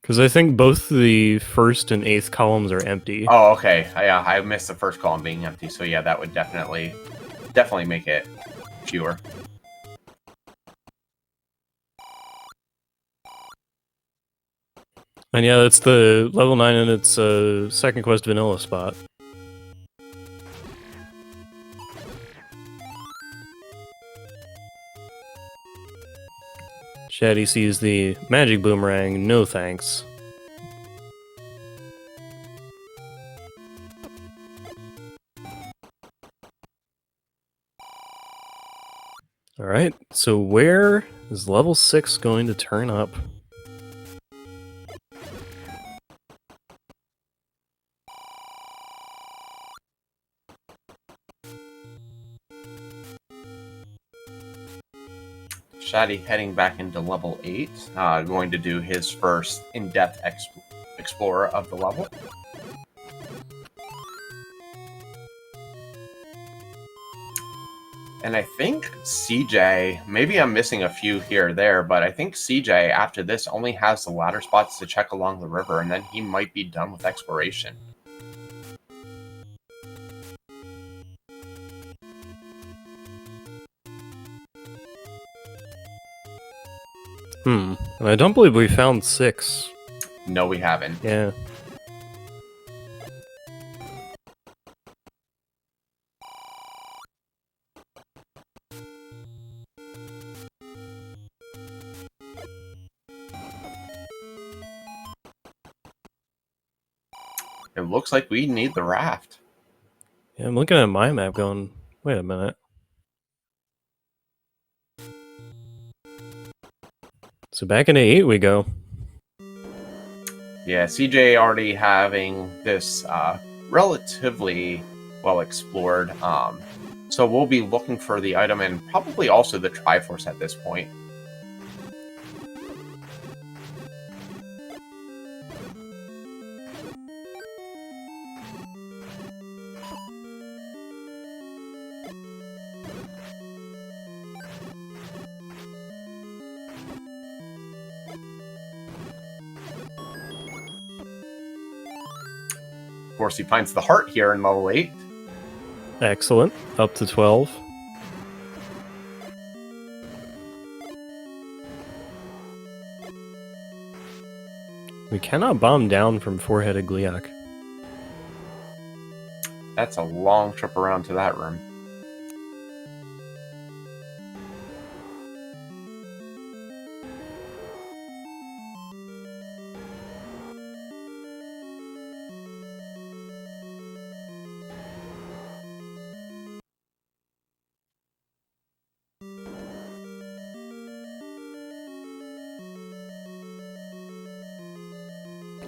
Because I think both the first and 8th columns are empty. Oh, okay. Yeah, I missed the first column being empty, so yeah, that would definitely make it fewer. And yeah, that's the level 9 and its second quest vanilla spot. Shatty sees the magic boomerang, no thanks. Alright, so where is level 6 going to turn up? Shatty heading back into level 8, going to do his first in-depth explorer of the level. And I think CJ, maybe I'm missing a few here or there, but I think CJ, after this, only has the ladder spots to check along the river, and then he might be done with exploration. And I don't believe we found 6. No, we haven't. Yeah. It looks like we need the raft. Yeah, I'm looking at my map going, wait a minute. So back into 8 we go. Yeah, CJ already having this relatively well explored. So we'll be looking for the item and probably also the Triforce at this point. Of course, he finds the heart here in level 8. Excellent. Up to 12. We cannot bomb down from four-headed Gliok. That's a long trip around to that room.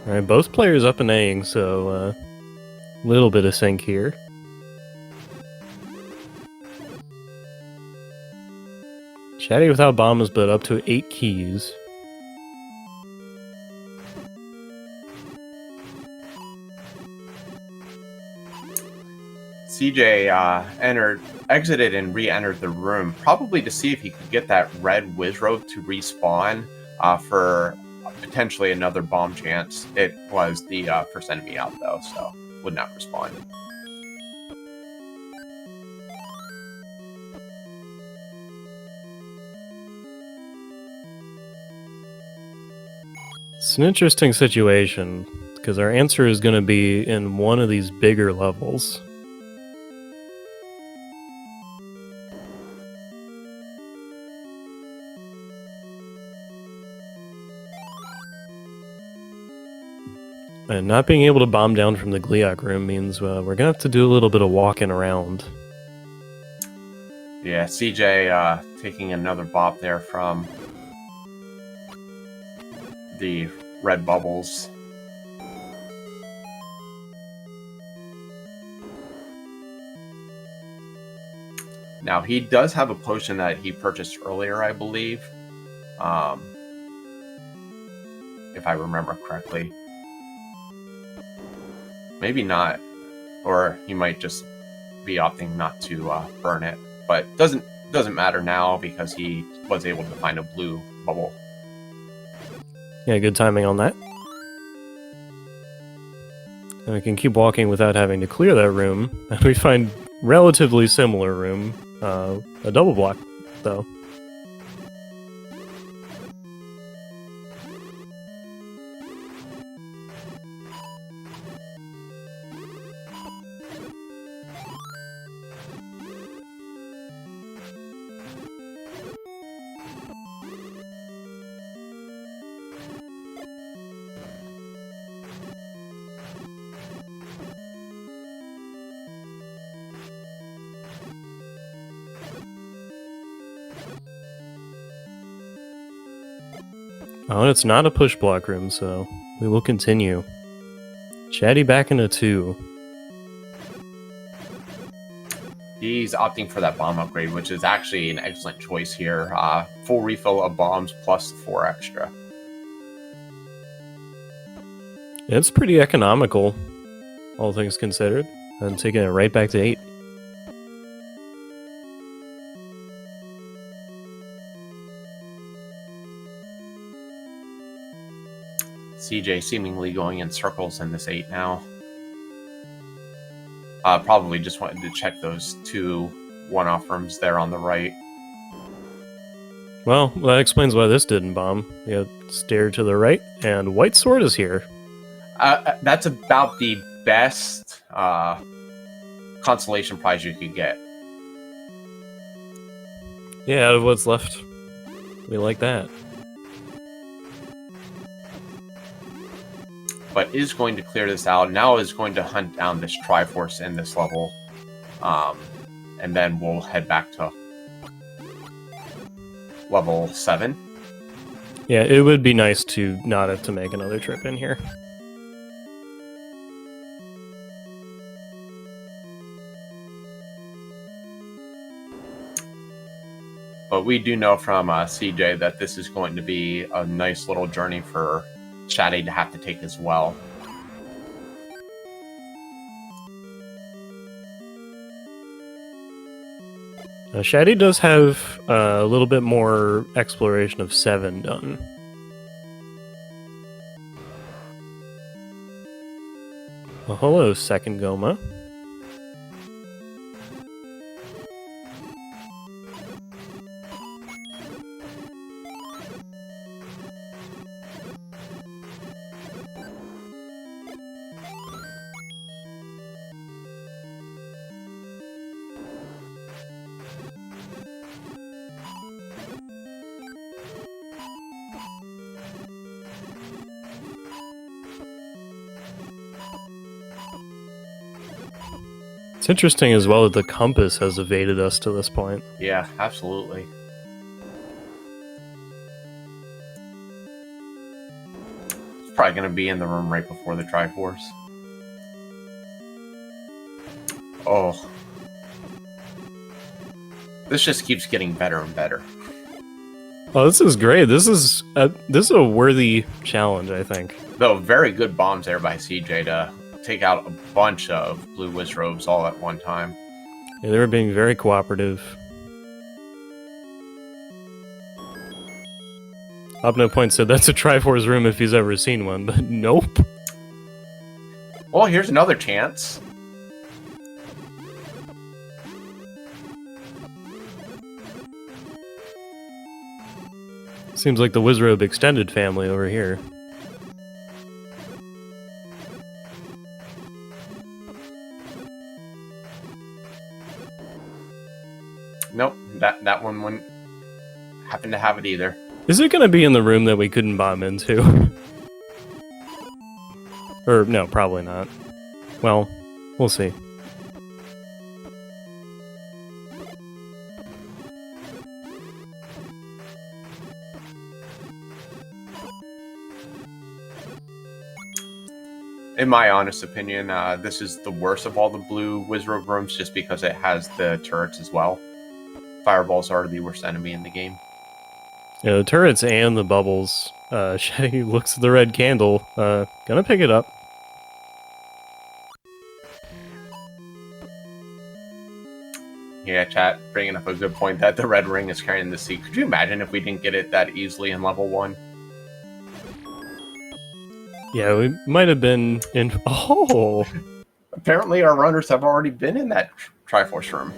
Alright, both players up and Aing, so little bit of sync here. Shatty without bombs, but up to 8 keys. CJ exited and re-entered the room, probably to see if he could get that red Wizrobe to respawn for potentially another bomb chance. It was the first enemy out, though, so would not respond. It's an interesting situation, because our answer is going to be in one of these bigger levels. And not being able to bomb down from the Gliok room means we're going to have to do a little bit of walking around. Yeah, CJ taking another bop there from the red bubbles. Now, he does have a potion that he purchased earlier, I believe. If I remember correctly. Maybe not. Or he might just be opting not to burn it. But doesn't matter now because he was able to find a blue bubble. Yeah, good timing on that. And we can keep walking without having to clear that room. And we find relatively similar room. A double block, though. Oh, and it's not a push block room, so we will continue. Shatty back in a 2. He's opting for that bomb upgrade, which is actually an excellent choice here. Full refill of bombs plus 4 extra. It's pretty economical, all things considered, and taking it right back to 8. CJ seemingly going in circles in this 8 now. Probably just wanted to check those 2 one-off rooms there on the right. Well, that explains why this didn't bomb. You got stair to the right, and White Sword is here. That's about the best consolation prize you could get. Yeah, out of what's left, we like that. But is going to clear this out. Now is going to hunt down this Triforce in this level. And then we'll head back to level 7. Yeah, it would be nice to not have to make another trip in here. But we do know from CJ that this is going to be a nice little journey for Shatty to have to take as well. Shatty does have a little bit more exploration of 7 done. Well, hello, second Goma. It's interesting as well that the compass has evaded us to this point. Yeah, absolutely. It's probably going to be in the room right before the Triforce. Oh. This just keeps getting better and better. Oh, this is great. This is a worthy challenge, I think. Though, very good bombs there by CJ to take out a bunch of blue Wizrobes all at one time. Yeah, they were being very cooperative. Opno Point said that's a Triforce room if he's ever seen one, but nope. Well, here's another chance. Seems like the Wizrobe extended family over here. Nope, that one wouldn't happen to have it either. Is it going to be in the room that we couldn't bomb into? Or, no, probably not. Well, we'll see. In my honest opinion, this is the worst of all the blue Wizrobe rooms just because it has the turrets as well. Fireballs are the worst enemy in the game. Yeah, the turrets and the bubbles. Shatty looks at the red candle. Gonna pick it up. Yeah, chat, bringing up a good point that the red ring is carrying the seed. Could you imagine if we didn't get it that easily in level 1? Yeah, we might have been in... Oh! Apparently our runners have already been in that Triforce room.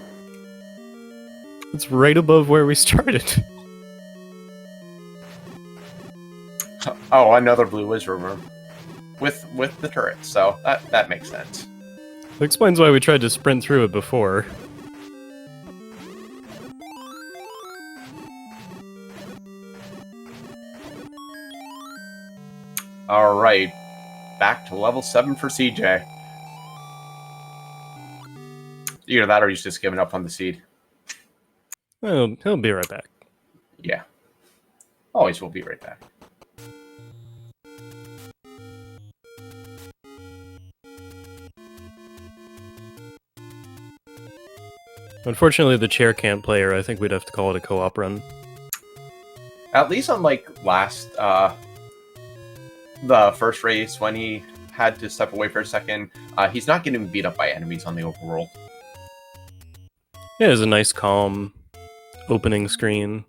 It's right above where we started. Oh, another blue Wizard room. With the turret, so that makes sense. That explains why we tried to sprint through it before. Alright, back to level 7 for CJ. Either that or he's just giving up on the seed. Well, he'll be right back. Yeah. Always will be right back. Unfortunately, the chair can't play her. I think we'd have to call it a co-op run. At least unlike last, the first race when he had to step away for a second, he's not getting beat up by enemies on the overworld. Yeah, there's a nice, calm opening screen.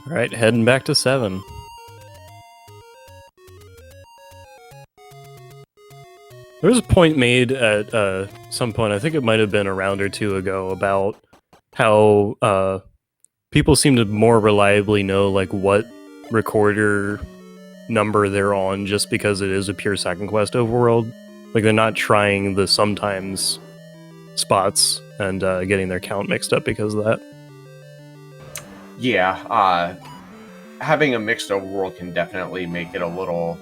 All right, heading back to 7. There was a point made at some point, I think it might have been a round or two ago, about how people seem to more reliably know like what recorder number they're on just because it is a pure second quest overworld. Like they're not trying the sometimes spots and getting their count mixed up because of that. Yeah, having a mixed overworld can definitely make it a little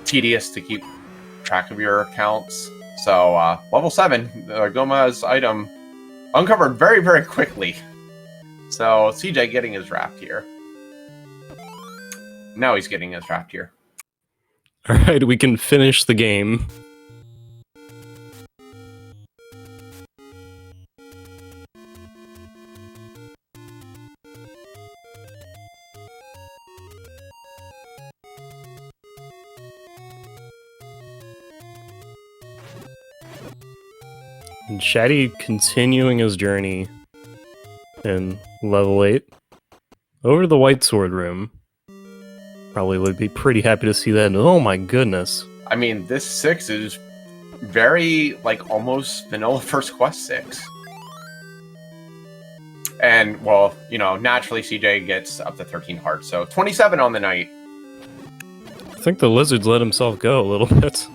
tedious to keep track of your accounts. So, level 7, Goma's item uncovered very, very quickly. So, CJ getting his draft here. Now he's getting his draft here. Alright, we can finish the game. And Shatty continuing his journey in level 8 over to the White Sword room. Probably would be pretty happy to see that. And oh my goodness. I mean, this 6 is very, like, almost vanilla First Quest 6. And, well, you know, naturally CJ gets up to 13 hearts, so 27 on the night. I think the lizard's let himself go a little bit.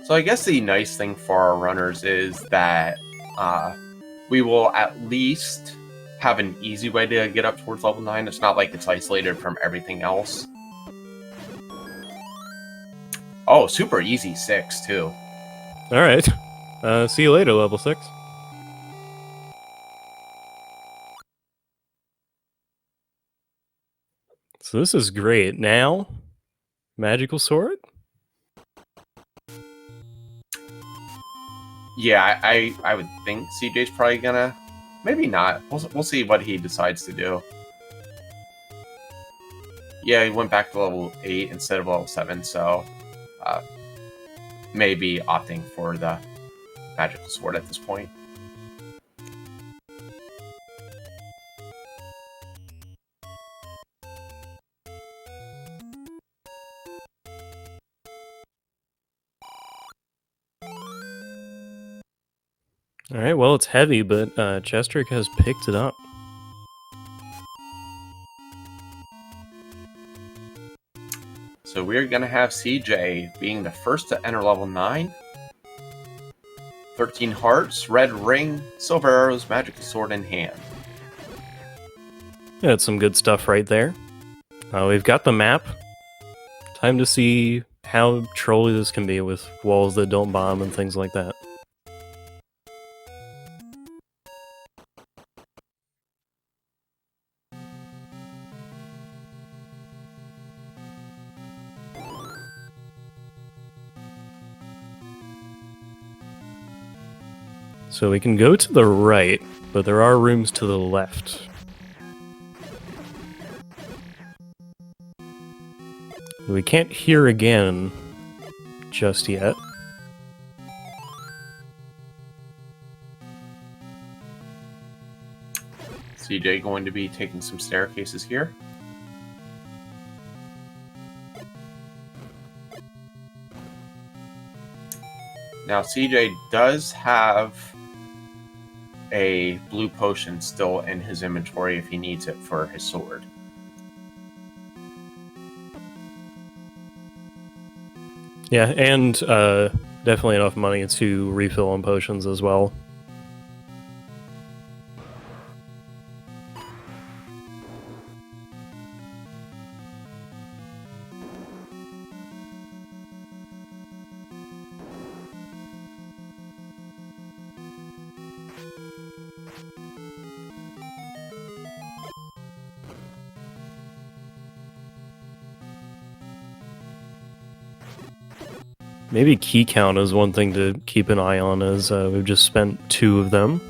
So I guess the nice thing for our runners is that we will at least have an easy way to get up towards level 9. It's not like it's isolated from everything else. Oh, super easy 6, too. Alright. See you later, level 6. So this is great. Now, magical sword? Yeah, I would think CJ's probably gonna... Maybe not. We'll see what he decides to do. Yeah, he went back to level 8 instead of level 7, so... maybe opting for the magical sword at this point. Alright, well, it's heavy, but chessjerk has picked it up. So we're going to have CJ being the first to enter level 9. 13 hearts, red ring, silver arrows, magical sword in hand. Yeah, that's some good stuff right there. We've got the map. Time to see how trolly this can be with walls that don't bomb and things like that. So we can go to the right, but there are rooms to the left. We can't hear again just yet. CJ going to be taking some staircases here. Now CJ does have a blue potion still in his inventory if he needs it for his sword. Yeah, and definitely enough money to refill on potions as well. Maybe key count is one thing to keep an eye on, as we've just spent 2 of them.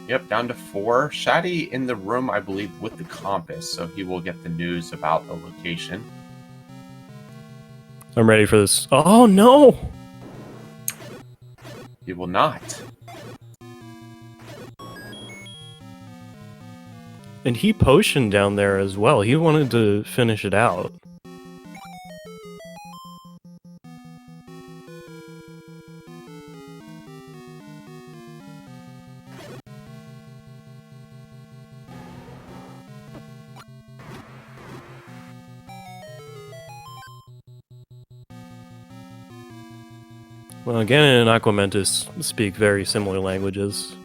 Yep, down to 4. Shatty in the room, I believe, with the compass, so he will get the news about the location. I'm ready for this. Oh, no! He will not. And he potioned down there as well. He wanted to finish it out. Well, Ganon and Aquamentus speak very similar languages.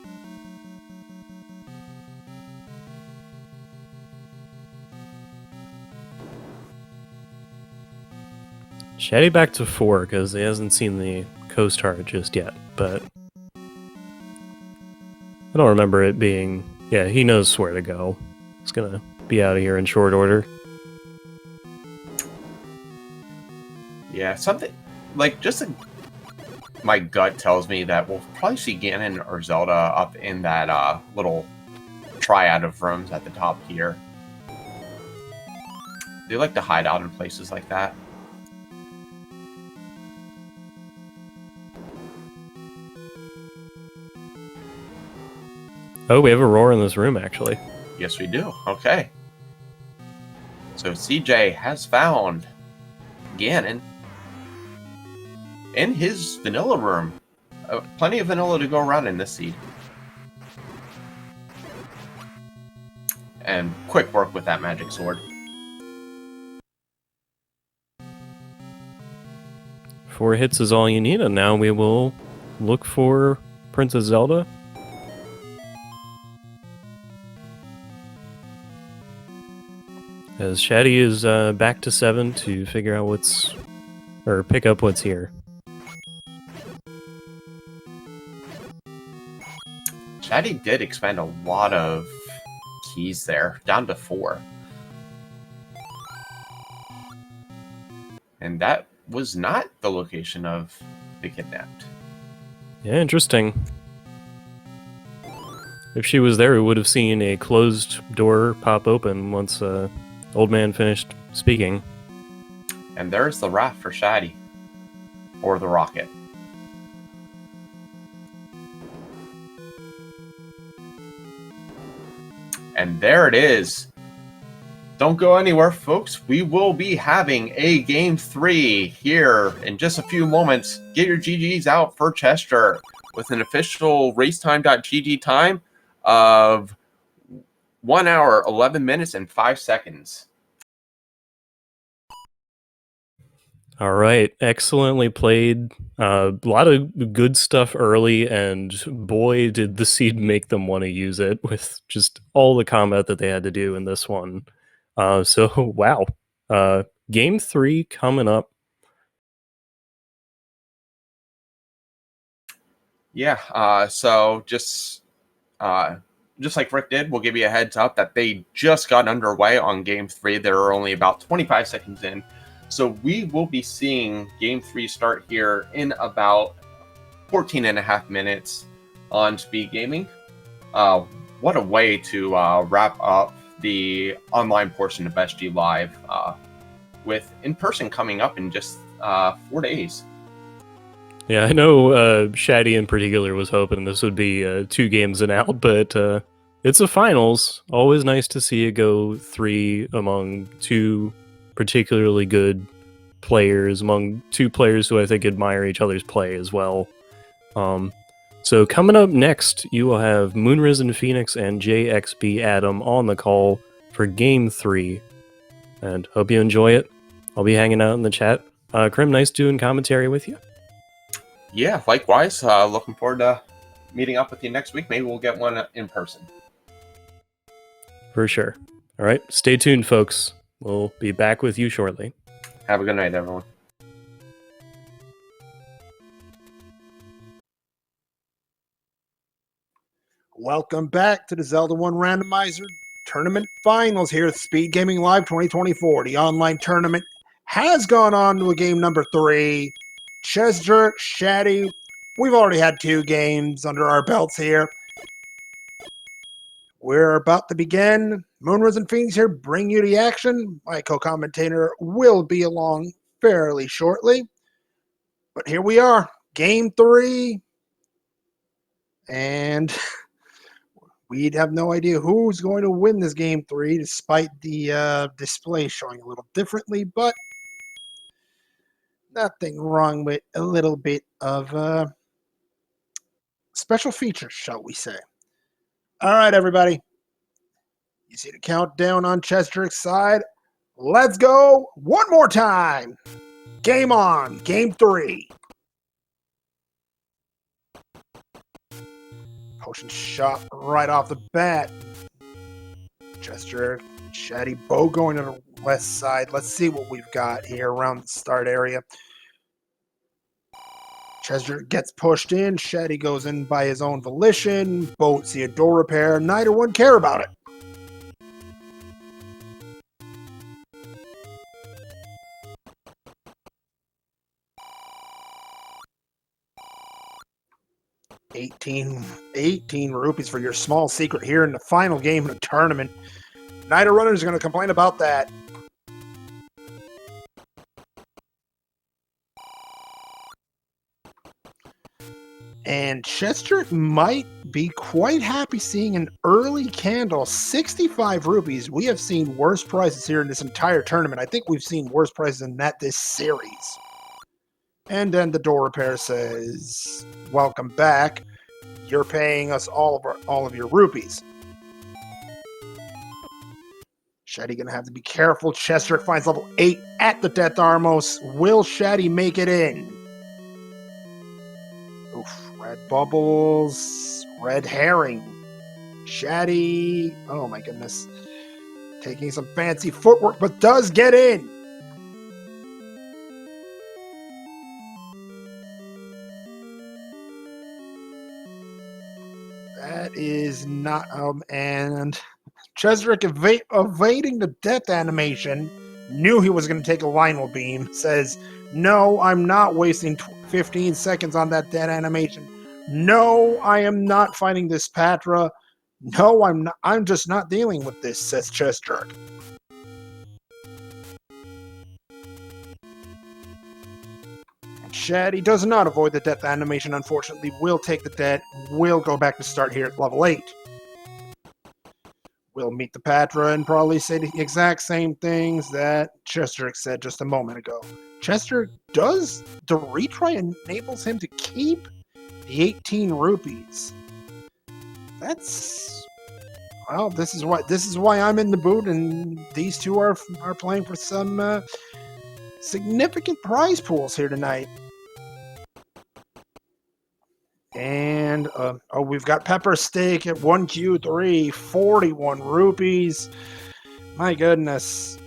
Shatty back to 4 because he hasn't seen the Coast Heart just yet, but I don't remember it being... Yeah, he knows where to go. He's gonna be out of here in short order. Yeah, something like my gut tells me that we'll probably see Ganon or Zelda up in that little triad of rooms at the top here. They like to hide out in places like that. Oh, we have a roar in this room, actually. Yes, we do. Okay. So CJ has found Ganon in his vanilla room. Plenty of vanilla to go around in this seed. And quick work with that magic sword. 4 hits is all you need, and now we will look for Princess Zelda. As Shatty is back to 7 to figure out what's... or pick up what's here. Shatty did expend a lot of keys there, down to 4. And that was not the location of the kidnapped. Yeah, interesting. If she was there, we would have seen a closed door pop open once Old Man finished speaking. And there's the raft for Shatty. Or the rocket. And there it is. Don't go anywhere, folks. We will be having a Game 3 here in just a few moments. Get your GGs out for Chessjerk with an official racetime.gg time of 1 hour, 11 minutes, and 5 seconds. All right, excellently played. A lot of good stuff early, and boy, did the seed make them want to use it with just all the combat that they had to do in this one. So, wow. Game 3 coming up. Yeah, so just like Rick did, we'll give you a heads up that they just got underway on Game 3. They're only about 25 seconds in. So we will be seeing Game 3 start here in about 14 and a half minutes on Speedgaming. What a way to wrap up the online portion of SG Live with in-person coming up in just 4 days. Yeah, I know Shatty in particular was hoping this would be 2 games and out, but it's a finals. Always nice to see it go 3 among 2 particularly good players, among 2 players who I think admire each other's play as well. So coming up next, you will have Moonrisen Phoenix and JXB Adam on the call for Game 3. And hope you enjoy it. I'll be hanging out in the chat. Krim, nice doing commentary with you. Yeah, likewise. Looking forward to meeting up with you next week. Maybe we'll get one in person. For sure. All right, stay tuned, folks. We'll be back with you shortly. Have a good night, everyone. Welcome back to the Zelda 1 Randomizer Tournament Finals here at Speedgaming Live 2024. The online tournament has gone on to a game number 3. Chessjerk, Shatty, we've already had 2 games under our belts here. We're about to begin. Moonrose and Phoenix here bring you the action. My co-commentator will be along fairly shortly. But here we are, game 3. And we'd have no idea who's going to win this game 3, despite the display showing a little differently. But nothing wrong with a little bit of special features, shall we say. All right, everybody. You see the countdown on Chessjerk's side. Let's go one more time. Game on. Game 3. Potion shot right off the bat. Chessjerk, Shatty, Bo going to the west side. Let's see what we've got here around the start area. Chessjerk gets pushed in. Shatty goes in by his own volition. Bo see a door repair. Neither one care about it. $18 rupees for your small secret here in the final game of the tournament. Neither runner is going to complain about that. And Chessjerk might be quite happy seeing an early candle, 65 rupees. We have seen worse prices here in this entire tournament. I think we've seen worse prices than that this series. And then the door repair says, welcome back. You're paying us all of your rupees. Shatty gonna have to be careful. Chessjerk finds level 8 at the Death Armos. Will Shatty make it in? Oof, red bubbles, red herring. Shatty, oh my goodness. Taking some fancy footwork, but does get in. That is not, and Chessjerk evading the death animation, knew he was going to take a Lionel Beam, says, no, I'm not wasting 15 seconds on that death animation. No, I am not fighting this Patra. No, I'm not. I'm just not dealing with this, says Chessjerk. Shatty does not avoid the death animation, unfortunately. Will take the death. Will go back to start here at level 8. Will meet the Patra and probably say the exact same things that Chessjerk said just a moment ago. Chessjerk does, the retry enables him to keep the 18 rupees. That's, well, this is why I'm in the boot, and these two are playing for some significant prize pools here tonight. And, we've got Pepper Steak at 1Q3, 41 rupees. My goodness.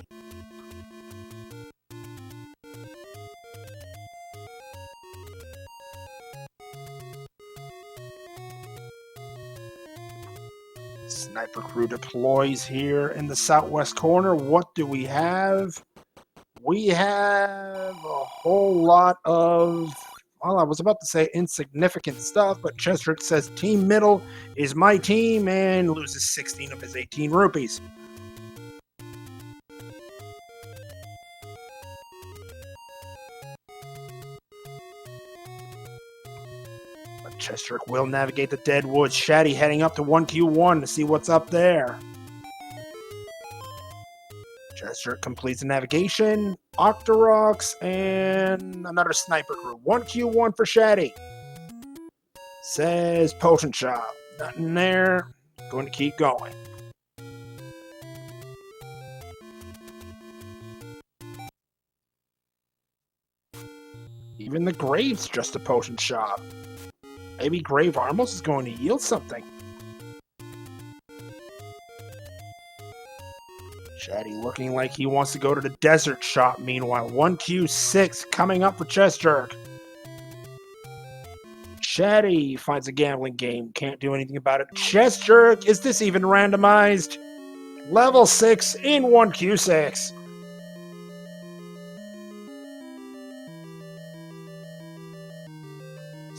Sniper Crew deploys here in the southwest corner. What do we have? We have a whole lot of, well, I was about to say insignificant stuff, but Chessjerk says Team Middle is my team and loses 16 of his 18 rupees. But Chessjerk will navigate the dead woods. Shatty heading up to 1Q1 to see what's up there. Chessjerk completes the navigation, Octorox, and another Sniper Crew. 1Q1 for Shatty. Says Potion Shop. Nothing there. Going to keep going. Even the Grave's just a Potion Shop. Maybe Grave Armos is going to yield something. Shatty looking like he wants to go to the desert shop. Meanwhile, 1Q6 coming up for Chessjerk. Shatty finds a gambling game. Can't do anything about it. Chessjerk, is this even randomized? Level 6 in 1Q6.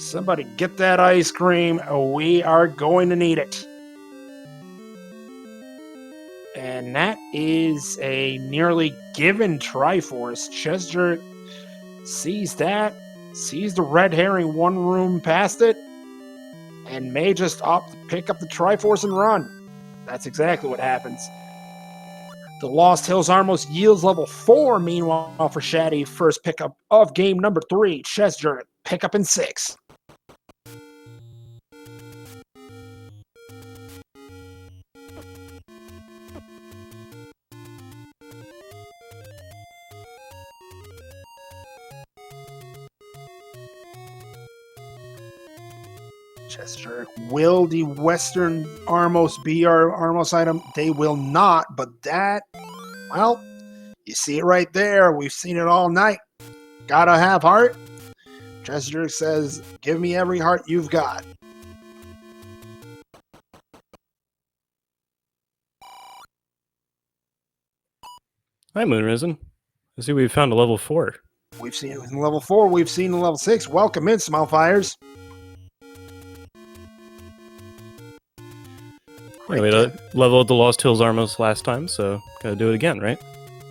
Somebody get that ice cream. We are going to need it. And that is a nearly given Triforce. Chessjerk sees that, sees the red herring one room past it, and may just opt to pick up the Triforce and run. That's exactly what happens. The Lost Hills Armos yields level 4, meanwhile, for Shatty. First pickup of game number 3, Chessjerk. Pickup in 6. Chessjerk. Will the Western Armos be our Armos item? They will not, but that, well, you see it right there. We've seen it all night. Gotta have heart. Chessjerk says, give me every heart you've got. Hi, Moonrisen. I see we've found a level 4. We've seen it in level 4. We've seen it in level 6. Welcome in, Smilefires. Yeah, we leveled the Lost Hills Armos last time, so gotta do it again, right?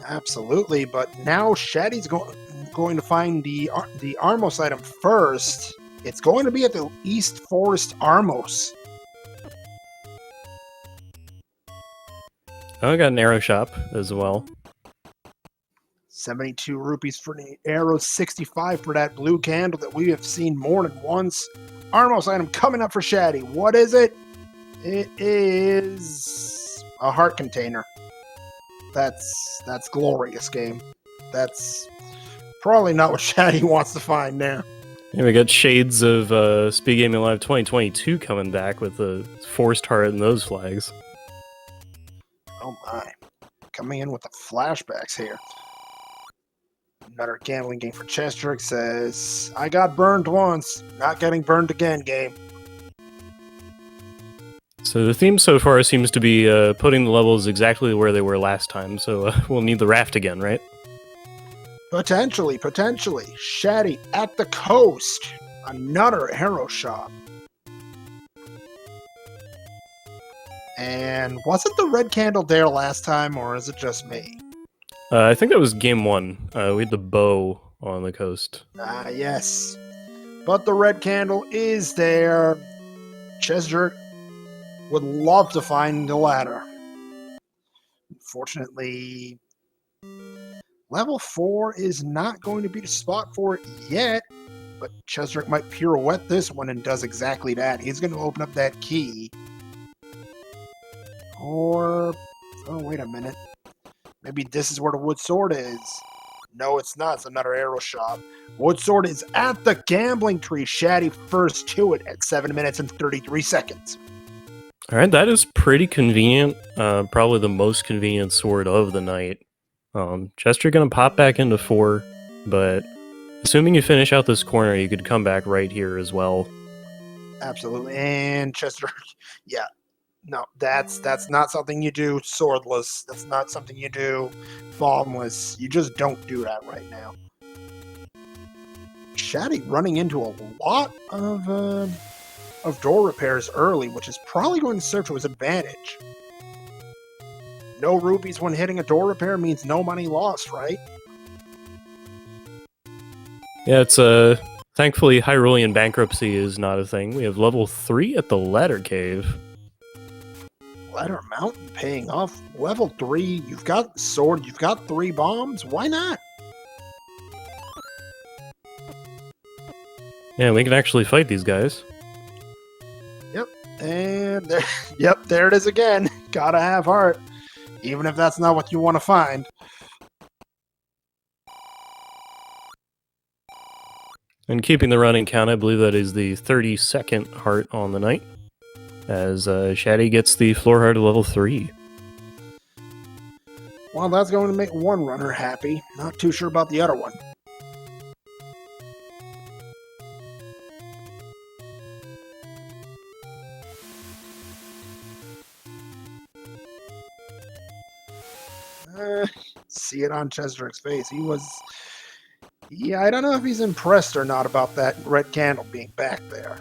Absolutely, but now Shatty's going to find the Armos item first. It's going to be at the East Forest Armos. Oh, I got an arrow shop as well. 72 rupees for the arrow, 65 for that blue candle that we have seen more than once. Armos item coming up for Shatty. What is it? It is a heart container. That's glorious, game. That's probably not what Shatty wants to find there. Yeah, we got shades of Speedgaming Live 2022 coming back with the forced heart and those flags. Oh my. Coming in with the flashbacks here. Another gambling game for Chessjerk says, I got burned once, not getting burned again, game. So the theme so far seems to be putting the levels exactly where they were last time, so we'll need the raft again, right? Potentially. Shatty at the coast. Another arrow shop. And wasn't the red candle there last time, or is it just me? I think that was game 1. We had the bow on the coast. Ah, yes. But the red candle is there. Chessjerk would love to find the ladder. Unfortunately, level 4 is not going to be the spot for it yet, but Chessjerk might pirouette this one and does exactly that. He's going to open up that key. Or, oh, wait a minute. Maybe this is where the wood sword is. No, it's not. It's another arrow shop. Wood sword is at the gambling tree. Shatty first to it at 7 minutes and 33 seconds. All right, that is pretty convenient. Probably the most convenient sword of the night. Chester gonna pop back into 4, but assuming you finish out this corner, you could come back right here as well. Absolutely, and Chester, yeah, no, that's not something you do swordless. That's not something you do bombless. You just don't do that right now. Shatty running into a lot of door repairs early, which is probably going to serve to his advantage. No rupees when hitting a door repair means no money lost, right? Yeah, it's thankfully Hyrulean bankruptcy is not a thing. We have level 3 at the Ladder Cave. Ladder Mountain paying off. Level 3, you've got the sword, you've got 3 bombs. Why not? Yeah, we can actually fight these guys. And there, yep, there it is again. Gotta have heart, even if that's not what you want to find. And keeping the running count, I believe that is the 32nd heart on the night, as Shatty gets the floor heart of level 3. Well, that's going to make one runner happy. Not too sure about the other one. See it on Chessjerk's face. He was Yeah, I don't know if he's impressed or not about that red candle being back there.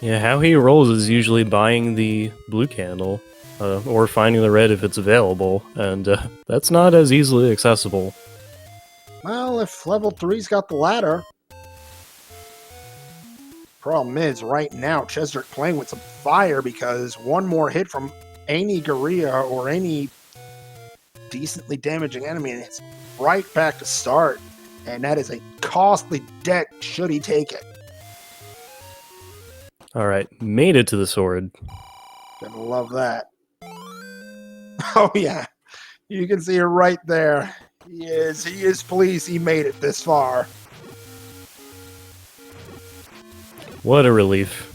Yeah, how he rolls is usually buying the blue candle, or finding the red if it's available, and that's not as easily accessible. Well, if level 3's got the ladder. Problem is, right now, chessjerk playing with some fire because one more hit from any Guerrilla or any decently damaging enemy and it's right back to start. And that is a costly debt should he take it. Alright, made it to the sword. Gonna love that. Oh yeah, you can see it right there. He is pleased he made it this far. What a relief.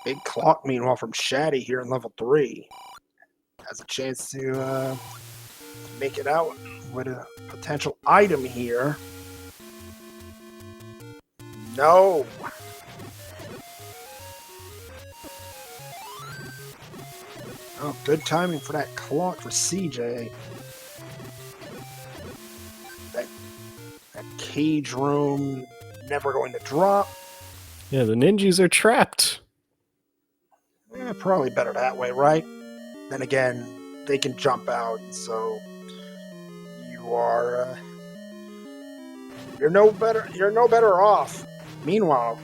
Big clock, meanwhile, from Shatty here in level 3. Has a chance to make it out with a potential item here. No! Oh, good timing for that clock for CJ. That cage room never going to drop. Yeah, the ninjas are trapped. Probably better that way, right? Then again, they can jump out, so you are you're no better off. Meanwhile,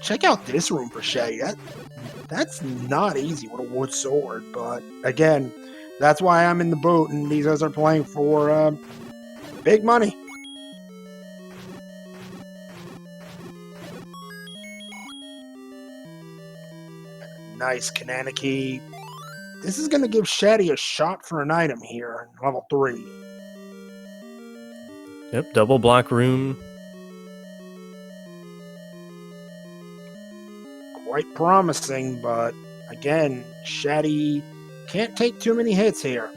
check out this room for Shatty. That's not easy with a wood sword, but again, that's why I'm in the boot, and these guys are playing for big money. Nice Kananaki. This is going to give Shatty a shot for an item here in level 3. Yep, double block room. Quite promising, but again, Shatty can't take too many hits here.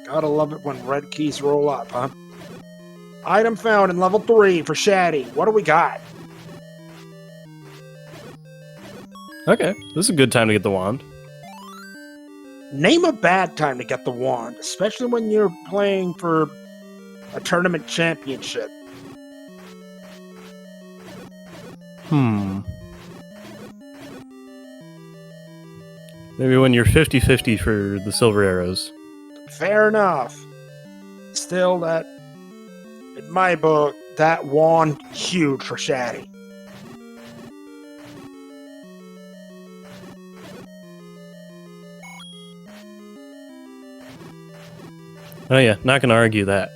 Gotta love it when red keys roll up, huh? Item found in level 3 for Shatty. What do we got? Okay, this is a good time to get the wand. Name a bad time to get the wand, especially when you're playing for a tournament championship. Maybe when you're 50-50 for the silver arrows. Fair enough. Still, that, in my book, that wand, huge for Shatty. Oh yeah, not gonna argue that.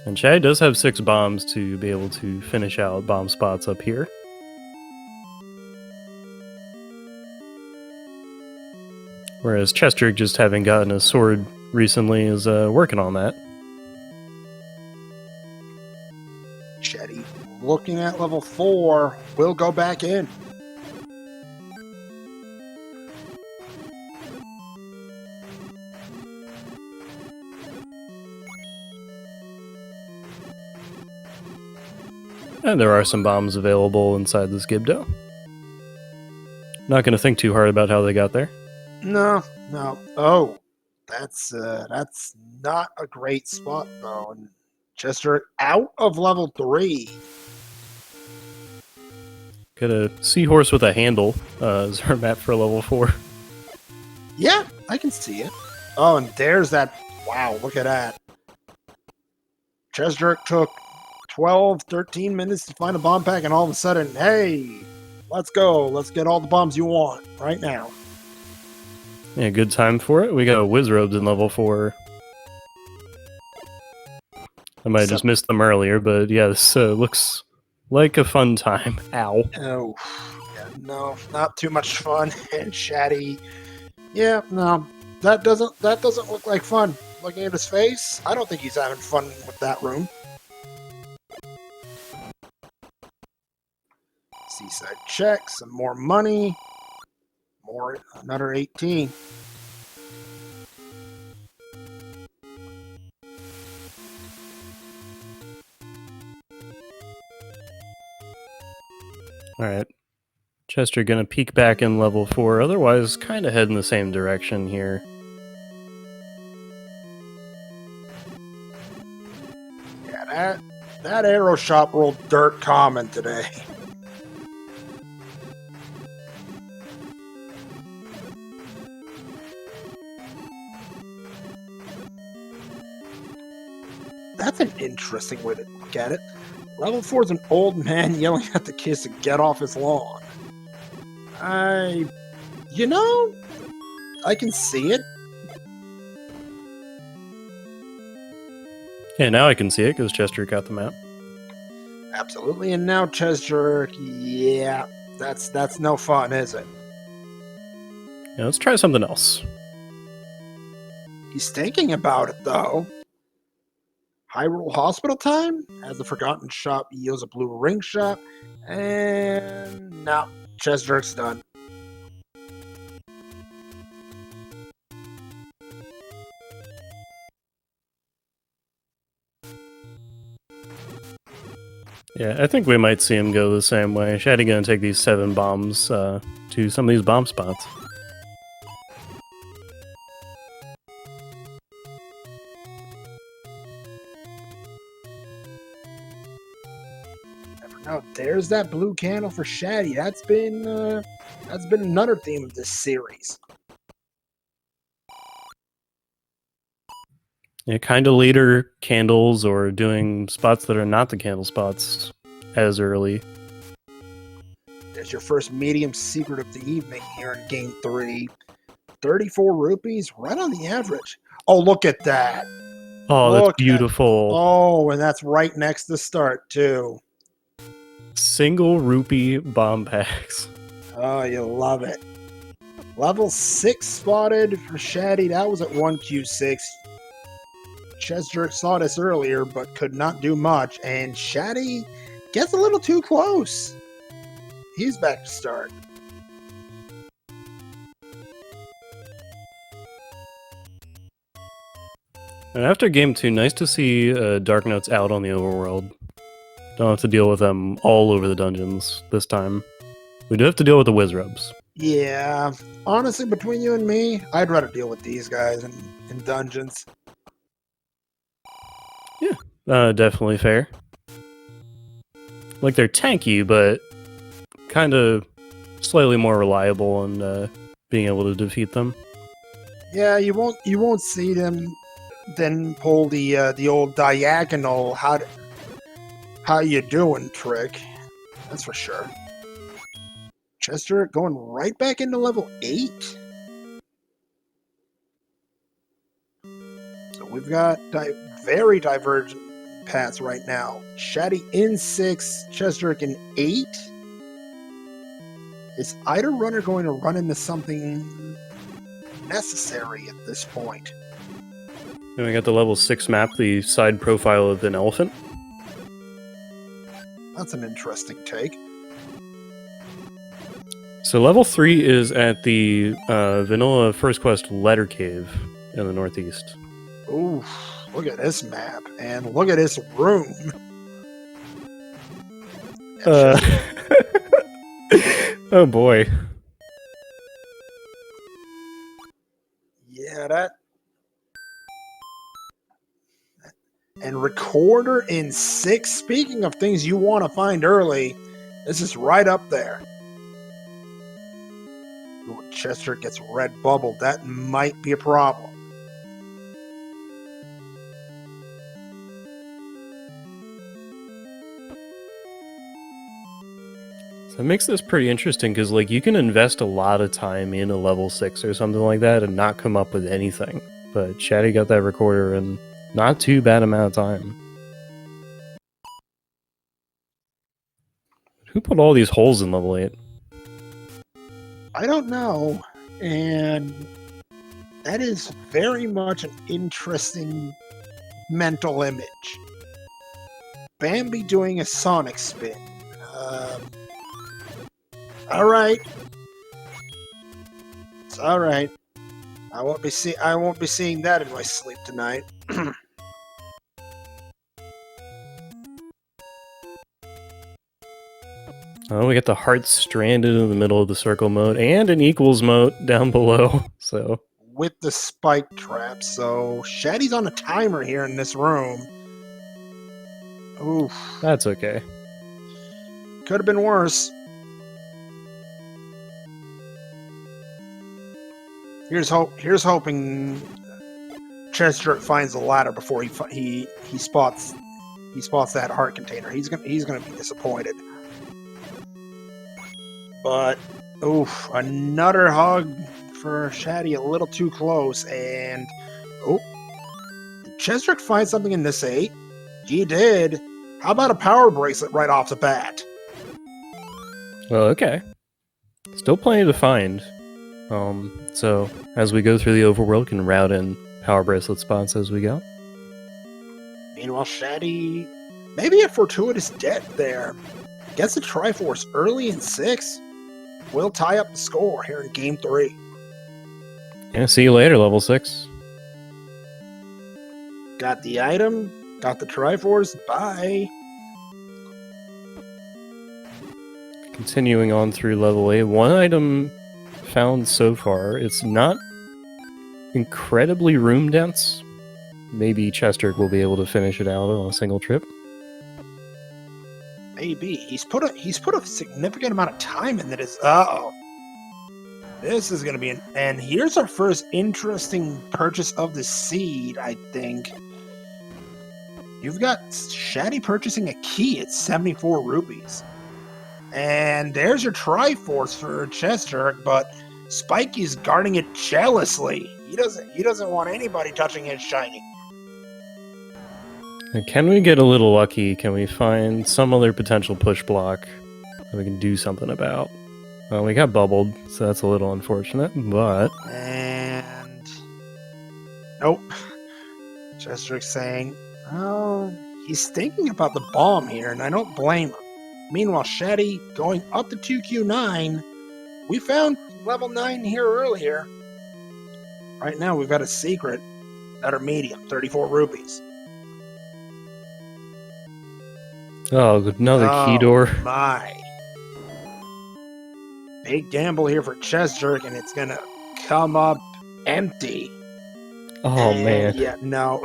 And Shatty does have 6 bombs to be able to finish out bomb spots up here. Whereas chessjerk, just having gotten a sword recently, is working on that. Shatty, looking at level 4, will go back in. And there are some bombs available inside this Gibdo. Not going to think too hard about how they got there. No. Oh, that's not a great spot though. And chessjerk out of level 3. Got a seahorse with a handle as our map for level 4. Yeah, I can see it. Oh, and there's that. Wow, look at that. chessjerk took 12, 13 minutes to find a bomb pack, and all of a sudden, hey, let's go. Let's get all the bombs you want right now. Yeah, good time for it. We got whiz robes in level 4. I might have just missed them earlier, but yeah, this looks like a fun time. Ow. Oh, yeah, no, not too much fun. And Shatty, yeah, no, that doesn't look like fun. Looking at his face, I don't think he's having fun with that room. See Reset check, some more money. Another 18. Alright. Chester gonna peek back in level 4, otherwise kind of head in the same direction here. Yeah, that arrow shop rolled dirt common today. That's an interesting way to look at it. Level 4 is an old man yelling at the kids to get off his lawn. I can see it. Yeah, now I can see it because Chester got the map. Absolutely, and now chessjerk, yeah, that's no fun, is it? Yeah, let's try something else. He's thinking about it, though. Hyrule Hospital time? As the Forgotten Shop yields a blue ring shop. And now, chessjerk's done. Yeah, I think we might see him go the same way. Shatty gonna take these 7 bombs to some of these bomb spots. Never know. There's that blue candle for Shatty. That's been another theme of this series. Yeah, kind of later candles or doing spots that are not the candle spots as early. There's your first medium secret of the evening here in Game 3. 34 rupees, right on the average. Oh, look at that. Oh, Look that's beautiful. Oh, and that's right next to start, too. Single rupee bomb packs. Oh, you love it. Level 6 spotted for Shatty. That was at 1Q6. chessjerk saw this earlier, but could not do much. And Shatty gets a little too close. He's back to start. And after game 2, nice to see Dark Notes out on the overworld. Don't have to deal with them all over the dungeons this time. We do have to deal with the Wizrubs. Yeah, honestly, between you and me, I'd rather deal with these guys in dungeons. Definitely fair. Like, they're tanky, but kind of slightly more reliable in being able to defeat them. Yeah, you won't see them then pull the old diagonal how you doing trick. That's for sure. Chester going right back into level 8. So we've got very divergent paths right now. Shatty in 6, Chester in 8. Is either runner going to run into something necessary at this point? And we got the level 6 map, the side profile of an elephant. That's an interesting take. So level 3 is at the vanilla First Quest Letter Cave in the northeast. Ooh, look at this map, and look at this room. Oh boy. Yeah, that. And recorder in 6. Speaking of things you want to find early, this is right up there. Ooh, Chester gets red bubbled. That might be a problem. So it makes this pretty interesting because, like, you can invest a lot of time in a level 6 or something like that and not come up with anything. But Shatty got that recorder in not too bad amount of time. Who put all these holes in level 8? I don't know. And that is very much an interesting mental image. Bambi doing a Sonic spin. All right. It's all right. I won't be seeing that in my sleep tonight. Oh, we got the heart stranded in the middle of the circle mode and an equals mode down below. So With the spike trap, so Shatty's on a timer here in this room. Oof. that's okay. Could have been worse. Here's hoping Chessjerk finds the ladder before he spots that heart container. He's gonna be disappointed. But oof, another hug for Shatty, a little too close, and did Chessjerk find something in this 8? He did. How about a power bracelet right off the bat? Well, okay. Still plenty to find. So as we go through the overworld, can route in power bracelet spots as we go. Meanwhile, Shatty, maybe a fortuitous death there. Gets the Triforce early in 6. We'll tie up the score here in Game 3. Yeah, see you later, level 6. Got the item, got the Triforce, bye. Continuing on through level 8, one item found so far. It's not incredibly room dense. Maybe Chessjerk will be able to finish it out on a single trip. Maybe. He's put a significant amount of time into this. This is going to be and here's our first interesting purchase of the seed, I think. You've got Shatty purchasing a key at 74 rupees. And there's your Triforce for Chessjerk, but Spikey's guarding it jealously. He doesn't want anybody touching his shiny. And can we get a little lucky? Can we find some other potential push block that we can do something about? Well, we got bubbled, so that's a little unfortunate, but... And... Nope. Chessjerk's saying, oh, he's thinking about the bomb here, and I don't blame him. Meanwhile, Shatty going up to 2Q9. We found level 9 here earlier. Right now, we've got a secret. Another medium, 34 rupees. Oh, another key door. My. Big gamble here for Chessjerk, and it's gonna come up empty. Oh, And man. Yeah, no.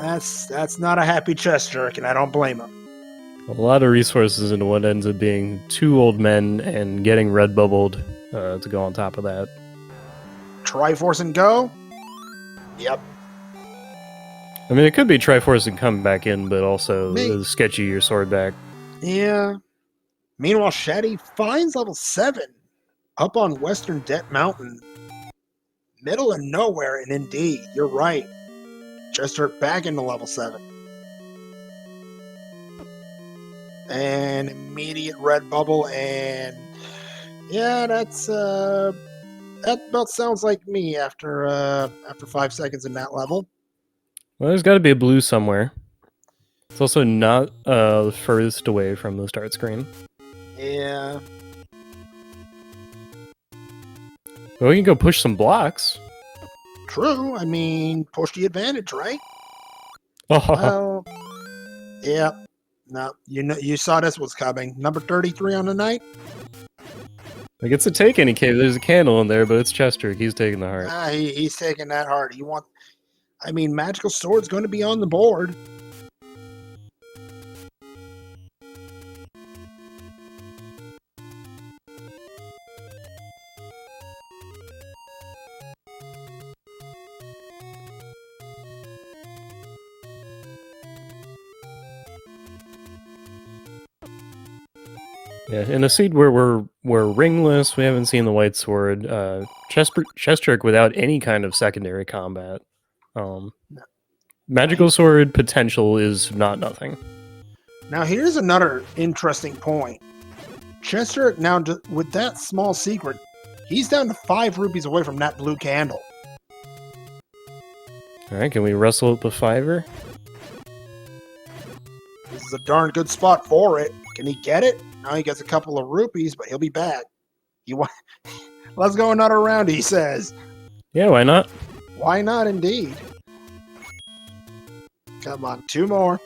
That's not a happy Chessjerk, and I don't blame him. A lot of resources into what ends up being 2 old men and getting red bubbled to go on top of that. Triforce and go? Yep. I mean, it could be Triforce and come back in, but also Me- sketchy your sword back. Yeah. Meanwhile, Shatty finds level 7 up on Western Debt Mountain. Middle of nowhere, and indeed, you're right. Chessjerk back into level 7. And immediate red bubble, and yeah, that about sounds like me after 5 seconds in that level. Well, there's got to be a blue somewhere. It's also not furthest away from the start screen. Yeah. Well, we can go push some blocks. True. I mean, push the advantage, right? Oh, Well, yeah. No, you saw this was coming. Number 33 on the night. it gets to take any cave. There's a candle in there, but it's Chessjerk. He's taking the heart. He's taking that hard. Magical Sword's going to be on the board. Yeah, in a seed where we're ringless, we haven't seen the white sword. Chessjerk without any kind of secondary combat. Magical sword potential is not nothing. Now, here's another interesting point. Chessjerk now, with that small secret, he's down to 5 rupees away from that blue candle. All right, can we wrestle up a 5er? This is a darn good spot for it. Can he get it? Now he gets a couple of rupees, but he'll be back. Let's go another round, he says. Yeah, why not? Why not, indeed? Come on, 2 more.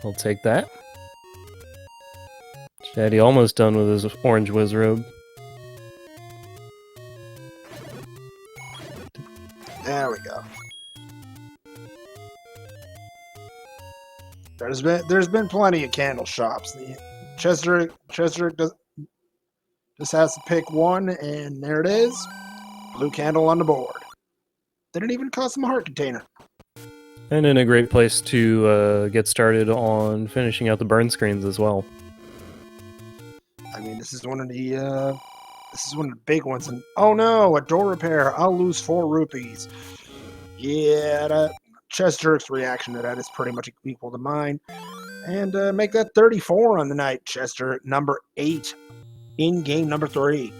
I'll take that. Shatty almost done with his orange whiz robe. There we go. There's been plenty of candle shops. The Chester just has to pick one, and there it is. Blue candle on the board. Didn't even cost him a heart container. And in a great place to get started on finishing out the burn screens as well. I mean, this is one of the big ones. And oh no, a door repair. I'll lose 4 rupees. Yeah, Chess Jerk's reaction to that is pretty much equal to mine. And make that 34 on the night, Chess Jerk, number 8 in game number 3.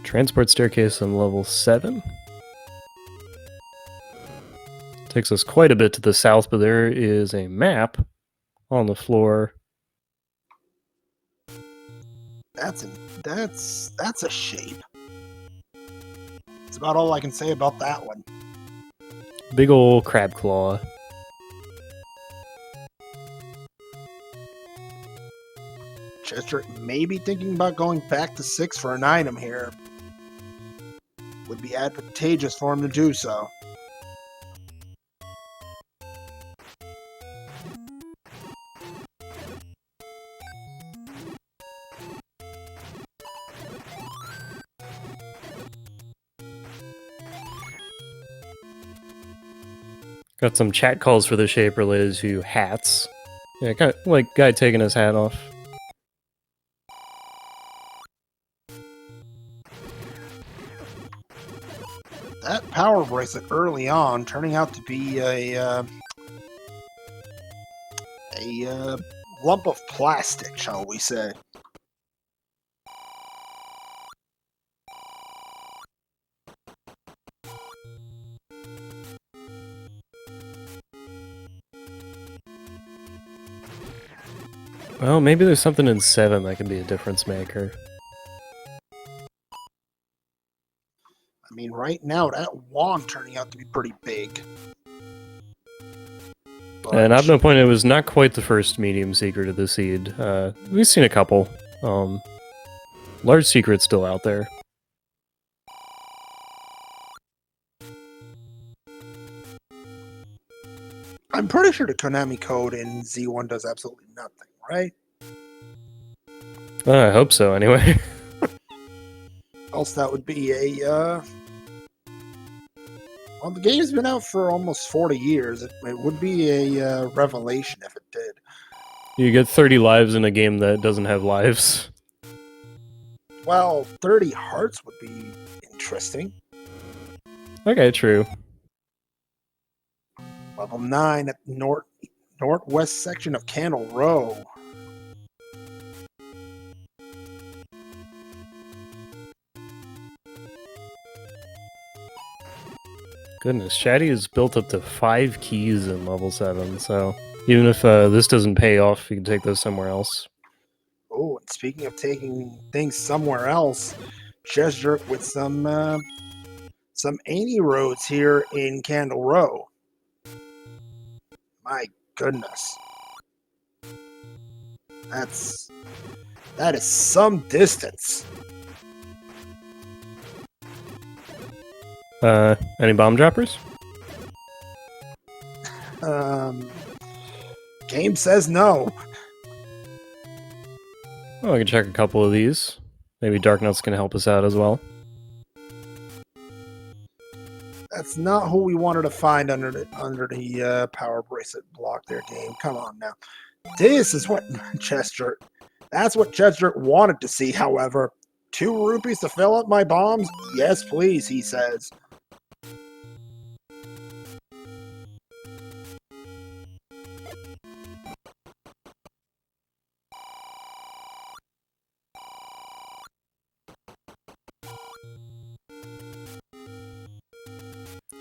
Transport staircase on level 7. Takes us quite a bit to the south, but there is a map on the floor. That's a shape. That's about all I can say about that one. Big ol' crab claw. Chester may be thinking about going back to 6 for an item here. Would be advantageous for him to do so. Got some chat calls for the shape related to hats. Yeah, kind of like guy taking his hat off. That power bracelet early on turning out to be a lump of plastic, shall we say. Well, maybe there's something in 7 that can be a difference maker. I mean, right now, that wand turning out to be pretty big. But And I've been pointing it was not quite the first medium secret of the seed. We've seen a couple. Large secret's still out there. I'm pretty sure the Konami code in Z1 does absolutely nothing, right? I hope so, anyway. Else that would be a, well, the game's been out for almost 40 years. It would be a revelation if it did. You get 30 lives in a game that doesn't have lives. Well, 30 hearts would be interesting. Okay, true. Level 9 at northwest section of Candle Row. Goodness, Shatty is built up to 5 keys in level 7, so even if this doesn't pay off, you can take those somewhere else. Oh, and speaking of taking things somewhere else, Chess Jerk with some Annie roads here in Candle Row. My goodness. That is some distance. Any bomb droppers? Game says no. Oh, I can check a couple of these. Maybe Dark Nuts can help us out as well. That's not who we wanted to find under the power bracelet block there, game. Come on now. This is what Chester. That's what Chester wanted to see, however. 2 rupees to fill up my bombs? Yes, please, he says.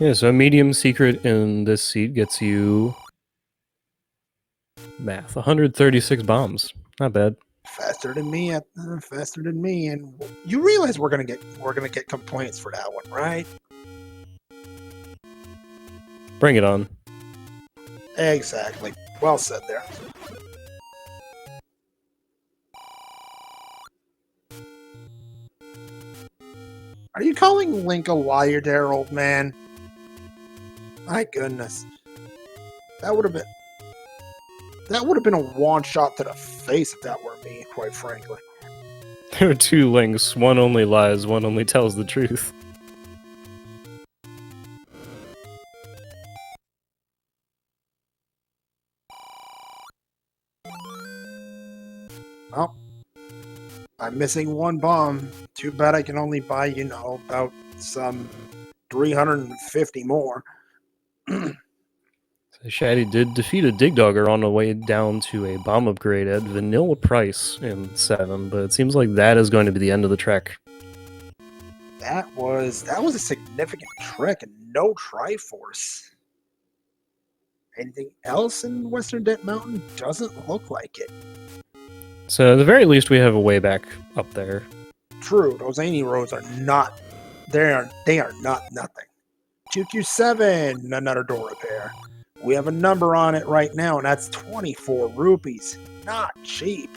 Yeah, so a medium secret in this seat gets you Math. 136 bombs. Not bad. Faster than me, and you realize we're gonna get complaints for that one, right? Bring it on. Exactly. Well said there. Are you calling Link a liar there, old man? My goodness. That would have been a one-shot to the face if that were me, quite frankly. There are two Links. One only lies, one only tells the truth. Well, I'm missing one bomb. Too bad I can only buy, about some 350 more. So Shatty did defeat a Dig Dogger on the way down to a bomb upgrade at vanilla price in 7, but it seems like that is going to be the end of the trek. That was a significant trek and no Triforce. Anything else in Western Debt Mountain? Doesn't look like it. So at the very least, we have a way back up there. True, those Annie roads are not. They are not nothing. 2Q7, another door repair. We have a number on it right now, and that's 24 rupees. Not cheap.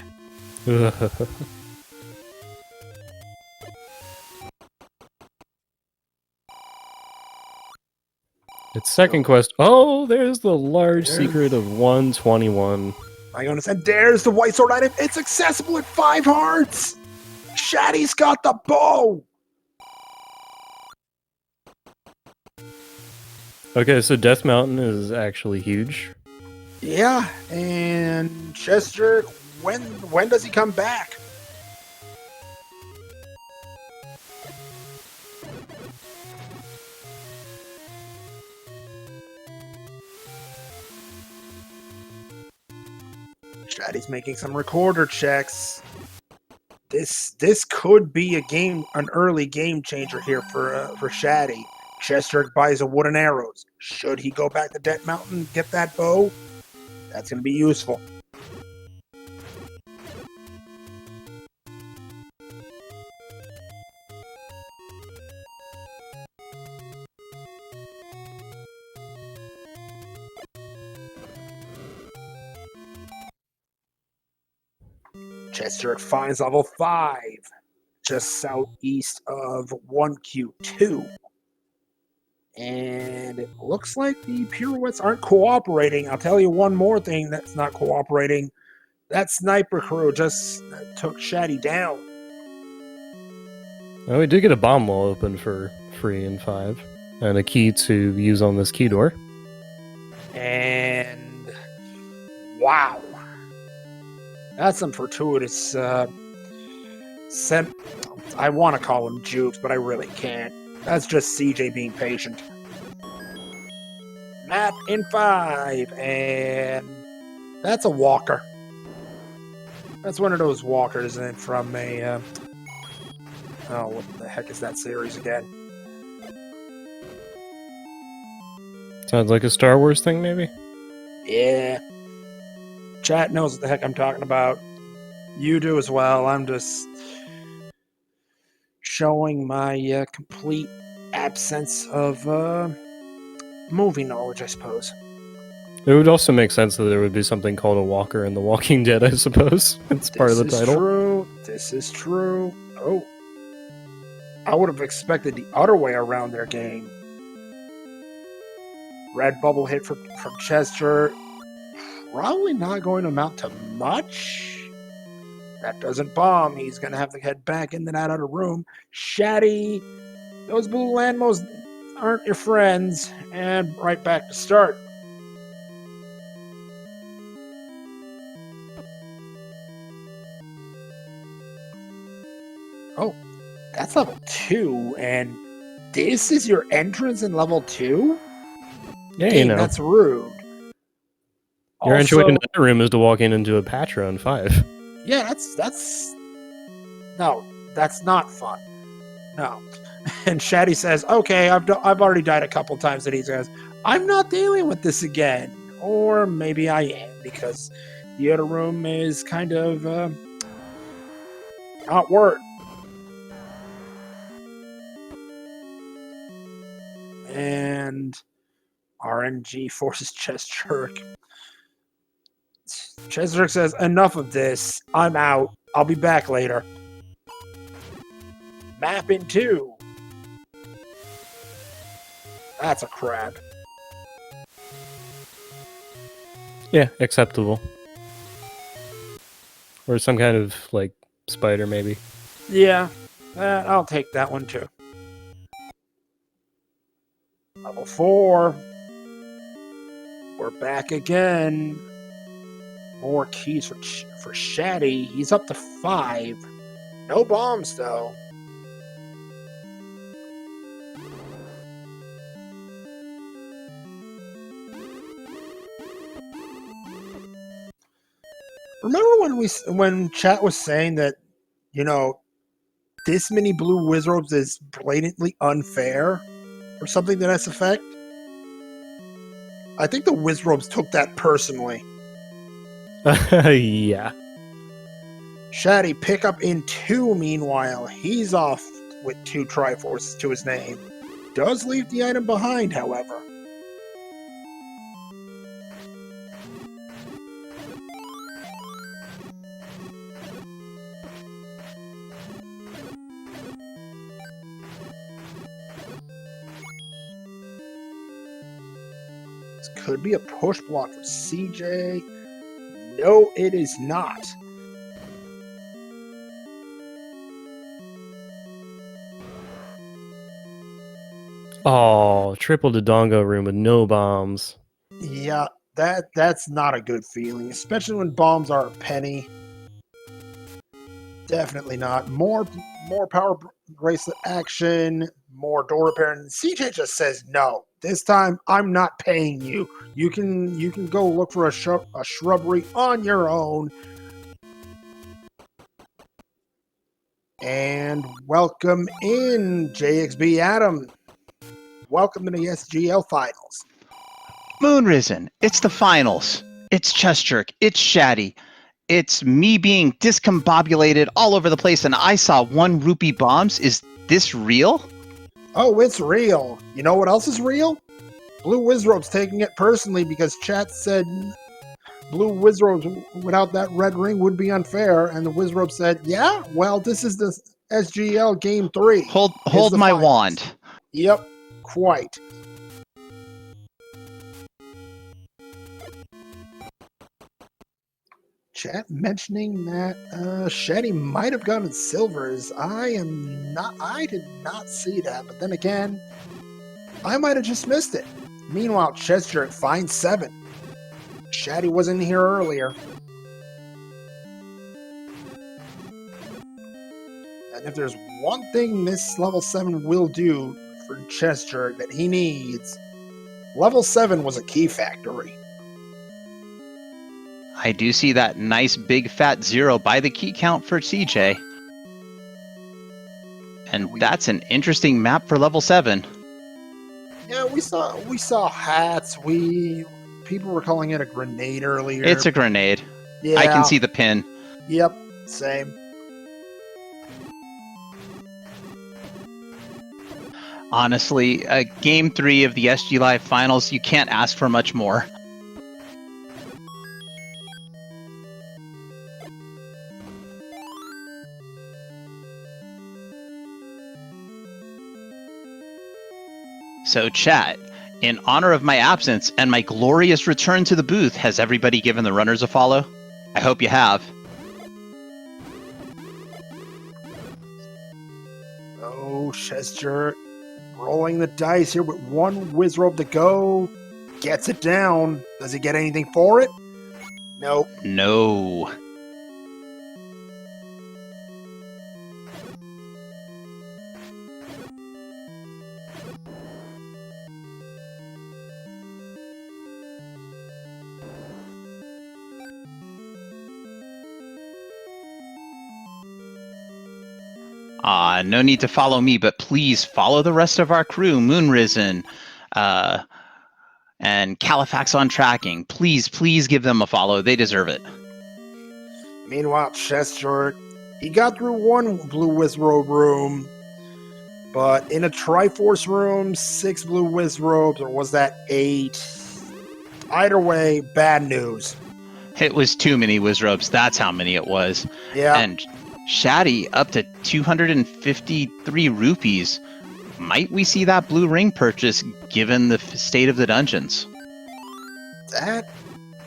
Its second quest. Oh, there's the large secret of 121. My goodness, and there's the white sword item. It's accessible at 5 hearts. Shatty's got the bow. Okay, so Death Mountain is actually huge. Yeah, and Chester, when does he come back? Shatty's making some recorder checks. This could be an early game changer here for Shatty. Chester buys a wooden arrows. Should he go back to Debt Mountain and get that bow? That's going to be useful. Chester finds level 5, just southeast of 1Q2. And it looks like the pirouettes aren't cooperating. I'll tell you one more thing that's not cooperating. That sniper crew just took Shatty down. Oh, we did get a bomb wall open for free in 5. And a key to use on this key door. And wow. That's some fortuitous I want to call him jukes, but I really can't. That's just CJ being patient. Map in 5, and that's a walker. That's one of those walkers from a what the heck is that series again? Sounds like a Star Wars thing, maybe? Yeah. Chat knows what the heck I'm talking about. You do as well. I'm just showing my complete absence of movie knowledge, I suppose. It would also make sense that there would be something called a walker in The Walking Dead, I suppose. It's part of the title. This is true. Oh. I would have expected the other way around their game. Red bubble hit from Chester. Probably not going to amount to much. That doesn't bomb. He's going to have to head back into that other room. Shatty, those blue landmos aren't your friends. And right back to start. Oh, that's level 2. And this is your entrance in level 2? Yeah, Dang, you know. that's rude. Your entry into that room is to walk into a Patra in 5. Yeah, that's no, that's not fun. No. And Shatty says, "Okay, I've already died a couple times." And he says, "I'm not dealing with this again." Or maybe I am, because The other room is kind of not work. And RNG forces chessjerk. Chessjerk says, enough of this. I'm out. I'll be back later. Map in 2. That's a crab. Yeah, acceptable. Or some kind of, like, spider, maybe. Yeah, I'll take that one too. Level 4. We're back again. More keys for Shatty. He's up to 5. No bombs, though. Remember when chat was saying that, you know, this many blue wizards is blatantly unfair, or something to that effect? I think the wizards took that personally. Yeah. Shatty pick up in 2, meanwhile. He's off with 2 Triforces to his name. Does leave the item behind, however. This could be a push block for CJ. No, it is not. Oh, triple Dodongo room with no bombs. Yeah, that's not a good feeling, especially when bombs are a penny. Definitely not. More power bracelet action, more door repair, and CJ just says no. This time I'm not paying you. You can go look for a shrubbery on your own. And welcome in, JXB Adam. Welcome to the SGL finals. Moonrisen, it's the finals. It's chessjerk. It's Shatty. It's me being discombobulated all over the place, and I saw 1 rupee bombs. Is this real? Oh, it's real. You know what else is real? Blue Wizrobe's taking it personally because chat said Blue Wizrobe without that red ring would be unfair, and the Wizrobe said, yeah, well, this is the SGL Game 3. Hold my finals. wand. Yep, quite. Chat mentioning that Shetty might have gotten silvers. I did not see that, but then again, I might have just missed it. Meanwhile, chessjerk finds 7. Shatty was in here earlier. And if there's one thing this level 7 will do for chessjerk that he needs, level 7 was a key factory. I do see that nice big fat 0 by the key count for CJ. And that's an interesting map for level 7. Yeah, we saw hats. People were calling it a grenade earlier. It's a grenade. Yeah. I can see the pin. Yep, same. Honestly, Game 3 of the SG Live Finals, you can't ask for much more. So chat, in honor of my absence and my glorious return to the booth, has everybody given the runners a follow? I hope you have. Oh, chessjerk rolling the dice here with 1 Wizrobe to go. Gets it down. Does he get anything for it? Nope. No. No need to follow me, but please follow the rest of our crew, Moonrisen, and Califax on tracking. Please give them a follow. They deserve it. Meanwhile, chessjerk, he got through one blue wizrobe room, but in a Triforce room, 6 blue wizrobes, or was that 8? Either way, bad news. It was too many wizrobes. That's how many it was. Yeah. And Shatty up to 253 rupees. Might we see that blue ring purchase given the state of the dungeons?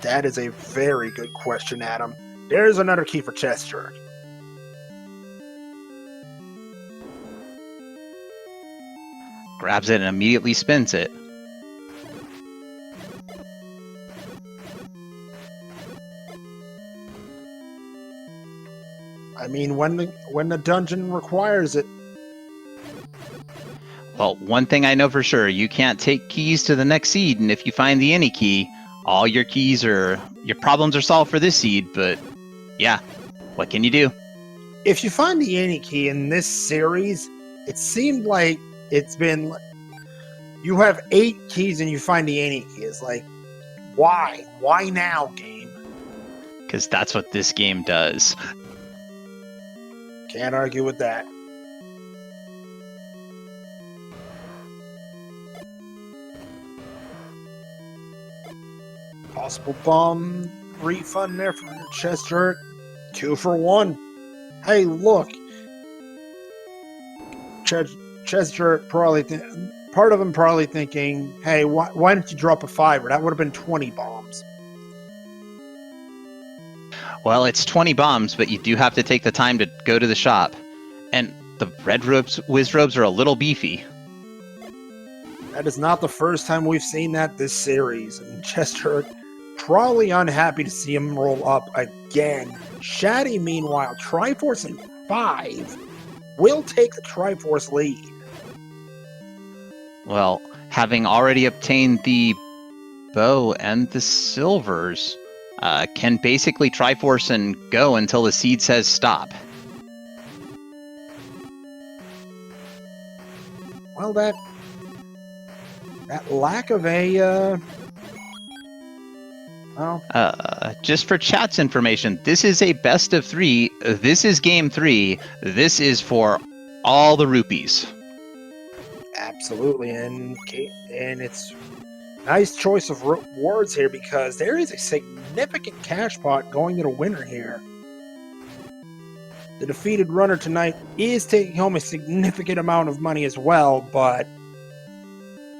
That is a very good question, Adam. There's another key for chessjerk. Grabs it and immediately spins it. I mean, when the dungeon requires it. Well, one thing I know for sure, you can't take keys to the next seed, and if you find the any key, all your problems are solved for this seed, but yeah, what can you do? If you find the any key in this series, it seemed like it's been... You have 8 keys and you find the any key. It's like, why? Why now, game? Because that's what this game does. Can't argue with that. Possible bomb refund there for chessjerk. 2 for 1. Hey, look. Chessjerk probably... part of him probably thinking, hey, why didn't you drop a 5? That would have been 20 bombs. Well, it's 20 bombs, but you do have to take the time to go to the shop. And the red wizrobes are a little beefy. That is not the first time we've seen that this series. And chessjerk probably unhappy to see him roll up again. Shatty, meanwhile, Triforce in 5 will take the Triforce lead. Well, having already obtained the bow and the silvers, can basically Triforce and go until the seed says stop. Well, that lack of a... Just for chat's information, this is a best of 3. This is game 3. This is for all the rupees. Absolutely, and it's nice choice of words here because there is a significant cash pot going to the winner here. The defeated runner tonight is taking home a significant amount of money as well, but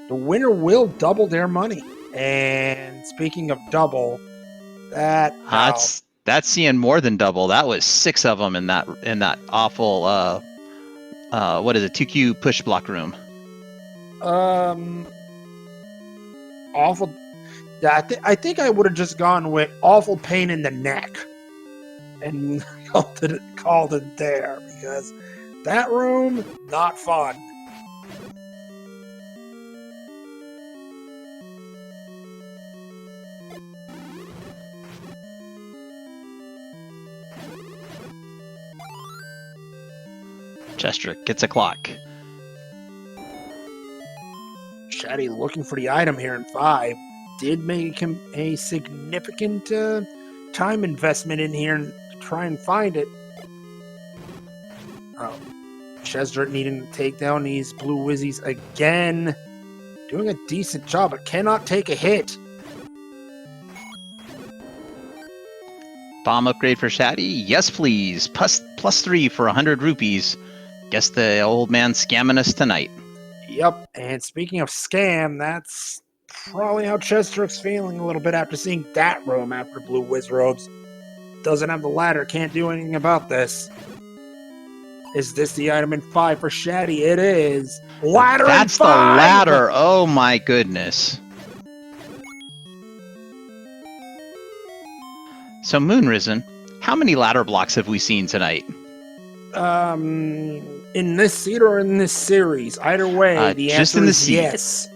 the winner will double their money. And speaking of double, that's seeing more than double. That was 6 of them in that awful what is it, 2Q push block room. Awful. Yeah, I think I would have just gone with awful pain in the neck and called it there because that room, not fun. chessjerk gets a clock. Shatty looking for the item here in 5. Did make him a significant time investment in here and try and find it. Oh, chessjerk needing to take down these blue wizzies again. Doing a decent job, but cannot take a hit. Bomb upgrade for Shatty? Yes, please. Plus 3 for 100 rupees. Guess the old man's scamming us tonight. Yep, and speaking of scam, that's probably how chessjerk's feeling a little bit after seeing that room after blue wizrobes. Doesn't have the ladder, can't do anything about this. Is this the item in 5 for Shatty? It is. Ladder That's in 5! the ladder! Oh my goodness. So Moonrisen, how many ladder blocks have we seen tonight? In this seed or in this series? Either way, the just answer in the is seed. yes.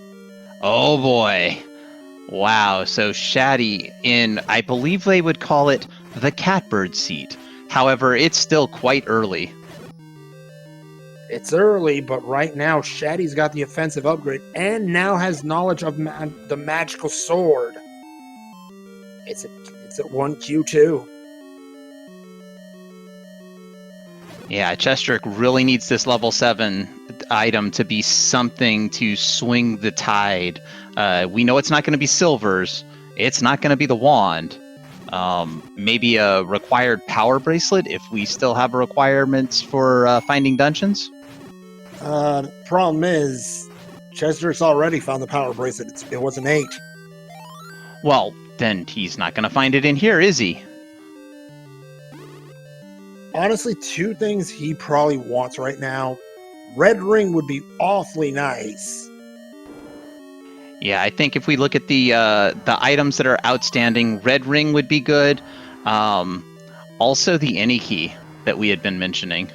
Oh boy. Wow, so Shatty in, I believe they would call it the catbird seat. However, it's still quite early. It's early, but right now Shatty's got the offensive upgrade and now has knowledge of the magical sword. It's at 1Q2. Yeah, chessjerk really needs this level 7 item to be something to swing the tide. We know it's not going to be silvers. It's not going to be the wand. Maybe a required power bracelet if we still have requirements for finding dungeons. Problem is, chessjerk's already found the power bracelet. It was an 8. Well, then he's not going to find it in here, is he? Honestly, 2 things he probably wants right now. Red ring would be awfully nice. Yeah, I think if we look at the items that are outstanding, red ring would be good. Also the any key that we had been mentioning.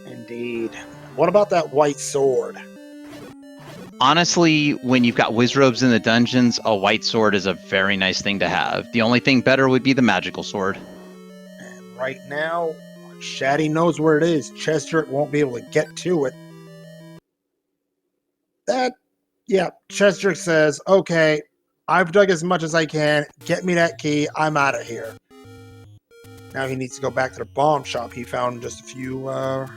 Indeed. What about that white sword? Honestly, when you've got wizrobes in the dungeons, a white sword is a very nice thing to have. The only thing better would be the magical sword. And right now, Shatty knows where it is. chessjerk won't be able to get to it. chessjerk says, okay, I've dug as much as I can. Get me that key. I'm out of here. Now he needs to go back to the bomb shop he found just a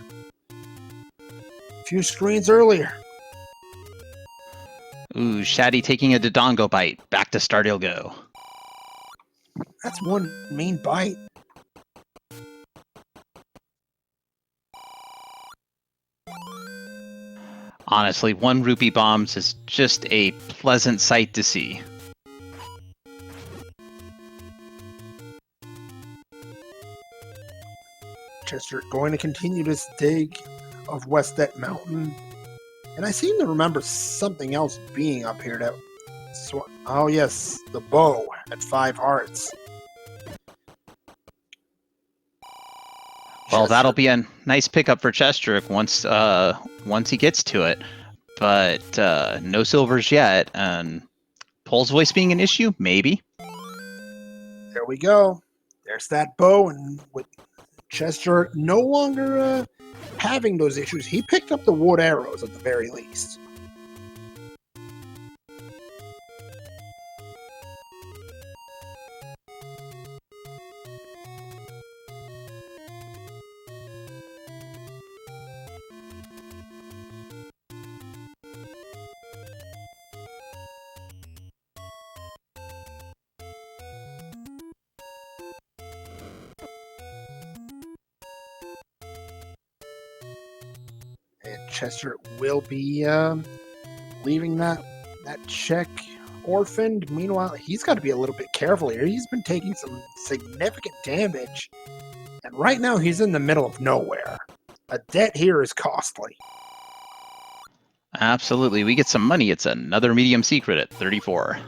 few screens earlier. Ooh, Shatty taking a Dodongo bite. Back to start he'll go. That's one mean bite. Honestly, 1 rupee bombs is just a pleasant sight to see. chessjerk going to continue this dig of Westet Mountain. And I seem to remember something else being up here that... Oh yes, the bow at 5 hearts. Well, that'll be a nice pickup for chessjerk once he gets to it. But no silvers yet, and Pole's voice being an issue? Maybe. There we go. There's that bow, and with chessjerk no longer having those issues, he picked up the wood arrows at the very least. And chessjerk will be leaving that check orphaned. Meanwhile, he's got to be a little bit careful here. He's been taking some significant damage. And right now, he's in the middle of nowhere. A debt here is costly. Absolutely. We get some money. It's another medium secret at 34.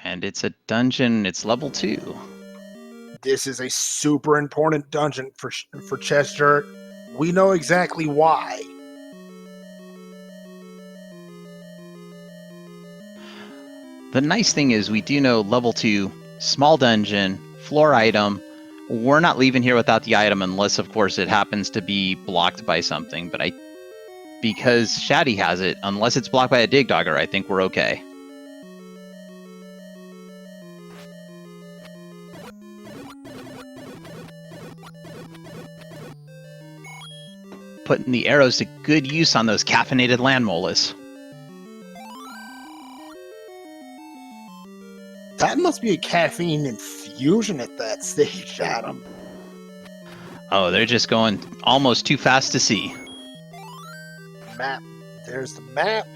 And it's a dungeon. It's level 2. This is a super important dungeon for chessjerk. We know exactly why. The nice thing is we do know level 2, small dungeon, floor item. We're not leaving here without the item unless, of course, it happens to be blocked by something. But because Shatty has it, unless it's blocked by a dig dogger, I think we're okay. Putting the arrows to good use on those caffeinated land molas. That must be a caffeine infusion at that stage, Adam. Oh, they're just going almost too fast to see. Map. There's the map.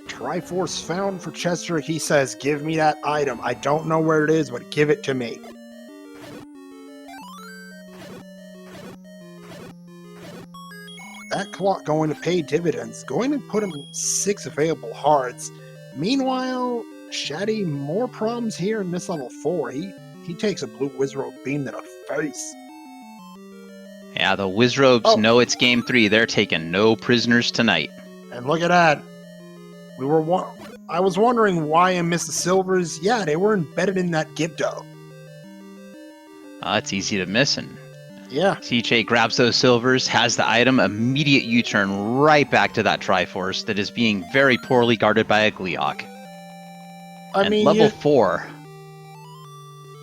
Triforce found for chessjerk. He says, give me that item. I don't know where it is, but give it to me. That clock going to pay dividends, going to put him 6 available hearts. Meanwhile, Shatty, more problems here in this level 4. He takes a blue wizrobe beam to the face. Yeah, the wizrobes know it's game 3. They're taking no prisoners tonight. And look at that. I was wondering why I missed the silvers. Yeah, they were embedded in that Gibdo. It's easy to miss, and Yeah. CJ grabs those silvers, has the item, immediate U-turn right back to that Triforce that is being very poorly guarded by a Gleeok. I And mean, level 4.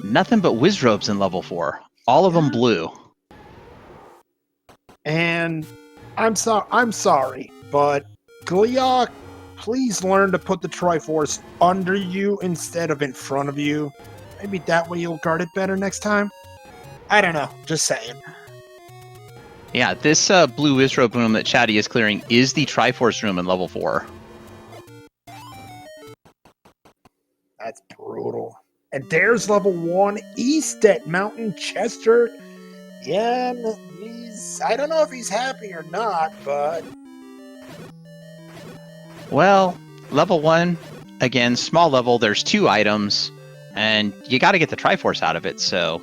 Nothing but Wizrobes in level 4. All of them blue. and I'm sorry, but Gleeok, please learn to put the Triforce under you instead of in front of you. Maybe that way you'll guard it better next time. I don't know. Just saying. Yeah, this blue Wizrobe room that Shatty is clearing is the Triforce room in level 4. That's brutal. And there's level 1 East at Mountain Chester. Yeah, I don't know if he's happy or not, but Well, level 1, again, small level, there's 2 items, and you got to get the Triforce out of it, so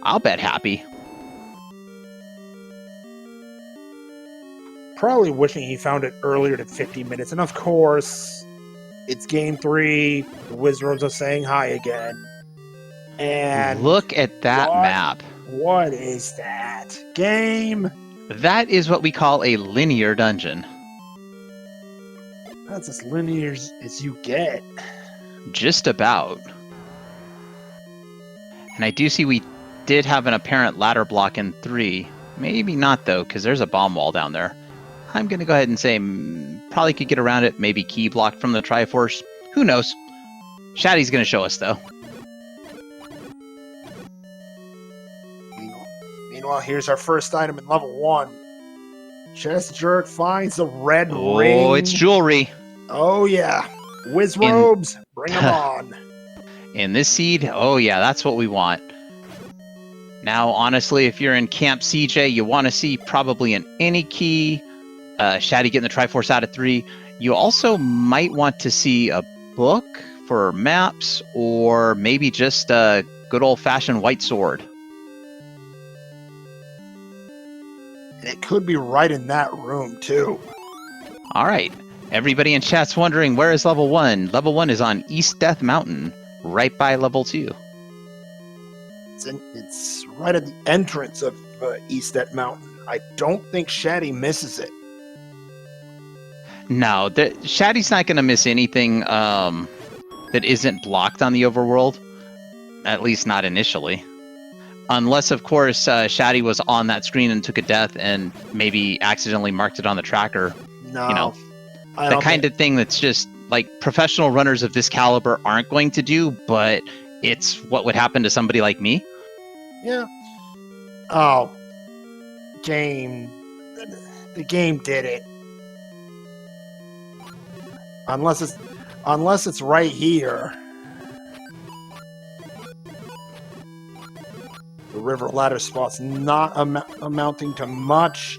I'll bet happy. probably wishing he found it earlier than 50 minutes. And of course, it's game 3. The Wizards are saying hi again. And Look at that map. What is that? Game? That is what we call a linear dungeon. That's as linear as you get. Just about. And I do see we did have an apparent ladder block in 3. Maybe not, though, because there's a bomb wall down there. I'm going to go ahead and say probably could get around it. Maybe key blocked from the Triforce. Who knows? Shatty's going to show us, though. Meanwhile, here's our first item in level 1. Chessjerk finds a red ring. Oh, it's jewelry. Oh, yeah. Wizrobes, bring them on. In this seed, oh yeah, that's what we want. Now, honestly, if you're in Camp CJ, you want to see probably an any key, Shatty getting the Triforce out of 3. You also might want to see a book for maps, or maybe just a good old-fashioned white sword. It could be right in that room, too. All right. Everybody in chat's wondering, where is level 1? Level 1 is on East Death Mountain, right by level 2. It's right at the entrance of East Death Mountain. I don't think Shatty misses it. No, Shatty's not going to miss anything that isn't blocked on the overworld. At least not initially. Unless, of course, Shatty was on that screen and took a death and maybe accidentally marked it on the tracker. No. You know, the kind of thing that's just, like, professional runners of this caliber aren't going to do, but it's what would happen to somebody like me. Yeah. Oh. Game. The game did it. Unless it's right here. The river ladder spot's not amounting to much.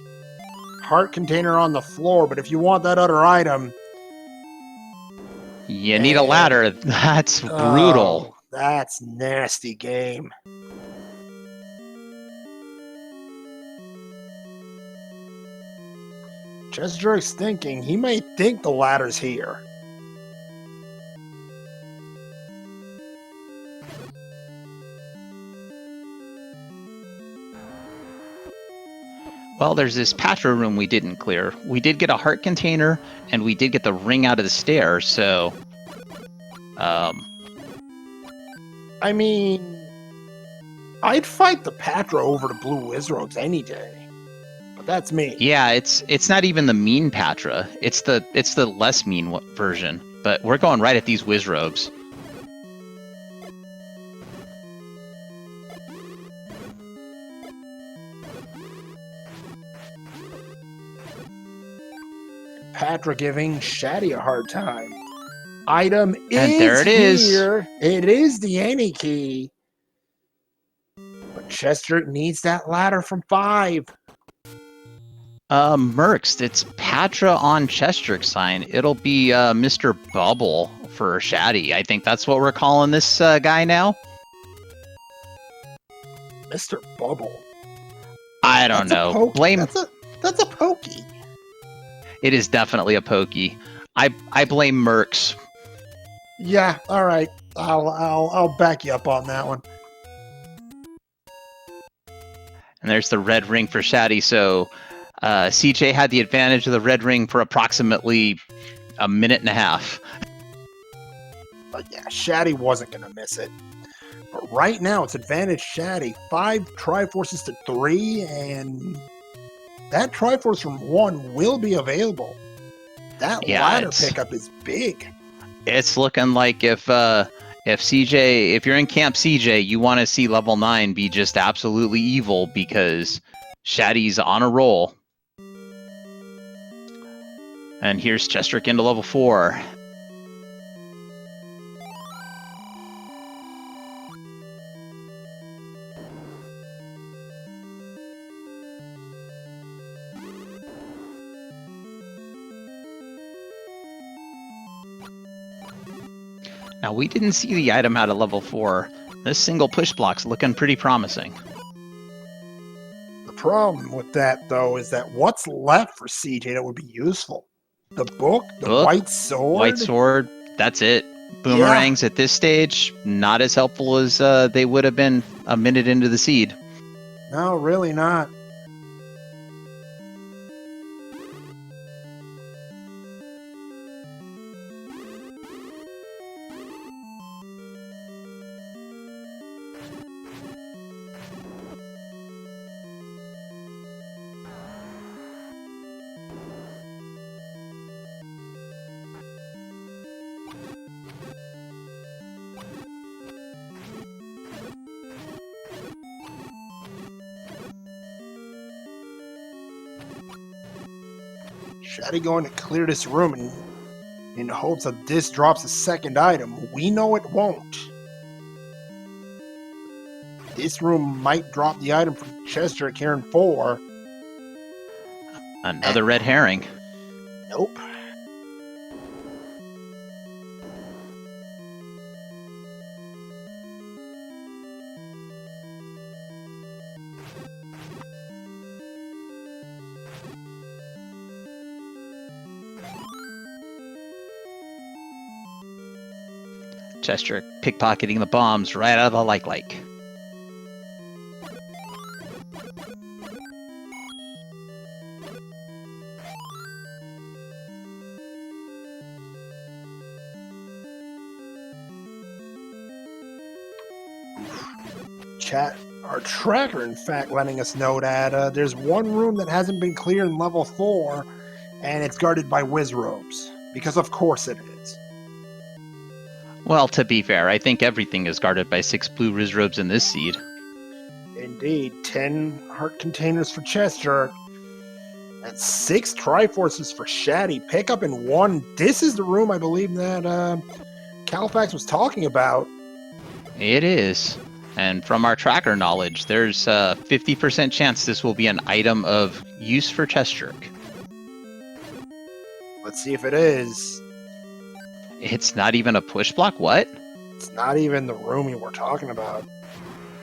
Heart container on the floor, but if you want that other item... You need a ladder. That's brutal. Oh, that's nasty game. Chessjerk's thinking. He may think the ladder's here. Well, there's this Patra room we didn't clear. We did get a heart container, and we did get the ring out of the stair, so... I mean... I'd fight the Patra over the Blue Wizards any day. But that's me. Yeah, it's not even the mean Patra. It's the less mean version. But we're going right at these Wizrobes. Patra giving Shatty a hard time. Item is and there it is. Here. It is the any key. But Chessjerk needs that ladder from 5. Mercs, it's Patra on Chessjerk's sign. It'll be Mr. Bubble for Shatty. I think that's what we're calling this guy now. Mr. Bubble. I don't know. Blame. That's a pokey. It is definitely a pokey. I blame Mercs. Yeah, all right. I'll back you up on that one. And there's the red ring for Shatty. So CJ had the advantage of the red ring for approximately a minute and a half. But yeah, Shatty wasn't going to miss it. But right now, it's advantage Shatty. 5 Triforces to 3, and that Triforce from 1 will be available. That ladder pickup is big. It's looking like if CJ, if you're in Camp CJ, you want to see level 9 be just absolutely evil because Shatty's on a roll. And here's chessjerk into level 4. Now, we didn't see the item out of level 4. This single push block's looking pretty promising. The problem with that, though, is that what's left for CJ that would be useful? The book, the white sword? White sword, that's it. Boomerangs at this stage, not as helpful as they would have been a minute into the seed. No, really not. Shatty going to clear this room in hopes that this drops a second item. We know it won't. This room might drop the item from chessjerk here in 4. Another red herring. Nope. chessjerk pickpocketing the bombs right out of the like. Chat, our tracker, in fact, letting us know that there's one room that hasn't been cleared in level 4, and it's guarded by whiz robes. Because of course it is. Well, to be fair, I think everything is guarded by 6 blue Rizrobes in this seed. Indeed, 10 heart containers for chessjerk, and 6 Triforces for Shatty. Pick up in 1. This is the room I believe that Califax was talking about. It is. And from our tracker knowledge, there's a 50% chance this will be an item of use for chessjerk. Let's see if it is. It's not even a push block? What? It's not even the room you were talking about.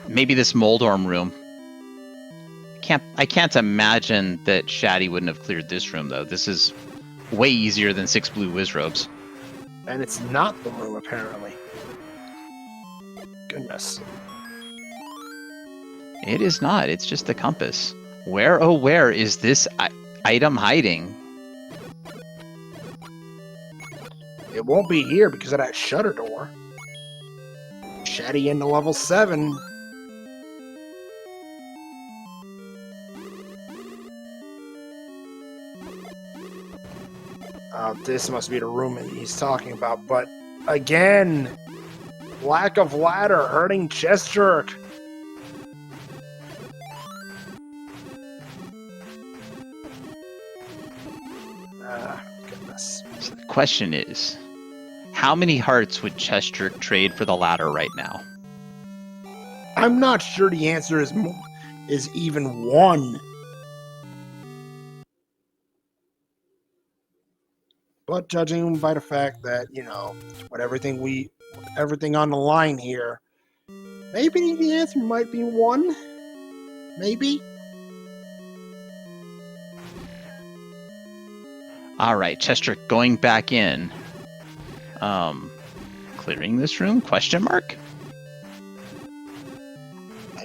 Maybe this Moldorm room. I can't imagine that Shatty wouldn't have cleared this room, though. This is way easier than 6 blue Wizrobes. And it's not the room, apparently. Goodness. It is not. It's just the compass. Where, oh where, is this item hiding? It won't be here because of that shutter door. Shatty into level 7. This must be the room he's talking about, but again, lack of ladder hurting chessjerk. Goodness. So the question is, how many hearts would chessjerk trade for the ladder right now? I'm not sure the answer is even 1. But judging by the fact that, you know, with everything on the line here, maybe the answer might be 1. Maybe. All right, chessjerk going back in. Clearing this room? Question mark?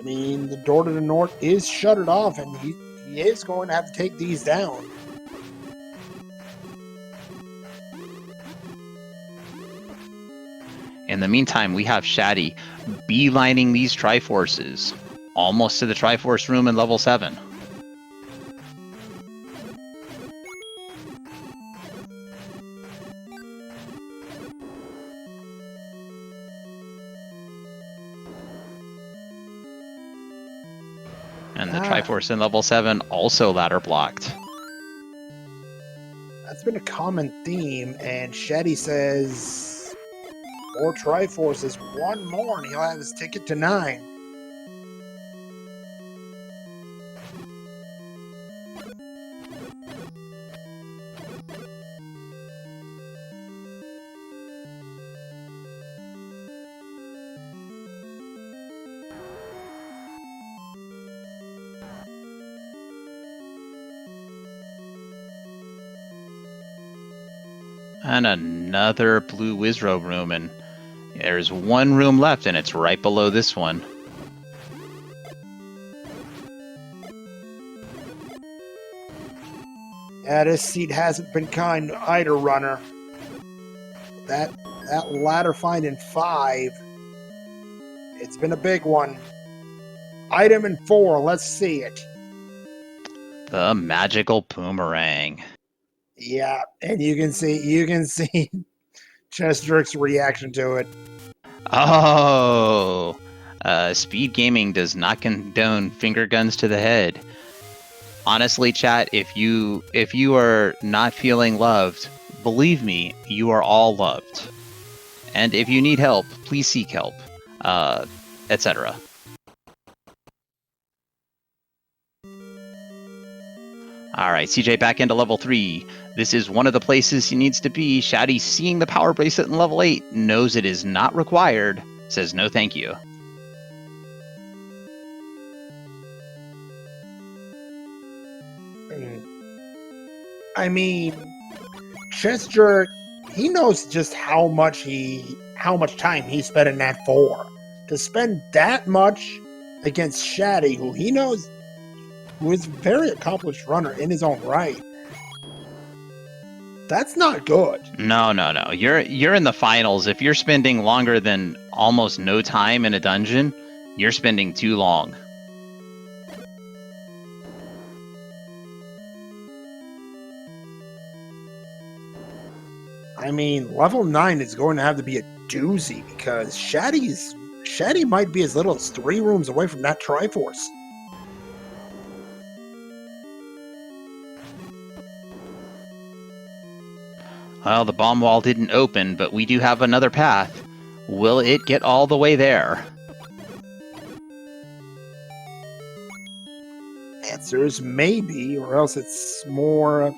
I mean, the door to the north is shuttered off, and he is going to have to take these down. In the meantime, we have Shatty beelining these Triforces, almost to the Triforce room in level 7. And the Triforce in level 7 also ladder blocked. That's been a common theme, and Shatty says more Triforces, one more, and he'll have his ticket to 9. And another blue Wizro room, and there's one room left, and it's right below this one. Yeah, this seat hasn't been kind to either runner. That ladder find in 5, it's been a big one. Item in 4, let's see it. The magical boomerang. Yeah, and you can see Chessjerk's reaction to it. Oh, Speedgaming does not condone finger guns to the head. Honestly, chat, if you are not feeling loved, believe me, you are all loved. And if you need help, please seek help, etc. Alright, CJ back into level 3. This is one of the places he needs to be. Shatty, seeing the power bracelet in level 8, knows it is not required, says no thank you. I mean, Chessjerk, he knows just how much time he spent in that 4. To spend that much against Shatty, who he knows who is a very accomplished runner in his own right. That's not good. No. You're in the finals. If you're spending longer than almost no time in a dungeon, you're spending too long. I mean, level 9 is going to have to be a doozy because Shatty might be as little as 3 rooms away from that Triforce. Well, the bomb wall didn't open, but we do have another path. Will it get all the way there? Answer is maybe, or else it's more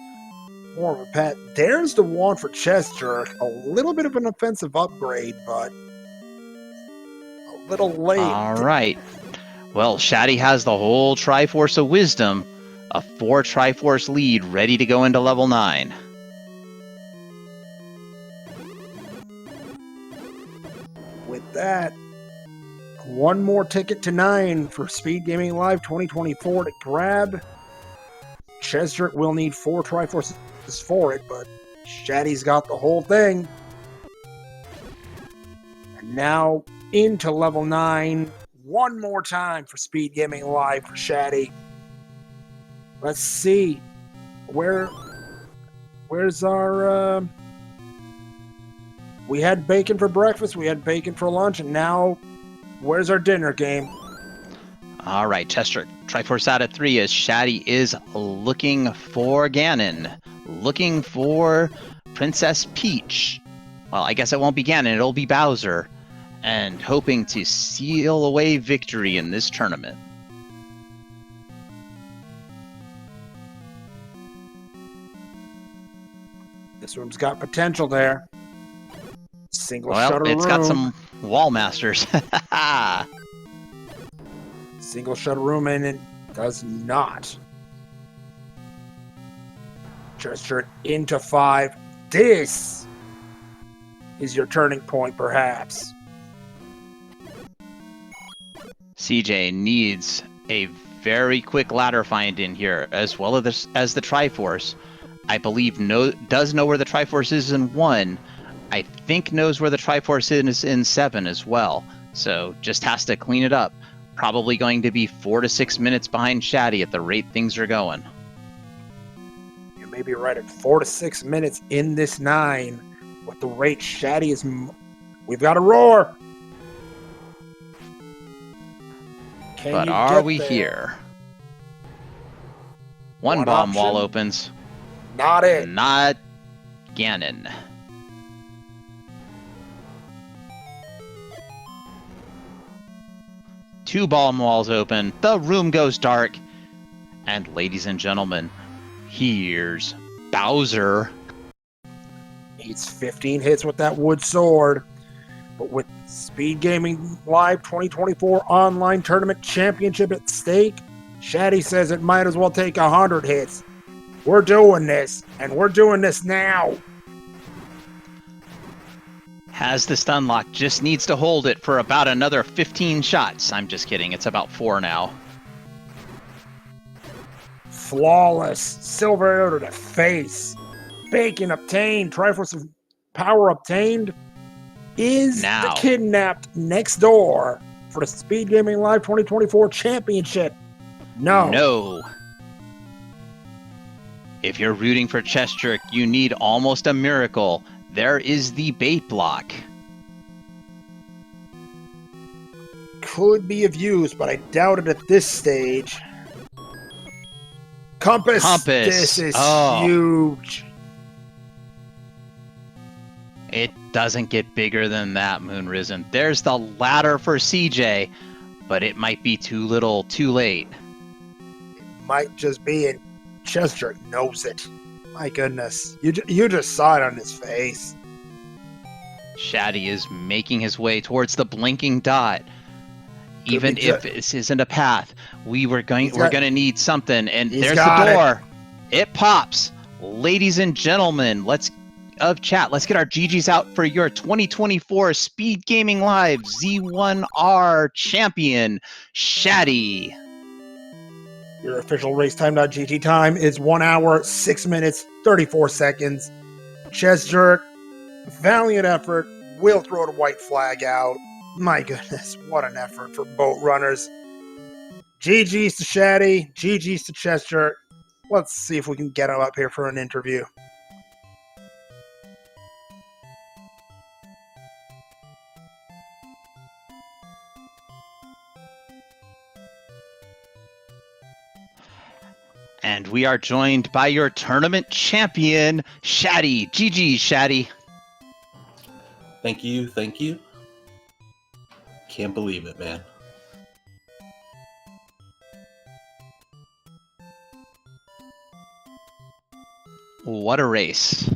of a pet. There's the one for Chessjerk. A little bit of an offensive upgrade, but a little late. Alright. Well, Shatty has the whole Triforce of Wisdom, a 4 Triforce lead ready to go into level 9. With that, one more ticket to 9 for Speedgaming Live 2024 to grab. Chessjerk will need 4 Triforces for it, but Shatty's got the whole thing. And now into level 9. One more time for Speedgaming Live for Shatty. Let's see. Where's our... We had bacon for breakfast, we had bacon for lunch, and now where's our dinner game? Alright, Chessjerk, Triforce out at 3 as Shatty is looking for Ganon. Looking for Princess Peach. Well, I guess it won't be Ganon, it'll be Bowser. And hoping to seal away victory in this tournament. This room's got potential there. Single Well, shutter it's room. got some wall masters. Single shutter room, and it does not. Chessjerk into 5. This is your turning point, perhaps. CJ needs a very quick ladder find in here, as well as the Triforce. I believe does know where the Triforce is in 1. I think knows where the Triforce is in 7 as well. So just has to clean it up. Probably going to be 4 to 6 minutes behind Shatty at the rate things are going. You may be right at 4 to 6 minutes in this 9. With the rate Shatty is... We've got a roar! But are we here? One bomb option? wall opens. Not it. Not Ganon. Two bomb walls open. The room goes dark. And ladies and gentlemen, here's Bowser. Needs 15 hits with that wood sword. But with Speedgaming Live 2024 Online Tournament Championship at stake, Shatty says it might as well take 100 hits. We're doing this, and we're doing this now. Has the stun lock, just needs to hold it for about another 15 shots. I'm just kidding, it's about 4 now. Flawless. Silver arrow to the face. Bacon obtained. Triforce of power obtained. Is Now. the kidnapped next door for the Speedgaming Live 2024 Championship? No. No. If you're rooting for chessjerk, you need almost a miracle. There is the bait block. Could be of use, but I doubt it at this stage. Compass. This is huge. It doesn't get bigger than that, Moonrisen. There's the ladder for CJ, but it might be too little, too late. It might just be, and chessjerk knows it. My goodness. You just saw it on his face. Shatty is making his way towards the blinking dot. Even if this isn't a path, we're going to need something. And there's the door. It pops. Ladies and gentlemen, let's get our GGs out for your 2024 Speedgaming Live Z1R champion, Shatty. Your official racetime.gt time is 1 hour, 6 minutes, 34 seconds. chessjerk, valiant effort, will throw the white flag out. My goodness, what an effort for boat runners. GG's to Shatty, GG's to chessjerk. Let's see if we can get him up here for an interview. And we are joined by your tournament champion, Shatty. GG, Shatty. Thank you, thank you. Can't believe it, man. What a race.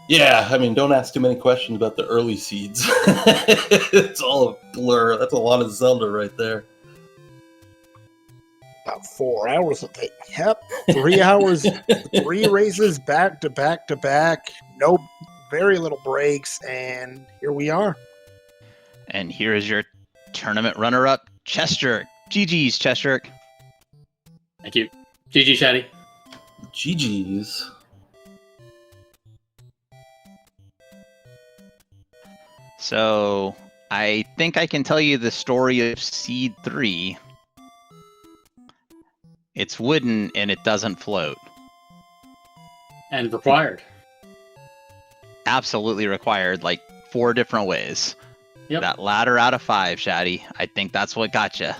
Yeah, I mean, don't ask too many questions about the early seeds. It's all a blur. That's a lot of Zelda right there. About 4 hours of it. Yep. 3 hours, 3 races back to back to back. No, very little breaks, and here we are. And here is your tournament runner-up, chessjerk. GG's, chessjerk. Thank you. GG, Shatty. GG's. So, I think I can tell you the story of Seed 3. It's wooden and it doesn't float. And required. Absolutely required, like 4 different ways. Yep. That ladder out of 5, Shatty. I think that's what got you.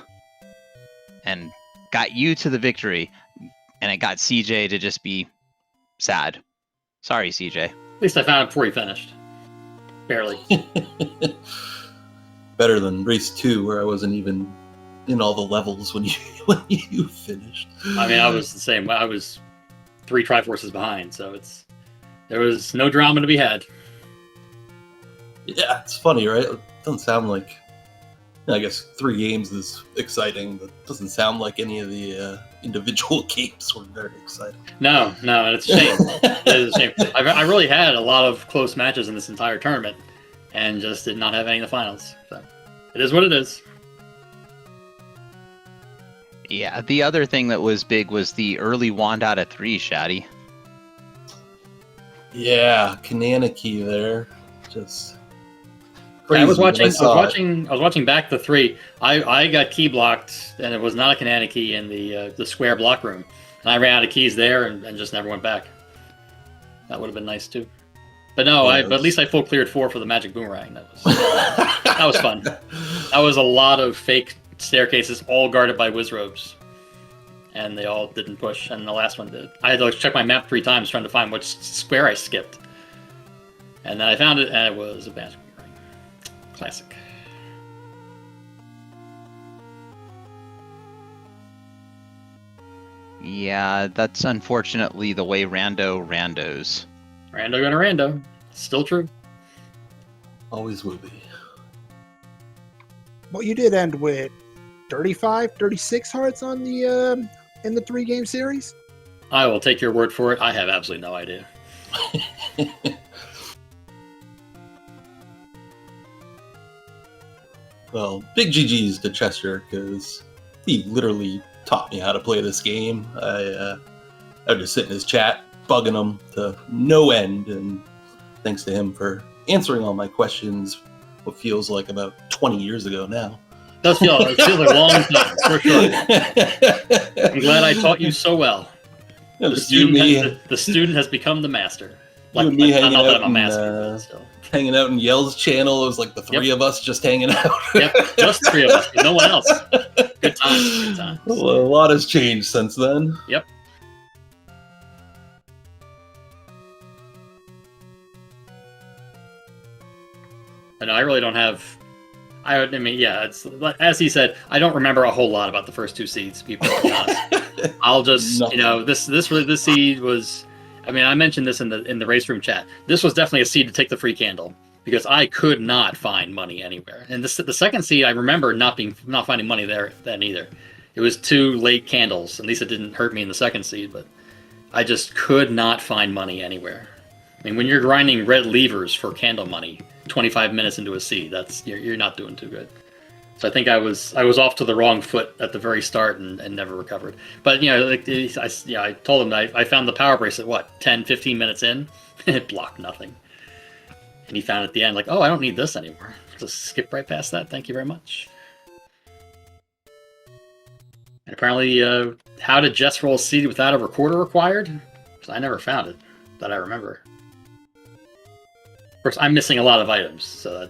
And got you to the victory. And it got CJ to just be sad. Sorry, CJ. At least I found it before he finished. Barely. Better than race 2, where I wasn't even in all the levels when you finished. I mean, I was the same. I was 3 Triforces behind, so there was no drama to be had. Yeah, it's funny, right? It doesn't sound like, I guess 3 games is exciting, but it doesn't sound like any of the individual games were very exciting. No, and it's a shame. It is a shame. I really had a lot of close matches in this entire tournament, and just did not have any in the finals. So. It is what it is. Yeah, the other thing that was big was the early wand out of 3, Shatty. Yeah, Kananaki there. Just I was crazy when saw it. I was watching back the 3. I got key blocked, and it was not a Kanana key in the square block room, and I ran out of keys there and just never went back. That would have been nice too. But no, Yeah, but at least I full cleared 4 for the magic boomerang. That was fun. That was a lot of fake staircases, all guarded by whiz robes, and they all didn't push, and the last one did. I had to check my map 3 times trying to find which square I skipped, and then I found it, and it was a magic boomerang. Classic. Yeah, that's unfortunately the way randos. Rando gonna rando. Still true. Always will be. Well, you did end with 35, 36 hearts on the in the 3-game series. I will take your word for it. I have absolutely no idea. Well, big GG's to Cheshire, because he literally taught me how to play this game. I would just sit in his chat, bugging him to no end, and thanks to him for answering all my questions, what feels like about 20 years ago now. It feels like a long time, for sure. I'm glad I taught you so well. Yeah, The student has become the master. You and me not hanging that out I'm a master, but still. hanging out in Yell's channel. It was like the 3 of us just hanging out. Yep, just 3 of us, no one else. Good times, good times. Well, a lot has changed since then. Yep. And I really don't have. I mean, yeah, it's as he said. I don't remember a whole lot about the first 2 seeds. People, I'll just Nothing. this seed was. I mean, I mentioned this in the race room chat. This was definitely a seed to take the free candle because I could not find money anywhere. And the second seed, I remember not finding money there then either. It was 2 late candles. At least it didn't hurt me in the second seed, but I just could not find money anywhere. I mean, when you're grinding red levers for candle money, 25 minutes into a seed, you're not doing too good. So I think I was off to the wrong foot at the very start and never recovered. But I told him that I found the power bracelet 10, 15 minutes in, it blocked nothing. And he found at the end like, oh, I don't need this anymore. Just skip right past that. Thank you very much. And apparently, how to Jess roll seed without a recorder required? Because I never found it that I remember. Of course, I'm missing a lot of items, so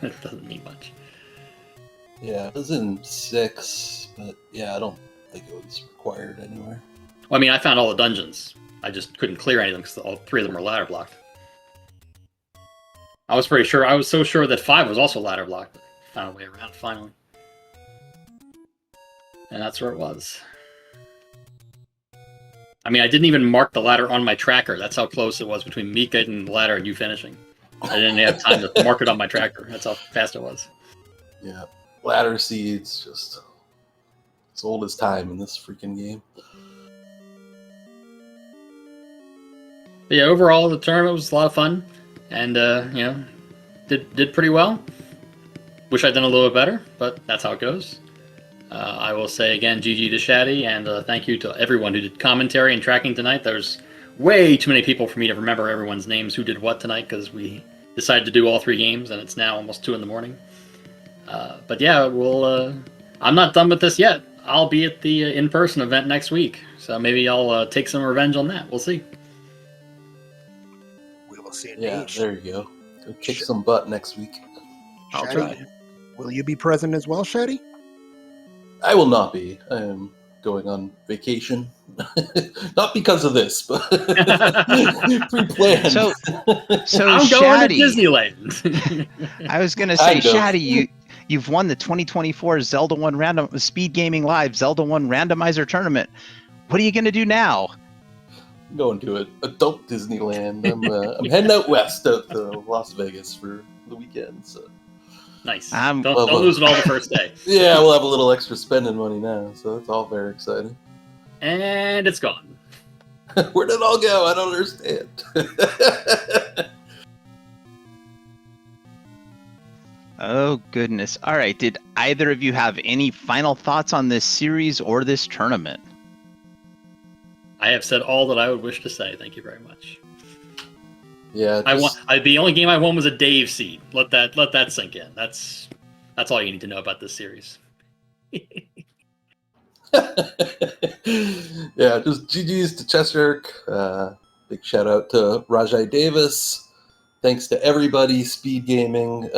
that doesn't mean much. Yeah, it was in 6, but yeah, I don't think it was required anywhere. Well, I mean, I found all the dungeons. I just couldn't clear any of them because all 3 of them were ladder blocked. I was pretty sure. I was so sure that 5 was also ladder blocked. But I found a way around finally. And that's where it was. I mean, I didn't even mark the ladder on my tracker. That's how close it was between me getting the ladder and you finishing. I didn't have time to mark it on my tracker. That's how fast it was. Yeah, ladder seeds, just as old as time in this freaking game. But yeah, overall, the tournament was a lot of fun. And, did pretty well. Wish I'd done a little bit better, but that's how it goes. I will say again, GG to Shatty, and thank you to everyone who did commentary and tracking tonight. There's way too many people for me to remember everyone's names who did what tonight because we decided to do all 3 games, and it's now almost 2 in the morning. But yeah, I'm not done with this yet. I'll be at the in-person event next week, so maybe I'll take some revenge on that. We'll see. We will see. Yeah, there you go. Go kick some butt next week. I'll Shatty, try. Will you be present as well, Shatty? I will not be. I am going on vacation. Not because of this, but pre-planned. So I'm going to Shatty, Disneyland. I was gonna say, Kind of. Shatty, you've won the 2024 Zelda 1 Speedgaming Live Zelda 1 Randomizer tournament. What are you gonna do now? I'm going to adult Disneyland. I'm heading out west, out to Las Vegas for the weekend. So Nice. I'm- Don't lose it all the first day. yeah, we'll have a little extra spending money now, so that's all very exciting. And it's gone. Where did it all go? I don't understand. Oh, goodness. All right. Did either of you have any final thoughts on this series or this tournament? I have said all that I would wish to say. Thank you very much. Yeah, The only game I won was a Dave seed. Let that sink in. That's all you need to know about this series. yeah, just GG's to chessjerk. Big shout out to Rajai Davis. Thanks to everybody, Speed Gaming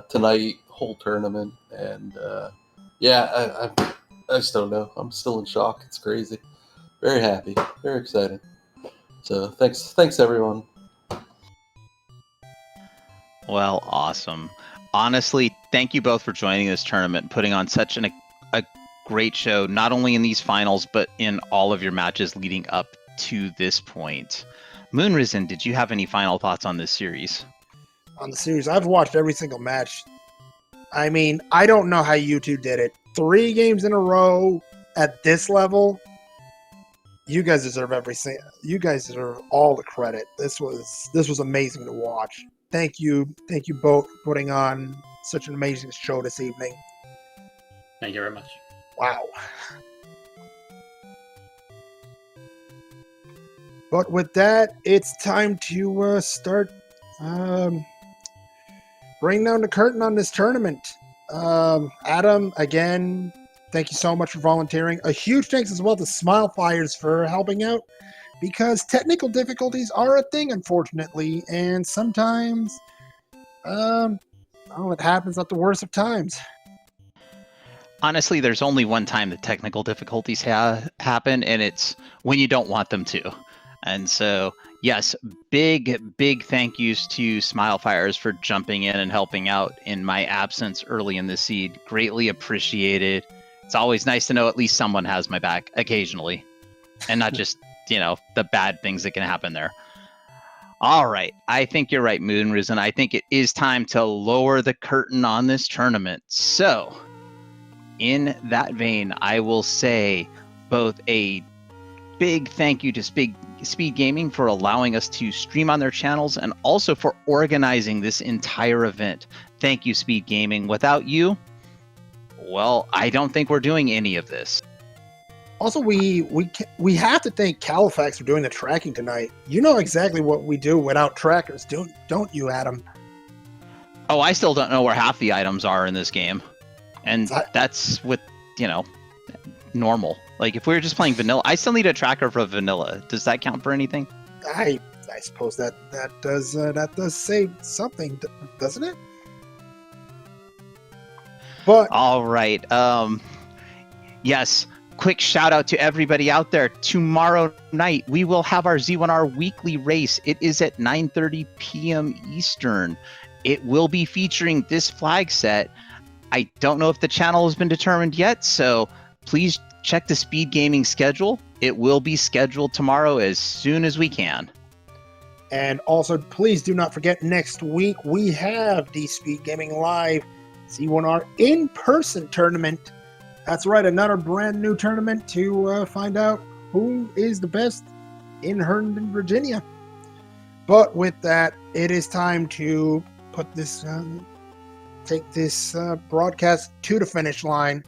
tonight, whole tournament, and yeah, I just don't know. I'm still in shock. It's crazy. Very happy, very excited. So thanks everyone. Well, awesome. Honestly, thank you both for joining this tournament and putting on such a great show, not only in these finals, but in all of your matches leading up to this point. Moonrisen, did you have any final thoughts on this series? On the series, I've watched every single match. I mean, I don't know how you two did it. 3 games in a row at this level. You guys deserve everything. You guys deserve all the credit. This was amazing to watch. Thank you both for putting on such an amazing show this evening. Thank you very much. Wow. But with that, it's time to start bring down the curtain on this tournament. Adam, again, thank you so much for volunteering. A huge thanks as well to Smile Fires for helping out, because technical difficulties are a thing, unfortunately, and sometimes it happens at the worst of times. Honestly, there's only one time that technical difficulties happen, and it's when you don't want them to. And so, yes, big thank yous to Smile Fires for jumping in and helping out in my absence early in the seed. Greatly appreciated. It's always nice to know at least someone has my back occasionally, and not just, the bad things that can happen there. All right. I think you're right, Moonrisen. I think it is time to lower the curtain on this tournament. So, in that vein, I will say both a big thank you to Speed Gaming for allowing us to stream on their channels, and also for organizing this entire event. Thank you, Speed Gaming. Without you, well, I don't think we're doing any of this. Also, we have to thank Califax for doing the tracking tonight. You know exactly what we do without trackers, don't you, Adam? Oh, I still don't know where half the items are in this game. And that's with, normal. Like, if we were just playing vanilla, I still need a tracker for vanilla. Does that count for anything? I suppose that does say something, doesn't it? But all right. Yes. Quick shout out to everybody out there. Tomorrow night we will have our Z1R weekly race. It is at 9:30 p.m. Eastern. It will be featuring this flag set. I don't know if the channel has been determined yet, so please check the Speed Gaming schedule. It will be scheduled tomorrow as soon as we can. And also, please do not forget, next week we have the Speed Gaming Live C1R in-person tournament. That's right, another brand new tournament to find out who is the best in Herndon, Virginia. But with that, it is time to put this, take this broadcast to the finish line.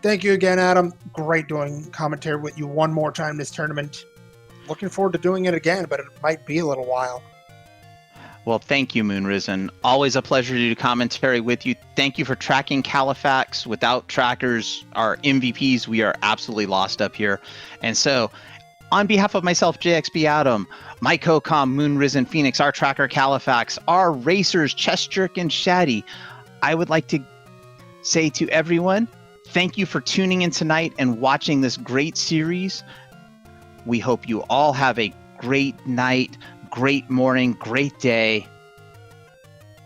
Thank you again, Adam. Great doing commentary with you one more time this tournament. Looking forward to doing it again, but it might be a little while. Well, thank you, Moonrisen. Always a pleasure to do commentary with you. Thank you for tracking Califax. Without trackers, our MVPs, we are absolutely lost up here. And so, on behalf of myself, JXB Adam, my co-com, Moonrisen Phoenix, our tracker, Califax, our racers, chessjerk and Shatty, I would like to say to everyone, thank you for tuning in tonight and watching this great series. We hope you all have a great night, great morning, great day.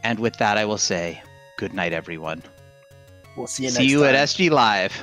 And with that, I will say good night, everyone. We'll see you next time. See you at SG Live.